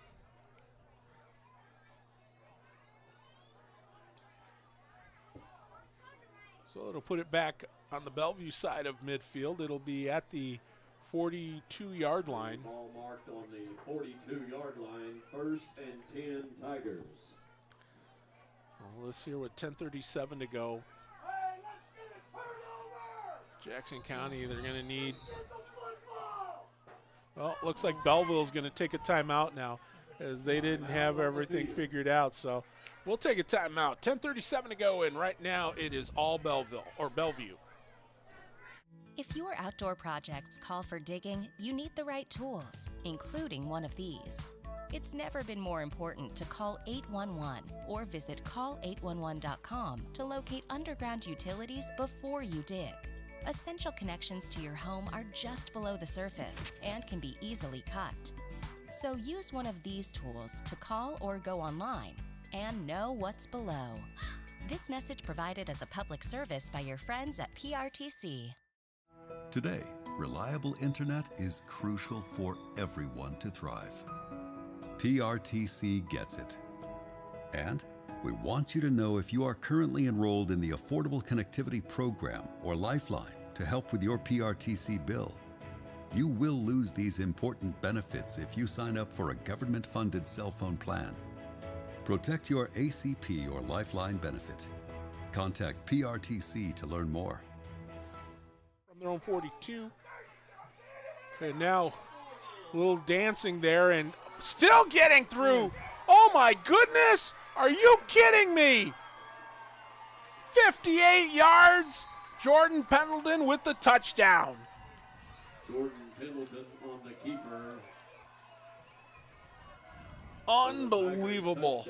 So it'll put it back on the Bellevue side of midfield. It'll be at the 42-yard line. Ball marked on the 42-yard line, 1st and 10 Tigers. Well, let's hear with 10:37 to go. Jackson County, they're going to need. Well, looks like Belleville's going to take a timeout now as they didn't have everything figured out. So we'll take a timeout. 10:37 to go, and right now it is all Bellevue. If your outdoor projects call for digging, you need the right tools, including one of these. It's never been more important to call 811 or visit call811.com to locate underground utilities before you dig. Essential connections to your home are just below the surface and can be easily cut. So use one of these tools to call or go online and know what's below. This message provided as a public service by your friends at PRTC. Today, reliable internet is crucial for everyone to thrive. PRTC gets it. And we want you to know if you are currently enrolled in the Affordable Connectivity Program or Lifeline to help with your PRTC bill. You will lose these important benefits if you sign up for a government-funded cell phone plan. Protect your ACP or Lifeline benefit. Contact PRTC to learn more. From their own 42. And now little dancing there and still getting through. Oh my goodness, are you kidding me? 58 yards, Jordan Pendleton with the touchdown. Jordan Pendleton on the keeper. Unbelievable.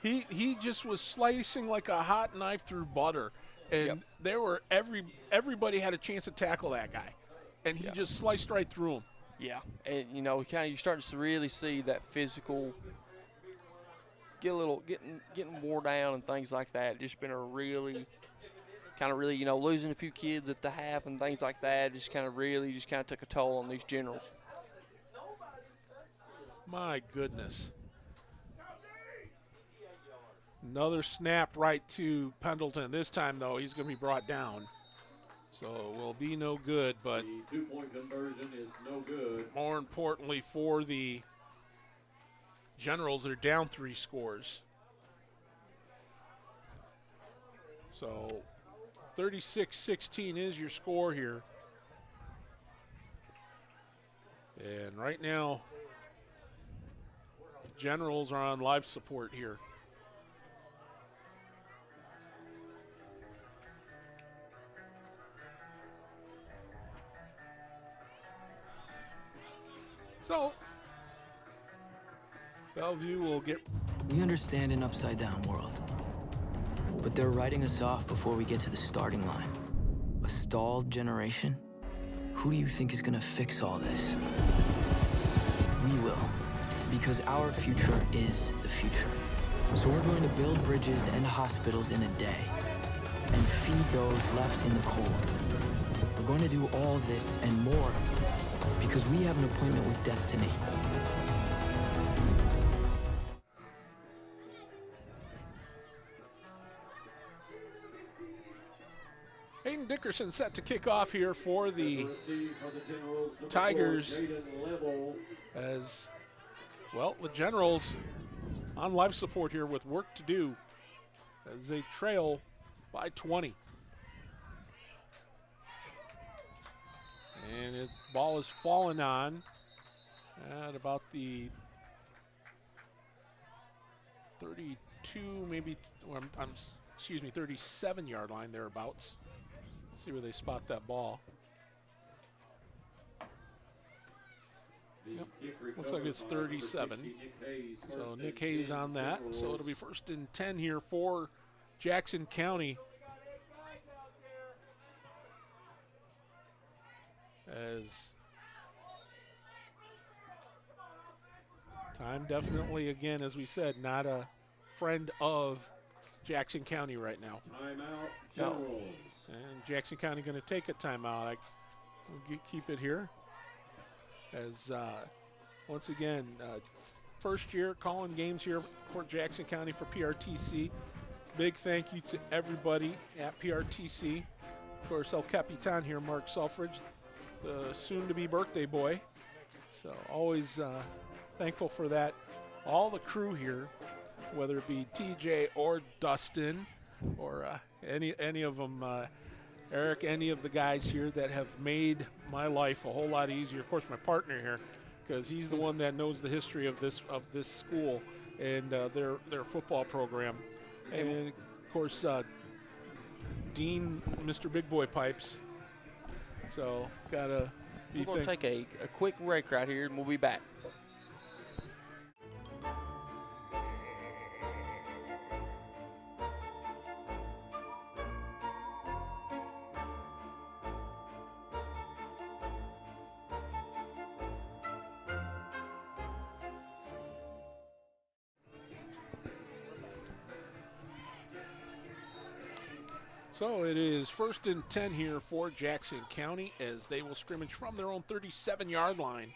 He just was slicing like a hot knife through butter, and there were everybody had a chance to tackle that guy, and he just sliced right through him. Yeah, and you know, you're starting to really see that physical getting wore down and things like that. Just been a really losing a few kids at the half and things like that. Just kind of took a toll on these generals. My goodness. Another snap right to Pendleton. This time, though, he's going to be brought down. So it will be no good, but the 2-point conversion is no good. More importantly for the Generals, they're down 3 scores. So 36-16 is your score here. And right now, Generals are on life support here. So, Bellevue will get... We understand an upside-down world, but they're writing us off before we get to the starting line. A stalled generation? Who do you think is gonna fix all this? We will, because our future is the future. So we're going to build bridges and hospitals in a day, and feed those left in the cold. We're going to do all this and more, because we have an appointment with destiny. Hayden Dickerson set to kick off here for the Tigers. As well, the Generals on life support here with work to do as they trail by 20. And the ball is fallen on at about the 32, maybe, 37-yard line thereabouts. Let's see where they spot that ball. Yep. Looks like it's 37. So Nick Hayes on that. So it'll be 1st and 10 here for Jackson County. As time definitely, again, as we said, not a friend of Jackson County right now. Timeout, Generals. And Jackson County going to take a timeout. We'll keep it here. As once again, first year calling games here for Jackson County for PRTC. Big thank you to everybody at PRTC. Of course, El Capitan here, Mark Selfridge, the soon-to-be birthday boy. So always thankful for that. All the crew here, whether it be TJ or Dustin or any of them, Eric, any of the guys here that have made my life a whole lot easier. Of course, my partner here, because he's the one that knows the history of this school and their football program. And, of course, Dean, Mr. Big Boy Pipes. So, got to be We're going to take a quick break right here, and we'll be back. So it is 1st and 10 here for Jackson County as they will scrimmage from their own 37-yard line.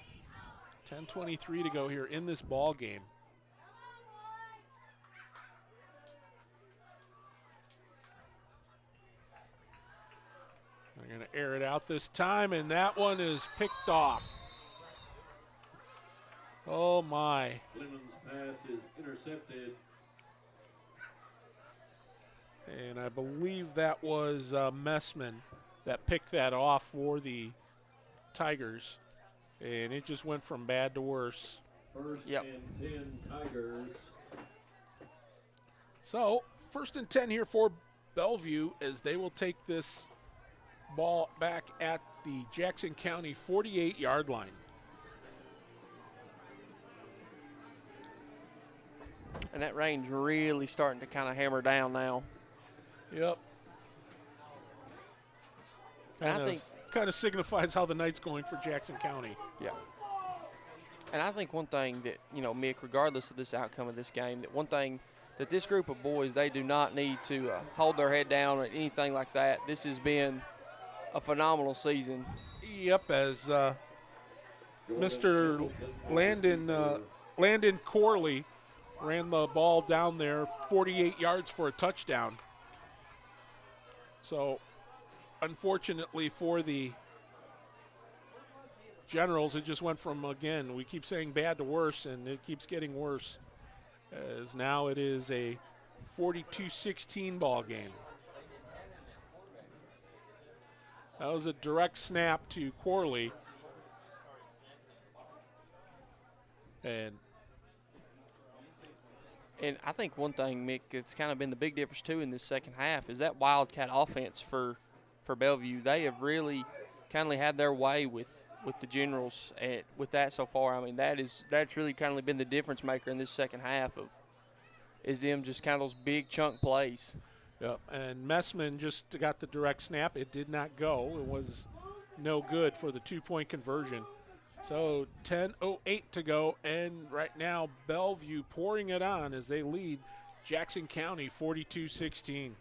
10:23 to go here in this ball game. They're going to air it out this time, and that one is picked off. Oh, my. Clemens' pass is intercepted. And I believe that was Messman that picked that off for the Tigers. And it just went from bad to worse. First and 10 Tigers. So, first and 10 here for Bellevue as they will take this ball back at the Jackson County 48-yard line. And that rain's really starting to kind of hammer down now. Yep. Kind of signifies how the night's going for Jackson County. Yeah. And I think one thing that, Mick, regardless of this outcome of this game, that one thing that this group of boys, they do not need to hold their head down or anything like that. This has been a phenomenal season. Yep, as Mr. Landon Corley ran the ball down there 48 yards for a touchdown. So, unfortunately for the Generals, it just went from, again, we keep saying bad to worse, and it keeps getting worse, as now it is a 42-16 ball game. That was a direct snap to Corley. And I think one thing, Mick, it's kind of been the big difference, too, in this second half is that Wildcat offense for Bellevue. They have really kind of had their way with the Generals with that so far. I mean, that's really kind of been the difference maker in this second half is them just kind of those big chunk plays. Yep, and Messman just got the direct snap. It did not go. It was no good for the two-point conversion. So 10:08 to go, and right now Bellevue pouring it on as they lead Jackson County 42-16.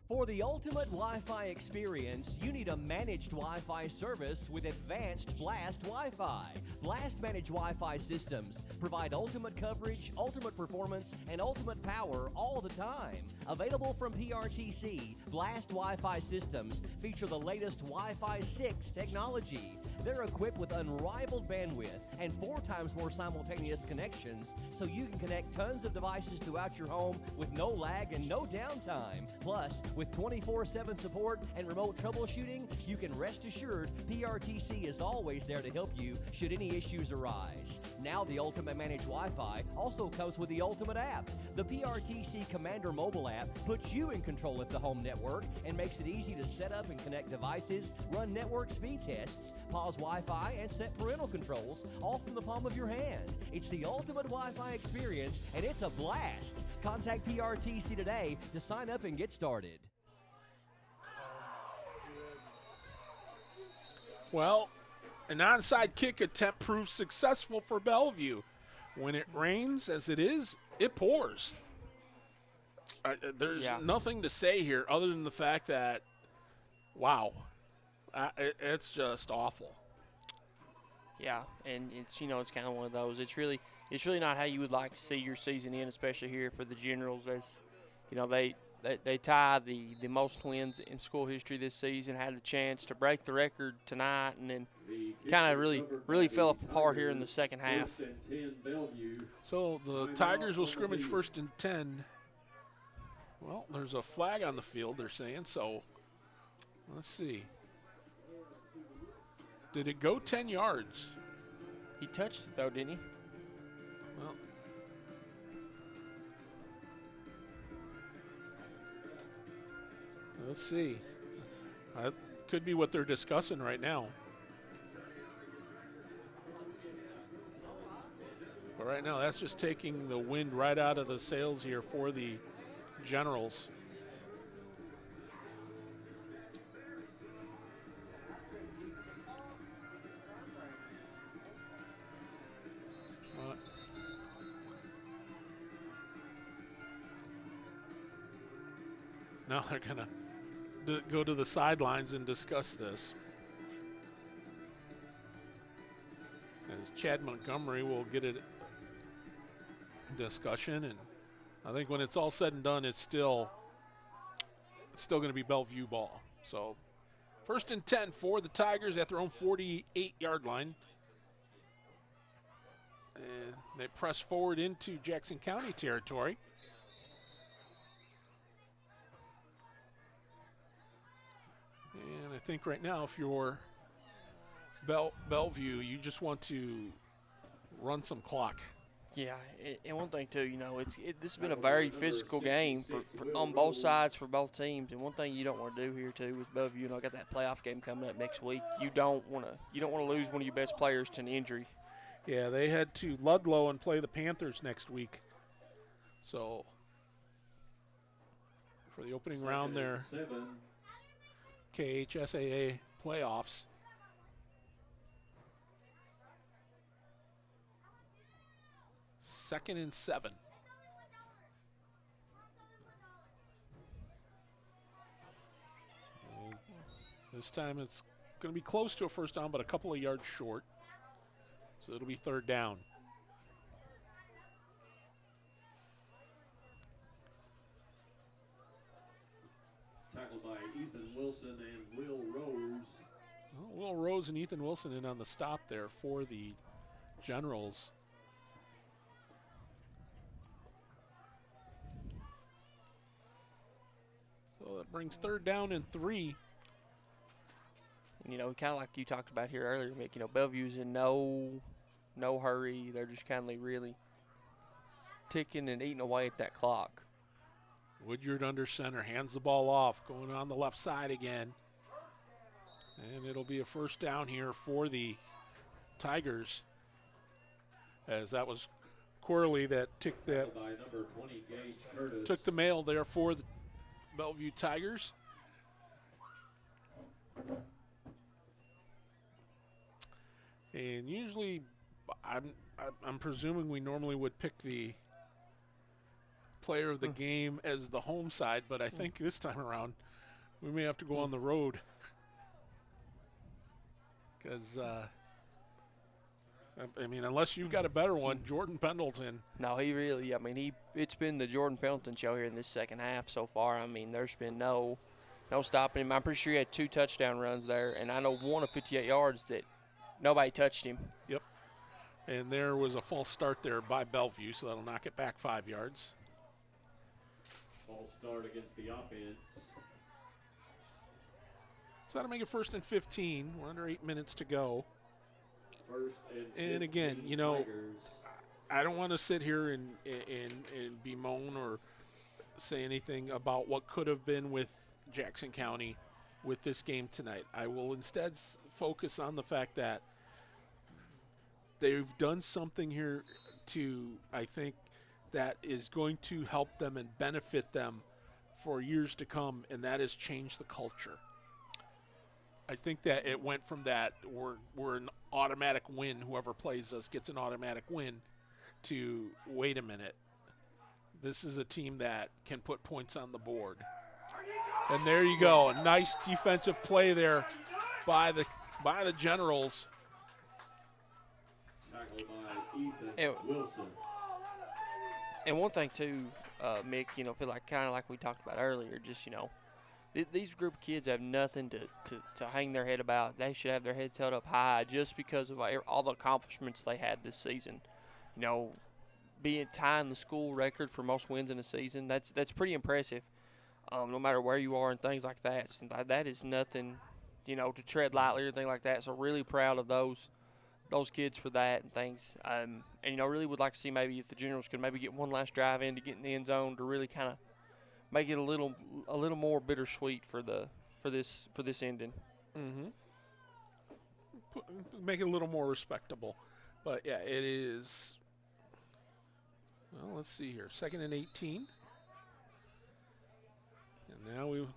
For the ultimate Wi-Fi experience, you need a managed Wi-Fi service with advanced Blast Wi-Fi. Blast managed Wi-Fi systems provide ultimate coverage, ultimate performance, and ultimate power all the time. Available from PRTC, Blast Wi-Fi systems feature the latest Wi-Fi 6 technology. They're equipped with unrivaled bandwidth and 4 times more simultaneous connections, so you can connect tons of devices throughout your home with no lag and no downtime. Plus, with 24/7 support and remote troubleshooting, you can rest assured PRTC is always there to help you should any issues arise. Now the Ultimate Managed Wi-Fi also comes with the Ultimate app. The PRTC Commander mobile app puts you in control of the home network and makes it easy to set up and connect devices, run network speed tests, pause Wi-Fi, and set parental controls all from the palm of your hand. It's the ultimate Wi-Fi experience, and it's a blast. Contact PRTC today to sign up and get started. Well, an onside kick attempt proved successful for Bellevue. When it rains, as it is, it pours. There's nothing to say here other than the fact that, wow, it's just awful. Yeah, and it's it's kind of one of those. It's really not how you would like to see your season end, especially here for the Generals. As they tie the most wins in school history this season. Had a chance to break the record tonight, and then kind of really fell apart here in the second half. So the Tigers will scrimmage 1st and 10. Well, there's a flag on the field, they're saying, so let's see. Did it go 10 yards? He touched it, though, didn't he? Well, let's see. That could be what they're discussing right now. But right now, that's just taking the wind right out of the sails here for the Generals. Now they're going to go to the sidelines and discuss this. As Chad Montgomery will get a discussion, and I think when it's all said and done, it's still going to be Bellevue ball. So 1st and 10 for the Tigers at their own 48-yard line. And they press forward into Jackson County territory. think right now, if you're Bellevue, you just want to run some clock. Yeah, and one thing too, this has been a very physical game on both sides for both teams. And one thing you don't want to do here too with Bellevue, got that playoff game coming up next week. You don't want to lose one of your best players to an injury. Yeah, they head to Ludlow and play the Panthers next week. So for the opening round there, KHSAA playoffs. Second and 7. And this time it's going to be close to a first down, but a couple of yards short. So it'll be third down. Tackled by Ethan Wilson and Will Rose. Will Rose and Ethan Wilson in on the stop there for the Generals. So that brings third down and 3. And, kind of like you talked about here earlier, Mick, Bellevue's in no hurry. They're just kind of really ticking and eating away at that clock. Woodyard under center, hands the ball off, going on the left side again. And it'll be a first down here for the Tigers, as that was Corley that took the mail there for the Bellevue Tigers. And usually, I'm presuming we normally would pick the player of the game as the home side, but I think this time around we may have to go on the road because unless you've got a better one, Jordan Pendleton. No, it's been the Jordan Pendleton show here in this second half so far. There's been no stopping him. I'm pretty sure he had 2 touchdown runs there, and I know one of 58 yards that nobody touched him. Yep. And there was a false start there by Bellevue, so that'll knock it back 5 yards. False start against the offense. So that'll make it first and 15. We're under 8 minutes to go. And again, I don't want to sit here and bemoan or say anything about what could have been with Jackson County with this game tonight. I will instead focus on the fact that they've done something here I think, that is going to help them and benefit them for years to come, and that is change the culture. I think that it went from that we're an automatic win, whoever plays us gets an automatic win, to wait a minute. This is a team that can put points on the board. And there you go, a nice defensive play there by the Generals. Tackled by Ethan Wilson. And one thing too, Mick, feel like kind of like we talked about earlier, just these group of kids have nothing to hang their head about. They should have their heads held up high just because of all the accomplishments they had this season. Tying the school record for most wins in a season, that's pretty impressive. No matter where you are and things like that. So that is nothing, to tread lightly or anything like that. So really proud of those kids for that and things. And really would like to see maybe if the Generals could maybe get one last drive in to get in the end zone to really kind of make it a little more bittersweet for this ending. Mm-hmm. Make it a little more respectable. But yeah, it is. Well, let's see here. 2nd and 18. And now we've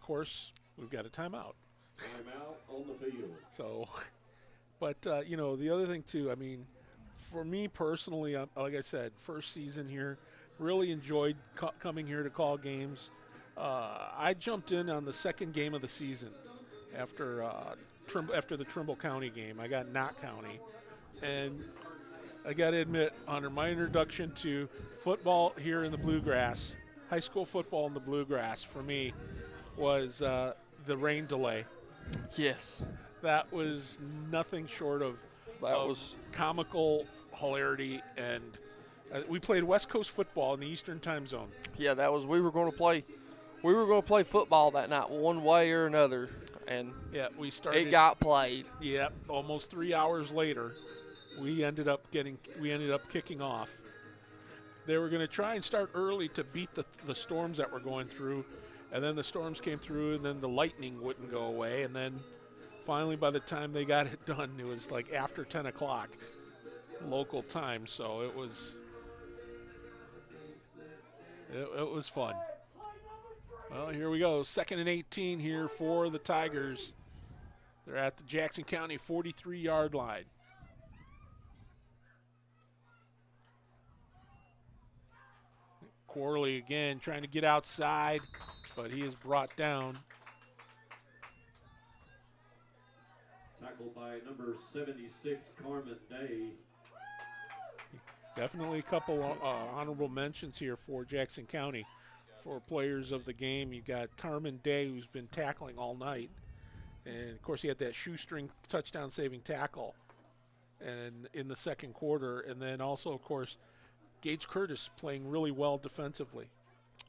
got a timeout. Timeout on the field. So, but the other thing too. For me personally, like I said, first season here, really enjoyed coming here to call games. I jumped in on the second game of the season after the Trimble County game. I got Knott County, and I got to admit, Hunter, my introduction to football here in the Bluegrass, high school football in the Bluegrass, for me was the rain delay. Yes. That was nothing short of comical hilarity, and we played West Coast football in the Eastern Time Zone. Yeah, we were going to play football that night one way or another. and yeah, we started. It got played. Yeah, almost 3 hours later, we ended up kicking off. They were going to try and start early to beat the storms that were going through, and then the storms came through, and then the lightning wouldn't go away, and then finally by the time they got it done, it was like after 10 o'clock local time, so it was fun. Well, here we go, 2nd and 18 here for the Tigers. They're at the Jackson County 43-yard line. Corley again trying to get outside, but he is brought down. Tackled by number 76, Carmen Day. Definitely a couple honorable mentions here for Jackson County for players of the game. You got Carmen Day, who's been tackling all night. And, of course, he had that shoestring touchdown-saving tackle and in the second quarter. And then also, of course, Gage Curtis playing really well defensively.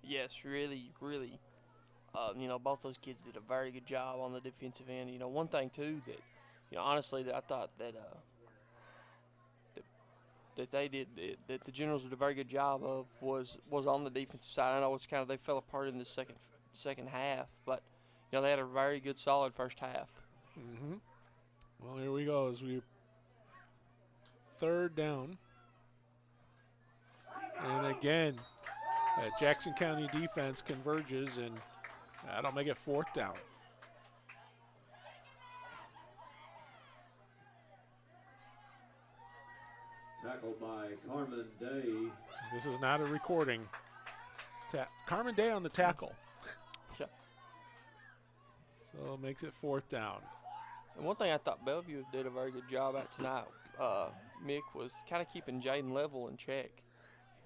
Yes, really, really. Both those kids did a very good job on the defensive end. One thing, too, that, honestly, that I thought that they did, that the Generals did a very good job of was on the defensive side. I know it's they fell apart in the second half, but, they had a very good, solid first half. Mm-hmm. Well, here we go as we 3rd down. And again, Jackson County defense converges, and that'll make it 4th down. Tackled by Carmen Day. This is not a recording. Carmen Day on the tackle. Yeah. So it makes it 4th down. And one thing I thought Bellevue did a very good job at tonight, Mick, was kind of keeping Jaden Level in check.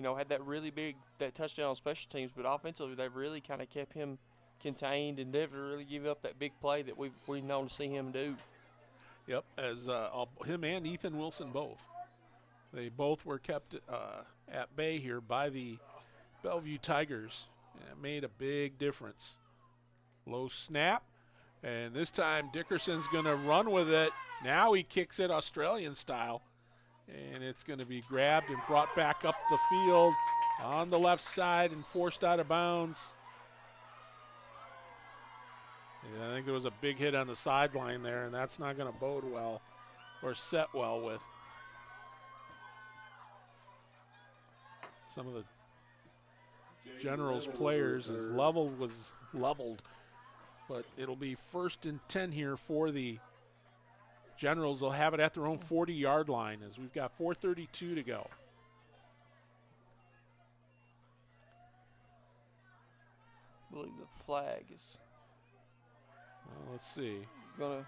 Had that touchdown on special teams, but offensively they've really kind of kept him contained and never really give up that big play that we've known to see him do. Yep, as him and Ethan Wilson both. They both were kept at bay here by the Bellevue Tigers. And it made a big difference. Low snap, and this time Dickerson's going to run with it. Now he kicks it Australian style. And it's going to be grabbed and brought back up the field on the left side and forced out of bounds. Yeah, I think there was a big hit on the sideline there, and that's not going to bode well or set well with some of the Generals players. As level was leveled, but it'll be 1st and 10 here for the Generals. They'll have it at their own 40-yard line as we've got 4:32 to go. I believe the flag is. Well, let's see. Gonna.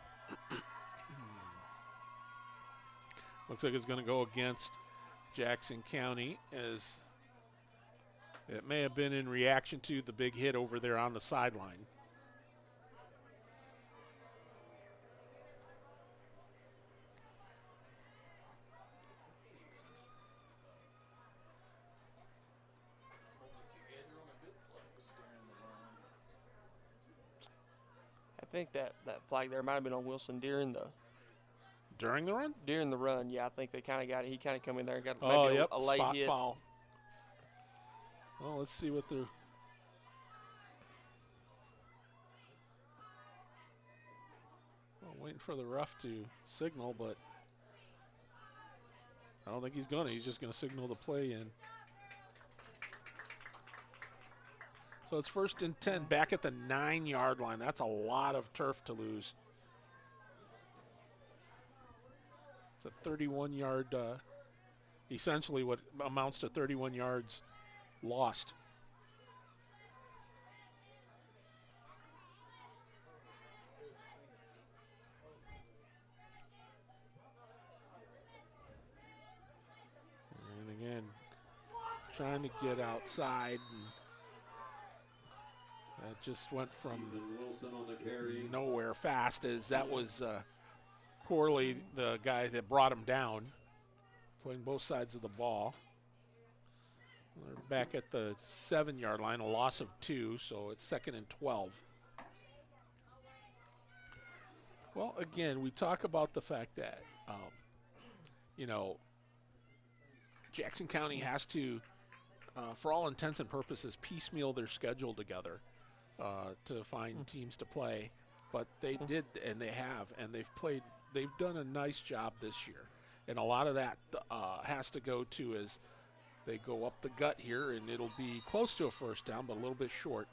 Looks like it's going to go against Jackson County, as it may have been in reaction to the big hit over there on the sideline. I think that flag there might have been on Wilson during the run. During the run, yeah, I think they kind of got it. He kind of come in there and got a late spot hit. Foul. Well, let's see what they're. Waiting for the ref to signal, but I don't think he's gonna. He's just gonna signal the play in. So it's 1st and 10 back at the 9-yard line. That's a lot of turf to lose. It's a 31-yard, essentially what amounts to 31 yards lost. And again, trying to get outside, and that just went from nowhere fast, as that was Corley, the guy that brought him down, playing both sides of the ball. They're back at the 7-yard line, a loss of 2, so it's 2nd and 12. Well, again, we talk about the fact that, Jackson County has to, for all intents and purposes, piecemeal their schedule together to find teams to play. But they did, and they have, and they've done a nice job this year. And a lot of that has to go to as they go up the gut here, and it'll be close to a first down, but a little bit short.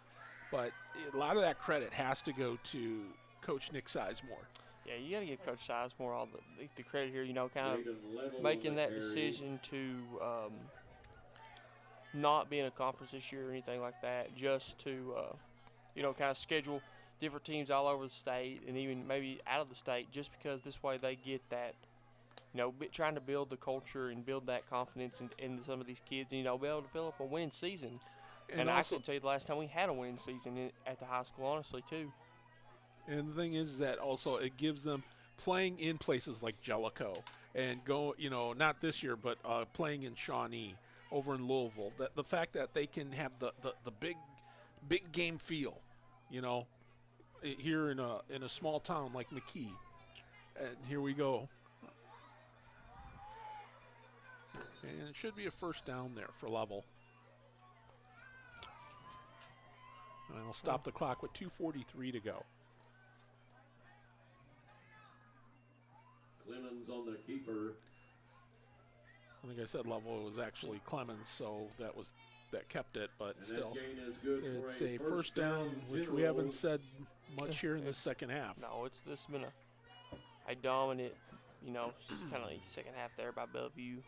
But a lot of that credit has to go to Coach Nick Sizemore. Yeah, you got to give Coach Sizemore all the credit here, kind of making that decision to not be in a conference this year or anything like that, just to, kind of schedule different teams all over the state and even maybe out of the state, just because this way they get that, trying to build the culture and build that confidence in some of these kids and, be able to fill up a winning season. And I can tell you the last time we had a winning season at the high school, honestly, too. And the thing is that also it gives them playing in places like Jellicoe and not this year, but playing in Shawnee over in Louisville. That the fact that they can have the big game feel, here in a small town like McKee. And here we go. And it should be a first down there for Level. And I'll stop the clock with 2:43 to go. Clemens on the keeper. I think I said Level, it was actually Clemens, so that kept it, but And still, it's a first down, which we haven't said much here in the second half. No, this has been a dominant, just kind of like second half there by Bellevue.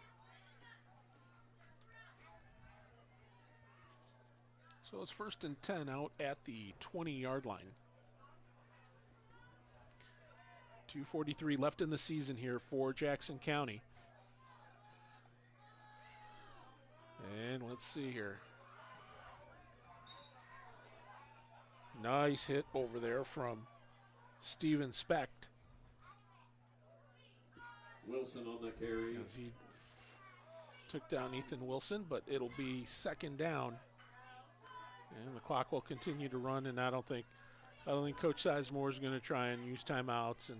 So it's 1st and 10 out at the 20-yard line. 2:43 left in the season here for Jackson County. And let's see here. Nice hit over there from Steven Specht. Wilson on the carry. As he took down Ethan Wilson, but it'll be second down. And the clock will continue to run, and I don't think Coach Sizemore is going to try and use timeouts. And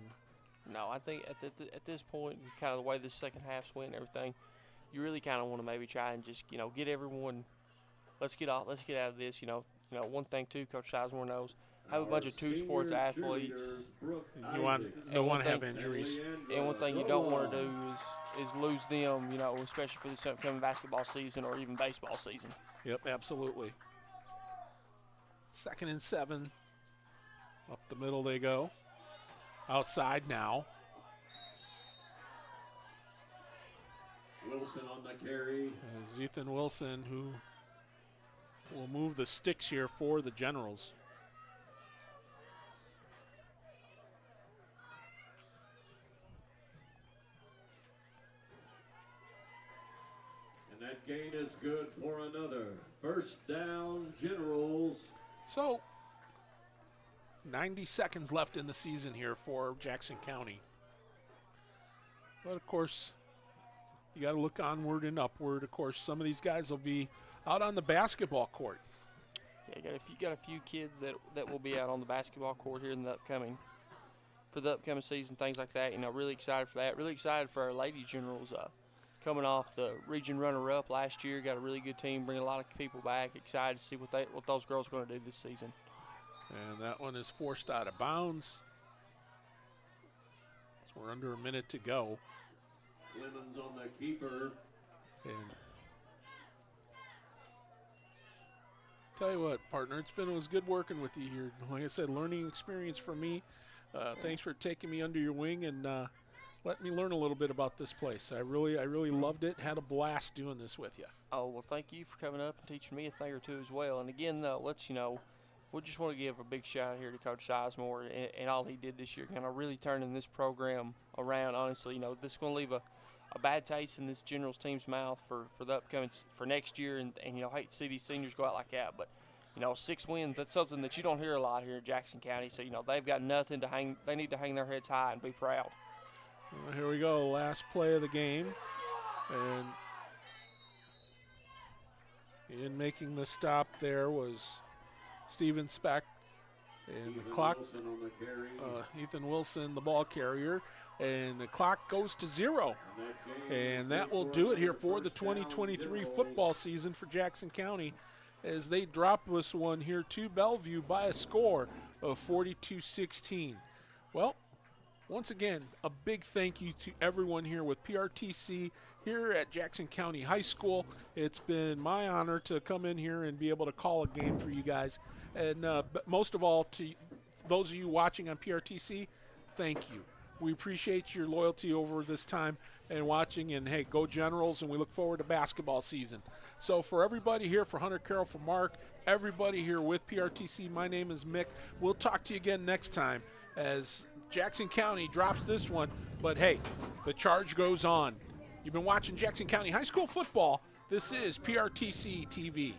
no, I think at this point, kind of the way this second half's went and everything, you really kind of want to maybe try and just get everyone. Let's get out of this. One thing too, Coach Sizemore knows. Have a bunch of two-sports athletes. You don't want to have injuries. And one thing you don't want to do is lose them. Especially for this upcoming basketball season or even baseball season. Yep, absolutely. 2nd and 7. Up the middle they go. Outside now. Wilson on the carry. As Ethan Wilson, who will move the sticks here for the Generals. And that gain is good for another first down, Generals. So, 90 seconds left in the season here for Jackson County. But, of course, you got to look onward and upward. Of course, some of these guys will be out on the basketball court. Yeah, you got a few kids that will be out on the basketball court here in the upcoming season, things like that. Really excited for that. Really excited for our Lady Generals coming off the region runner-up last year. Got a really good team, bringing a lot of people back. Excited to see what those girls are going to do this season. And that one is forced out of bounds. So we're under a minute to go. Clemens on the keeper. And tell you what, partner, it was good working with you here. Like I said, learning experience for me. Thanks for taking me under your wing and let me learn a little bit about this place. I really loved it. Had a blast doing this with you. Oh, well, thank you for coming up and teaching me a thing or two as well. And again, we just want to give a big shout out here to Coach Sizemore and all he did this year, kind of really turning this program around. Honestly, this is going to leave a bad taste in this Generals team's mouth for the upcoming for next year, and hate to see these seniors go out like that. But 6 wins, that's something that you don't hear a lot here in Jackson County. So they've got nothing to hang. They need to hang their heads high and be proud. Well, here we go, last play of the game, and in making the stop there was Steven Specht, And the clock, Ethan Wilson, the ball carrier, and the clock goes to 0. And that will do it here for the 2023 football season for Jackson County, as they drop this one here to Bellevue by a score of 42-16. Well, once again, a big thank you to everyone here with PRTC here at Jackson County High School. It's been my honor to come in here and be able to call a game for you guys. And but most of all, to those of you watching on PRTC, thank you. We appreciate your loyalty over this time and watching. And, hey, go Generals, and we look forward to basketball season. So for everybody here, for Hunter Carroll, for Mark, everybody here with PRTC, my name is Mick. We'll talk to you again next time as Jackson County drops this one. But, hey, the charge goes on. You've been watching Jackson County High School football. This is PRTC TV.